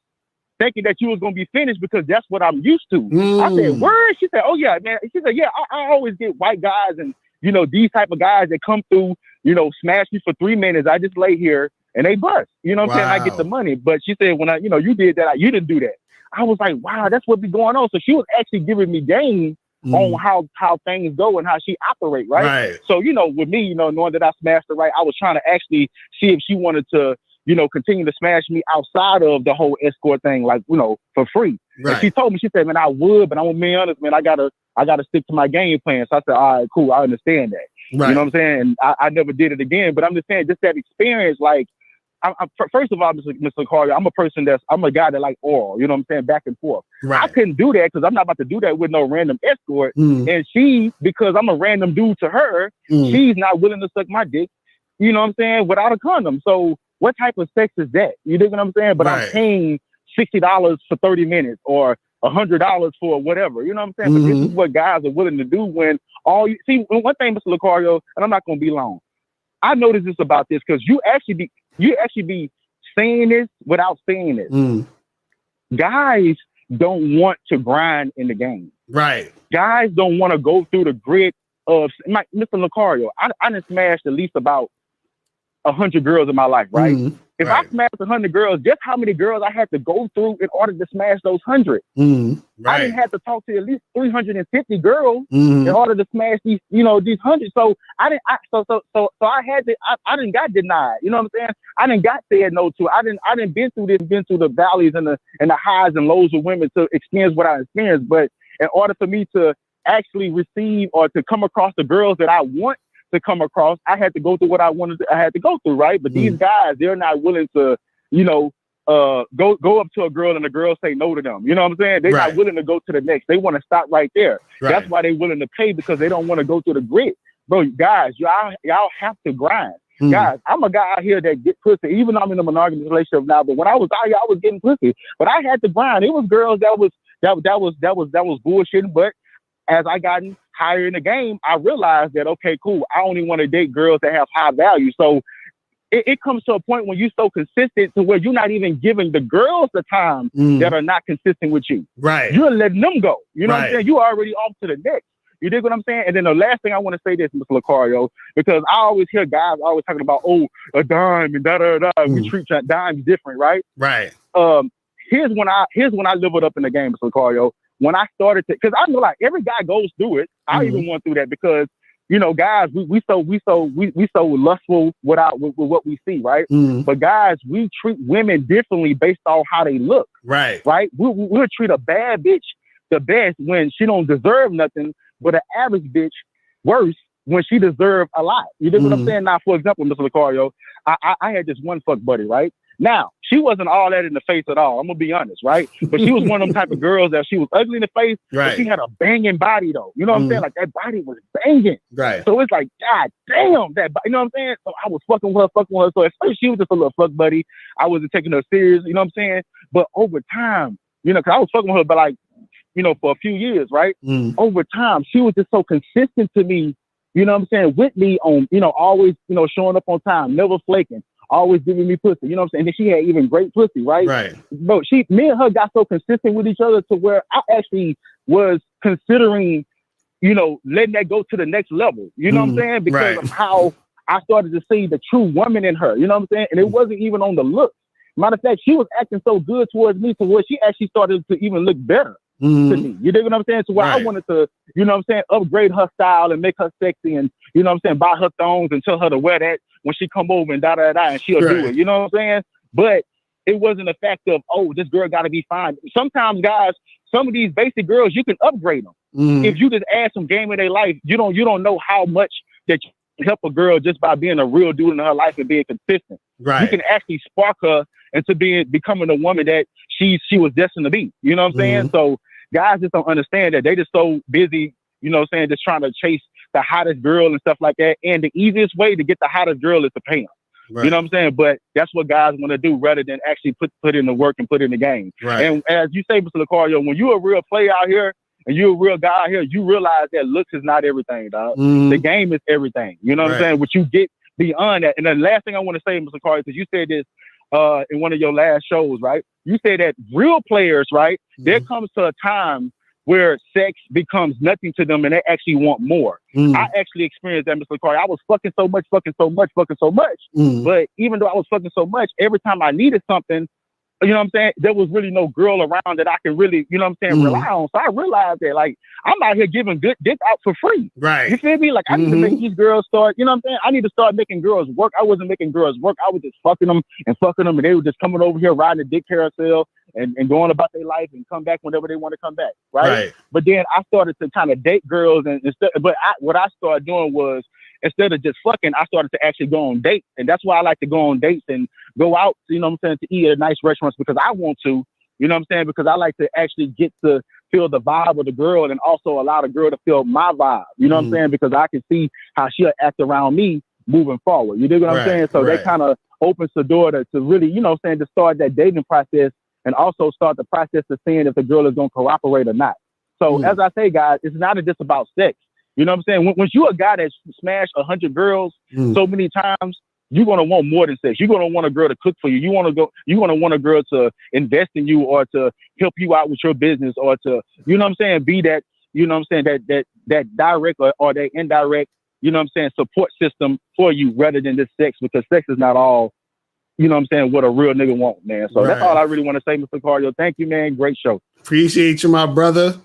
thinking that you was gonna be finished because that's what I'm used to. I said, word? She said, oh yeah, man. She said, yeah, I always get white guys and, you know, these type of guys that come through, you know, smash me for 3 minutes. I just lay here and they bust. You know what I'm saying? I get the money. But she said, when you did that, you didn't do that. I was like, wow, that's what be going on. So she was actually giving me game on how things go and how she operate, right? So, with me, knowing that I smashed her right, I was trying to actually see if she wanted to, continue to smash me outside of the whole escort thing, like, for free. And she told me, she said, man, I would, but I'm gonna be honest, man, I gotta stick to my game plan. So I said, all right, cool, I understand that. You know what I'm saying? And I never did it again, but I'm just saying, just that experience, like, first of all, Mr. Locario, I'm a guy that like oral, you know what I'm saying, back and forth. I couldn't do that because I'm not about to do that with no random escort. And she, because I'm a random dude to her, she's not willing to suck my dick, you know what I'm saying, without a condom. So what type of sex is that? You dig what I'm saying? But I'm paying $60 for 30 minutes or $100 for whatever, you know what I'm saying? But this is what guys are willing to do when see, one thing, Mr. Locario, and I'm not going to be long. I noticed this about this because you actually be saying this without saying this. Guys don't want to grind in the game. Guys don't want to go through the grit of Mr. Locario. I done smashed at least about 100 girls in my life, right? If I smashed 100 girls, guess how many girls I had to go through in order to smash those 100? I didn't have to talk to at least 350 girls in order to smash these 100. So I didn't got denied. You know what I'm saying? I didn't got said no to. I didn't been through the valleys and the highs and lows of women to experience what I experienced. But in order for me to actually receive or to come across the girls that I want to come across, I had to go through what I had to go through, right? But these guys, they're not willing to, go up to a girl and the girl say no to them. You know what I'm saying? They're not willing to go to the next. They want to stop right there. That's why they're willing to pay, because they don't want to go through the grit. Bro, guys, y'all have to grind. Guys, I'm a guy out here that get pussy, even though I'm in a monogamous relationship now. But when I was out here, I was getting pussy. But I had to grind. It was girls that was bullshitting, but as I gotten higher in the game, I realized that, okay, cool, I only want to date girls that have high value. So it comes to a point when you're so consistent to where you're not even giving the girls the time that are not consistent with you. You're letting them go. You know what I'm saying? You already off to the next. You dig what I'm saying? And then the last thing I want to say this, Mr. Locario, because I always hear guys always talking about, a dime and da-da-da. We treat dimes different, right? Here's when I leveled up in the game, Mr. Locario. When I started to, because I know like every guy goes through it. I even went through that because, guys, we so lustful with what we see, right? But guys, we treat women differently based on how they look, right? We'll treat a bad bitch the best when she don't deserve nothing, but an average bitch worse when she deserve a lot. You know what I'm saying? Now, for example, Mr. Locario, I had this one fuck buddy, right? Now, she wasn't all that in the face at all. I'm going to be honest, right? But she was one of them type of girls that she was ugly in the face, but she had a banging body, though. You know what I'm saying? Like, that body was banging. So it's like, God damn, that body. You know what I'm saying? So I was fucking with her. So at first, she was just a little fuck buddy. I wasn't taking her serious, you know what I'm saying? But over time, because I was fucking with her, but like, for a few years, right? Over time, she was just so consistent to me, you know what I'm saying, with me on, always, showing up on time, never flaking, always giving me pussy, you know what I'm saying? And then she had even great pussy, right? Bro, me and her got so consistent with each other to where I actually was considering, letting that go to the next level, you know what I'm saying? Because of how I started to see the true woman in her, you know what I'm saying? And it wasn't even on the look. Matter of fact, she was acting so good towards me to where she actually started to even look better to me. You dig what I'm saying? So where I wanted to, upgrade her style and make her sexy and, buy her thongs and tell her to wear that when she come over and da-da-da and she'll do it. You know what I'm saying? But it wasn't a fact of, this girl got to be fine. Sometimes, guys, some of these basic girls, you can upgrade them. If you just add some game in their life, you don't know how much that you can help a girl just by being a real dude in her life and being consistent. You can actually spark her into becoming the woman that she was destined to be. You know what I'm saying? So guys just don't understand that. They just so busy, just trying to chase the hottest girl and stuff like that. And the easiest way to get the hottest girl is to pay them. You know what I'm saying? But that's what guys want to do rather than actually put in the work and put in the game. And as you say, Mr. Locario, when you're a real player out here and you're a real guy out here, you realize that looks is not everything, dog. The game is everything. You know what I'm saying? What you get beyond that. And the last thing I want to say, Mr. Locario, because you said this in one of your last shows, right? You said that real players, right? There comes to a time where sex becomes nothing to them and they actually want more. I actually experienced that, Mr. Corey. I was fucking so much. But even though I was fucking so much, every time I needed something, you know what I'm saying, there was really no girl around that I can really, you know what I'm saying, rely on. So I realized that, like, I'm out here giving good dick out for free. Right. You feel me? Like, I need to make these girls start, you know what I'm saying? I need to start making girls work. I wasn't making girls work. I was just fucking them, and they were just coming over here riding the dick carousel and going about their life and come back whenever they want to come back. Right. But then I started to kind of date girls, what I started doing was, instead of just fucking, I started to actually go on dates. And that's why I like to go on dates and go out, you know what I'm saying, to eat at nice restaurants, because I want to, you know what I'm saying, because I like to actually get to feel the vibe of the girl and also allow the girl to feel my vibe, you know what I'm saying, because I can see how she'll act around me moving forward. You dig what I'm saying? So that kind of opens the door to really, you know what I'm saying, to start that dating process and also start the process of seeing if the girl is going to cooperate or not. So as I say, guys, it's not just about sex. You know what I'm saying? When you're a guy that smashed 100 girls so many times, you're gonna want more than sex. You're gonna want a girl to cook for you. You're gonna want a girl to invest in you or to help you out with your business or to, you know what I'm saying, be that, you know what I'm saying, that direct or that indirect, you know what I'm saying, support system for you rather than just sex, because sex is not all, you know what I'm saying, what a real nigga want, man. So that's all I really want to say, Mr. Cardio. Thank you, man. Great show. Appreciate you, my brother.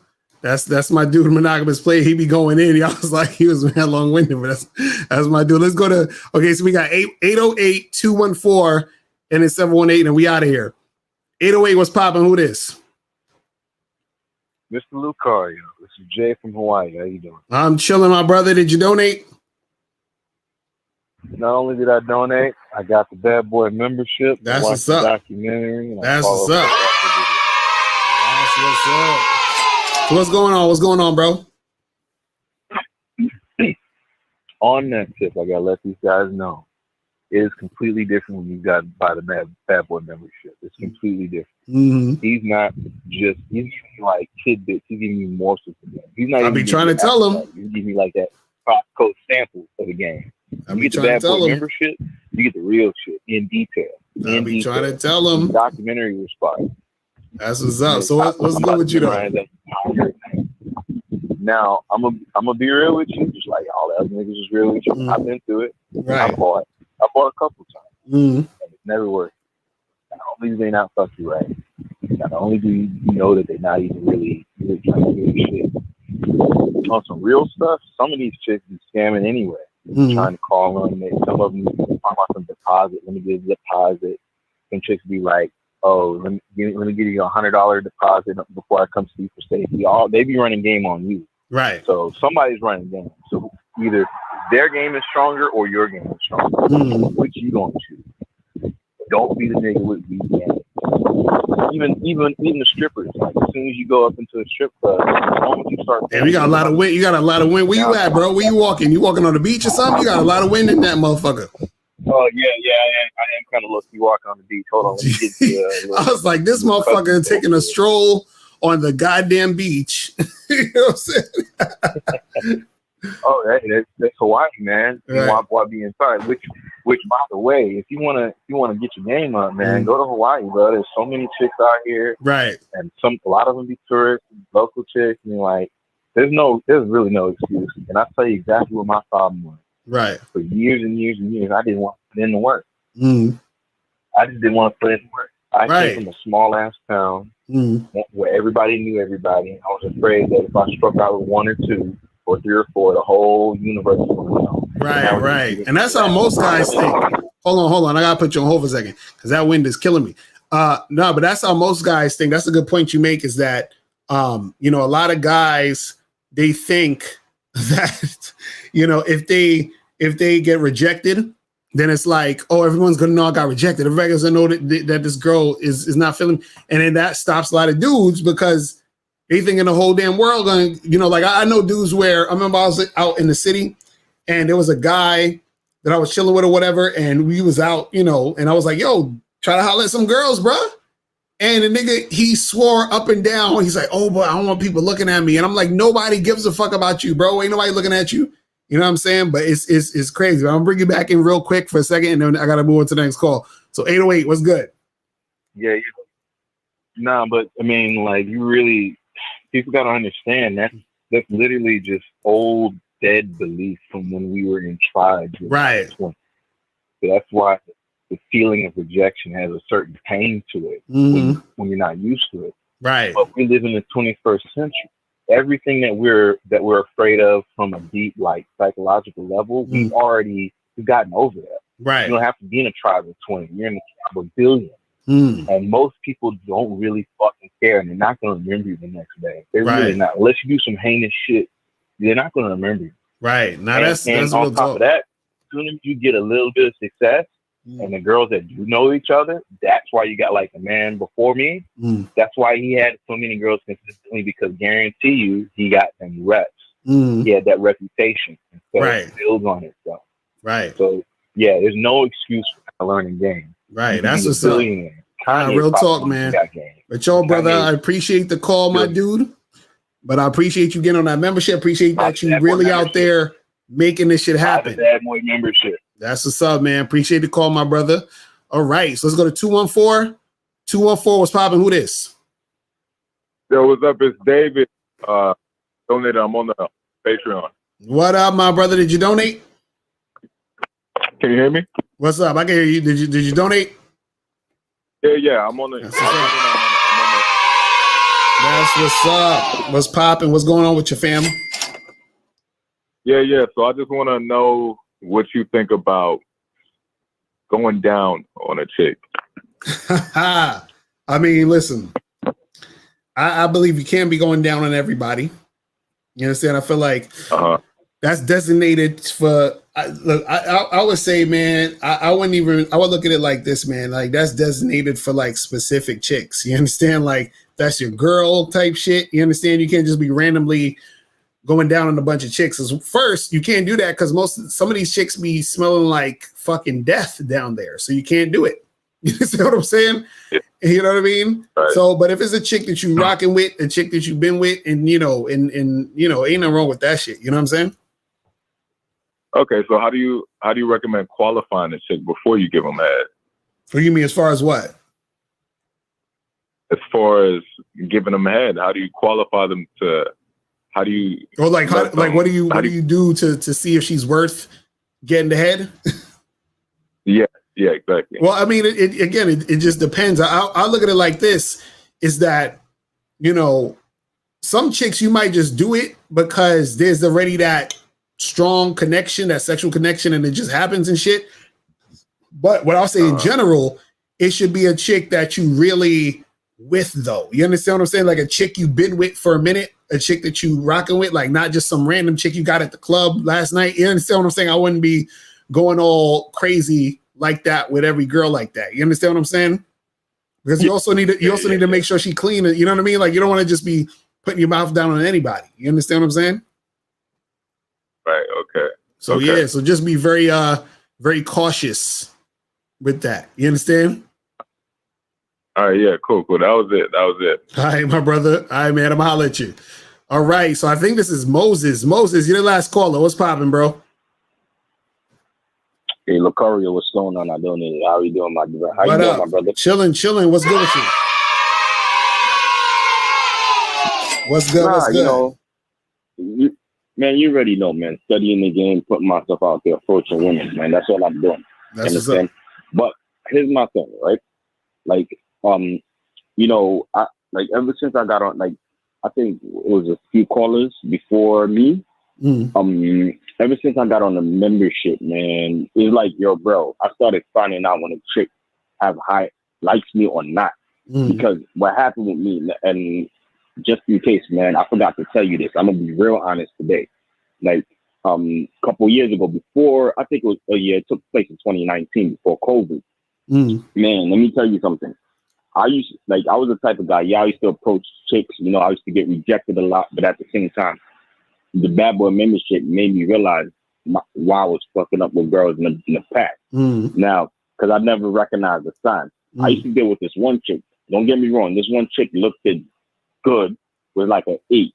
That's my dude, monogamous play. He be going in. I was like, he was long winded, but that's my dude. Let's go to, okay, so we got 808-214 and it's 718, and we out of here. 808, what's popping? Who this? Mr. Lucario. This is Jay from Hawaii. How you doing? I'm chilling, my brother. Did you donate? Not only did I donate, I got the Bad Boy membership. That's I what's up. Documentary. That's what's up. That's what's up. So what's going on? What's going on, bro? On that tip, I gotta let these guys know, it is completely different when you got by the Bad Boy membership. It's completely different. He's not just, he's like tidbits. He's giving you morsels of the game. He's not. I be trying to tell him. He's giving me like that Costco sample of the game. You get the Bad Boy membership, you get the real shit in detail. I be trying to tell him. The documentary was fire. That's what's up. So what's good with you though? Now I'm gonna be real with you, just like all the other niggas is real with you. I've been through it. I bought a couple times, and it never worked. Not only do they not fuck you right, not only do you know that they're not even really trying to do shit. On some real stuff, some of these chicks be scamming anyway. Trying to call them. Some of them talk about some deposit. Let me get a deposit. Some chicks be like, oh, let me give you $100 deposit before I come see you for safety. They be running game on you. Right. So somebody's running game. So either their game is stronger or your game is stronger. Which you gonna choose? Don't be the nigga with weak game. Even the strippers. Like as soon as you go up into a strip club, you start. Hey, we got a lot of wind. You got a lot of wind. Where you at, bro? Where you walking? You walking on the beach or something? You got a lot of wind in that motherfucker. Oh yeah, I am kind of lucky walking on the beach. Hold on, let me get to, I was like, this motherfucker taking a stroll on the goddamn beach. You know what I'm saying? Oh, that's Hawaii, man. Right. Why be inside? Which, by the way, if you wanna get your game up, man, go to Hawaii, bro. There's so many chicks out here, right? And a lot of them be tourists, local chicks, and like, there's really no excuse. And I tell you exactly what my problem was. Right. For years and years and years, I didn't want to put in the work. I just didn't want to put in the work. I came from a small ass town where everybody knew everybody. I was afraid that if I struck out with one or two or three or four, the whole universe would know. Right. And that's how most guys think. Hold on. I gotta put you on hold for a second because that wind is killing me. No, but that's how most guys think. That's a good point you make, is that a lot of guys, they think that, if they get rejected, then it's like, oh, everyone's gonna know I got rejected. Everybody's gonna know that this girl is not feeling, and then that stops a lot of dudes because they think in the whole damn world going, like I know dudes where I remember I was out in the city and there was a guy that I was chilling with or whatever, and we was out, and I was like, yo, try to holler at some girls, bruh. And the nigga, he swore up and down. He's like, oh, but I don't want people looking at me. And I'm like, nobody gives a fuck about you, bro. Ain't nobody looking at you. You know what I'm saying? But it's crazy. I'm gonna bring you back in real quick for a second, and then I gotta move on to the next call. So 808, what's good? Yeah. Nah, but I mean, like, you really, people got to understand that's literally just old dead belief from when we were in tribes. Right. So that's why the feeling of rejection has a certain pain to it when you're not used to it. Right. But we live in the 21st century. Everything that we're afraid of from a deep, like, psychological level, we've gotten over that. Right. You don't have to be in a tribe of 20. You're in a tribe of billions. And most people don't really fucking care, and they're not going to remember you the next day. They're really not. Unless you do some heinous shit, they're not going to remember you. Right. Now and that's on real top talk. of that, as soon as you get a little bit of success, and the girls that do know each other, that's why you got like the man before me. That's why he had so many girls consistently, because guarantee you he got them reps. He had that reputation. And so it builds on itself. Right. So yeah, there's no excuse for not learning game. Right. That's what's up. Real talk, man. But yo, brother, I appreciate the call, my dude. But I appreciate you getting on that membership. Appreciate that you really out there making this shit happen. Bad boy membership. That's what's up, man. Appreciate the call, my brother. All right, so let's go to 214. 214, what's popping? Who this? Yo, what's up? It's David. Donated. I'm on the Patreon. What up, my brother? Did you donate? Can you hear me? What's up? I can hear you. Did you donate? Yeah. I'm on the. That's what's up. What's popping? What's going on with your family? Yeah. So I just want to know what you think about going down on a chick. I mean, listen, I believe you can't be going down on everybody. You understand? I feel like that's designated for. I would say, man, I wouldn't even. I would look at it like this, man. Like that's designated for like specific chicks. You understand? Like that's your girl type shit. You understand? You can't just be randomly going down on a bunch of chicks. First, you can't do that because some of these chicks be smelling like fucking death down there. So you can't do it. You see what I'm saying? Yeah. You know what I mean? Right. So, but if it's a chick that you rocking with, a chick that you've been with, and you know, and you know, ain't nothing wrong with that shit. You know what I'm saying? Okay, so how do you recommend qualifying a chick before you give them head? What do you mean as far as what? As far as giving them head, how do you qualify them to? How do you? Or like, what do you do to see if she's worth getting the head? Yeah, exactly. Well, I mean, it just depends. I look at it like this: is that, you know, some chicks you might just do it because there's already that strong connection, that sexual connection, and it just happens and shit. But what I'll say in general, it should be a chick that you really with, though. You understand what I'm saying? Like a chick you've been with for a minute, a chick that you rocking with, like not just some random chick you got at the club last night. You understand what I'm saying? I wouldn't be going all crazy like that with every girl like that. You understand what I'm saying? Because you also need to make sure she clean. You know what I mean? Like you don't want to just be putting your mouth down on anybody. You understand what I'm saying? Right. Okay. So yeah. So just be very very cautious with that. You understand? All right. Yeah. Cool. That was it. All right, my brother. All right, man. I'm gonna holler at you. All right. So I think this is Moses. Moses, you're the last caller. What's popping, bro? Hey, Locario, what's going on? I donated. How you doing, my brother? How you doing, my brother? Chilling. What's good with you? What's good? What's good? You know, man, you already know, man. Studying the game, putting myself out there, approaching women, man. That's all I'm doing. That's what's up. But here's my thing, right? Like, you know, ever since I got on, like, I think it was a few callers before me. Ever since I got on the membership, man, it's like, yo, bro, I started finding out when a chick likes me or not. Because what happened with me, and just in case, man, I forgot to tell you this. I'm gonna be real honest today. Like, a couple years ago, before, I think it was a year, it took place in 2019 before COVID. Man, let me tell you something. I was the type of guy, I used to approach chicks, you know, I used to get rejected a lot, but at the same time, the bad boy membership made me realize why I was fucking up with girls in the past. Now, because I never recognized the signs. I used to deal with this one chick. Don't get me wrong. This one chick looked good, was like an 8,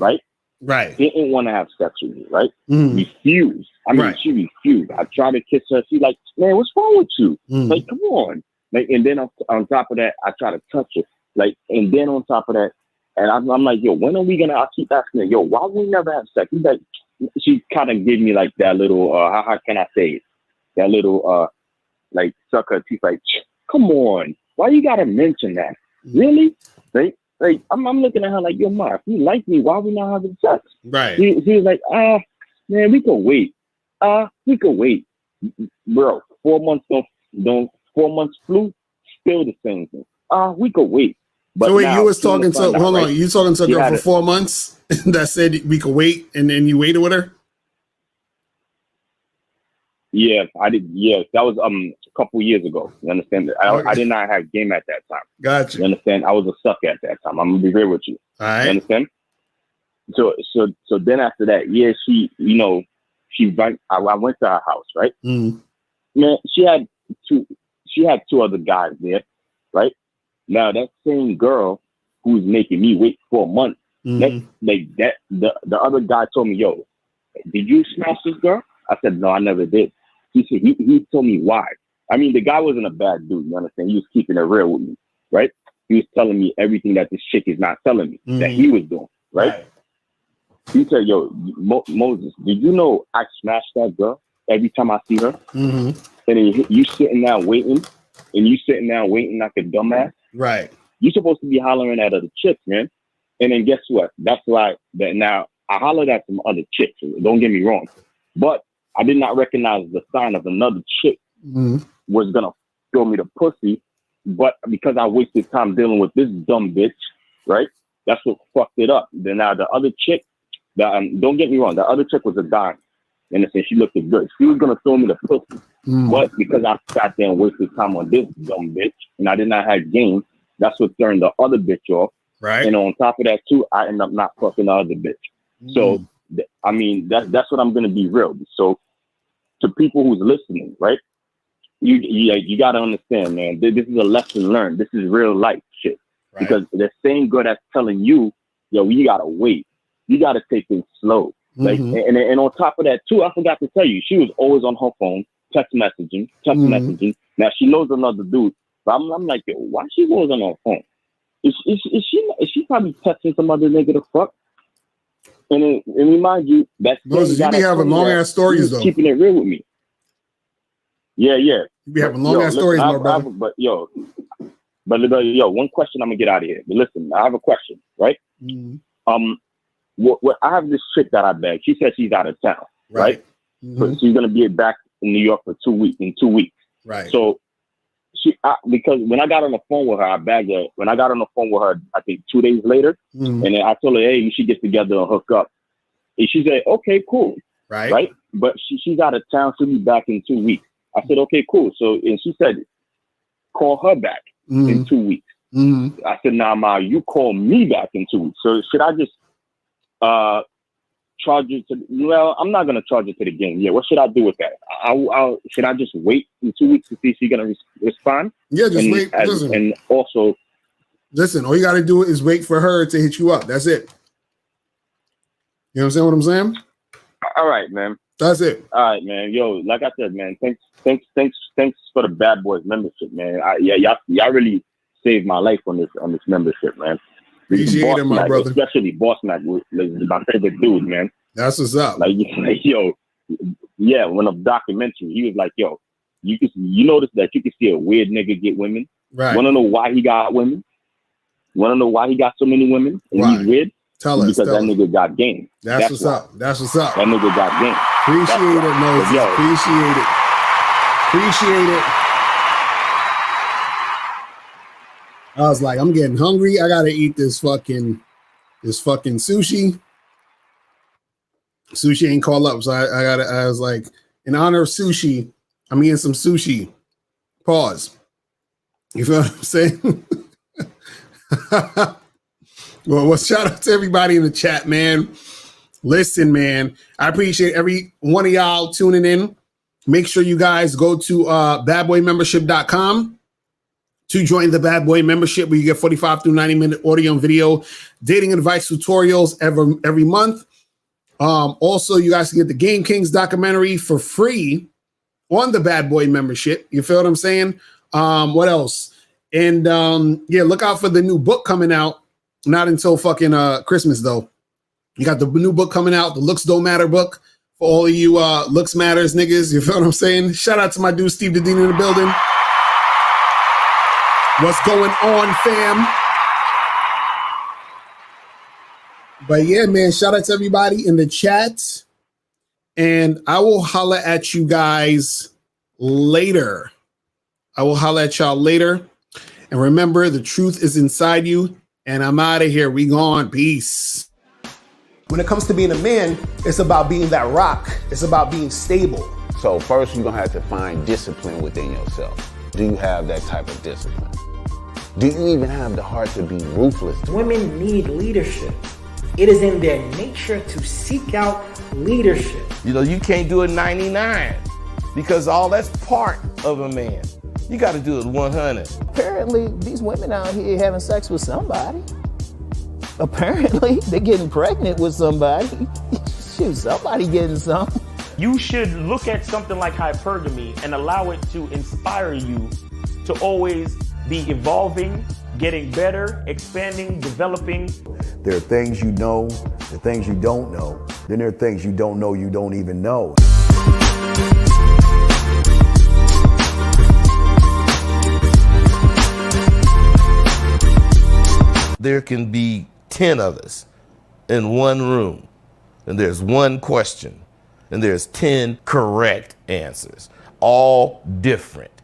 right? Right. Didn't want to have sex with me, right? Refused. I mean, she refused. I tried to kiss her. She like, man, what's wrong with you? Like, come on. Like, and then on top of that, I try to touch her. Like, and then on top of that, And I'm like, yo, when are we gonna? I keep asking her, yo, why we never have sex? He's like, she kind of gave me like that little, how can I say it? That little, like suck her teeth. Like, come on, why you gotta mention that? Really? Like I'm looking at her like, yo, Ma, if you like me, why we not having sex? Right. He was like, man, we could wait. We could wait, bro. 4 months don't 4 months flew, still the same thing. We could wait. But so wait, now, you was talking to hold on, you talking to a girl for it. 4 months that said we could wait, and then you waited with her? Yeah, I did. Yeah, that was a couple years ago. You understand? I did not have game at that time. Gotcha. You understand? I was a sucker at that time. I'm gonna be real with you. All right. You understand? So then after that, yeah, she, I went to her house, right? Mm. Man, she had two other guys there, right? Now that same girl who's making me wait 4 months, the other guy told me, yo, did you smash this girl? I said, no, I never did. He said, he told me why. I mean, the guy wasn't a bad dude, you understand? He was keeping it real with me, right? He was telling me everything that this chick is not telling me that he was doing, right? He said, yo, Moses, did you know I smash that girl every time I see her? Mm-hmm. And then you sitting down waiting, like a dumbass? Right. You're supposed to be hollering at other chicks, man. And then guess what? That's why that now I hollered at some other chicks. Don't get me wrong. But I did not recognize the sign of another chick was going to throw me the pussy. But because I wasted time dealing with this dumb bitch, right? That's what fucked it up. Then now the other chick, don't get me wrong, the other chick was a dime. And she looked good. She was going to throw me the pussy. But because I sat there and wasted time on this dumb bitch, and I did not have game, that's what turned the other bitch off. Right. And on top of that, too, I ended up not fucking the other bitch. So, I mean, that's what I'm going to be real. So, to people who's listening, right? You got to understand, man. This is a lesson learned. This is real life shit. Right. Because the same girl that's telling you, yo, you got to wait. You got to take things slow. Like, and on top of that, too, I forgot to tell you, she was always on her phone, text messaging. Now, she knows another dude. But I'm like, yo, why she always on her phone? Is she probably texting some other nigga to fuck? And remind you that Moses, you be having long ass stories though. Keeping it real with me. Yeah. You be having long ass stories, my brother. But one question I'm gonna get out of here. But listen, I have a question, right? What I have this chick that I beg. She said she's out of town, right? So she's gonna be back in New York for 2 weeks. In 2 weeks, right? So because when I got on the phone with her, I bagged her. When I got on the phone with her, I think 2 days later, and then I told her, hey, you should get together and hook up. And she said, okay, cool. Right? But she's out of town. She'll be back in 2 weeks. I said, okay, cool. So, and she said, call her back in 2 weeks. I said, nah, Ma, you call me back in 2 weeks. So should I just charge you to, well, I'm not going to charge it to the game. Yeah, what should I do with that? Should I just wait in 2 weeks to see if she's going to respond? Yeah, just wait. Listen. And also, listen, all you got to do is wait for her to hit you up. That's it. You know what I'm saying? All right, man. That's it. All right, man. Yo, like I said, man, thanks for the Bad Boys membership, man. Y'all really saved my life on this membership, man. Appreciate it, my brother. Especially Boss Mac was my favorite dude, man. That's what's up. Like yo, yeah, when a documentary, he was like, yo, you notice that you can see a weird nigga get women. Right. Wanna know why he got women? Wanna know why he got so many women? And he's weird? Tell us. Because that nigga got game. That's what's up. That's what's up. That nigga got game. Appreciate it, Moses. Yo. Appreciate it. Appreciate it. I was like, I'm getting hungry. I gotta eat this fucking sushi. Sushi ain't called up, so I was like, in honor of sushi, I'm eating some sushi. Pause. You feel what I'm saying? Well, shout out to everybody in the chat, man. Listen, man, I appreciate every one of y'all tuning in. Make sure you guys go to badboymembership.com to join the Bad Boy membership, where you get 45 through 90-minute audio and video dating advice tutorials every month. Also, you guys can get the Game Kings documentary for free on the Bad Boy membership. You feel what I'm saying? What else? And yeah, look out for the new book coming out. Not until fucking Christmas though. You got the new book coming out, the Looks Don't Matter book for all of you looks matters niggas. You feel what I'm saying? Shout out to my dude Steve Dedine in the building. What's going on, fam? But yeah, man, shout out to everybody in the chat. And I will holla at you guys later. I will holla at y'all later. And remember, the truth is inside you. And I'm out of here. We gone. Peace. When it comes to being a man, it's about being that rock. It's about being stable. So first, you're gonna have to find discipline within yourself. Do you have that type of discipline? Do you even have the heart to be ruthless? Women need leadership. It is in their nature to seek out leadership. You know, you can't do it 99 because all that's part of a man. You got to do it 100. Apparently, these women out here having sex with somebody. Apparently, they're getting pregnant with somebody. Shoot, somebody getting something. You should look at something like hypergamy and allow it to inspire you to always be evolving, getting better, expanding, developing. There are things you know, there are things you don't know. Then there are things you don't know you don't even know. There can be 10 of us in one room, and there's one question, and there's 10 correct answers, all different.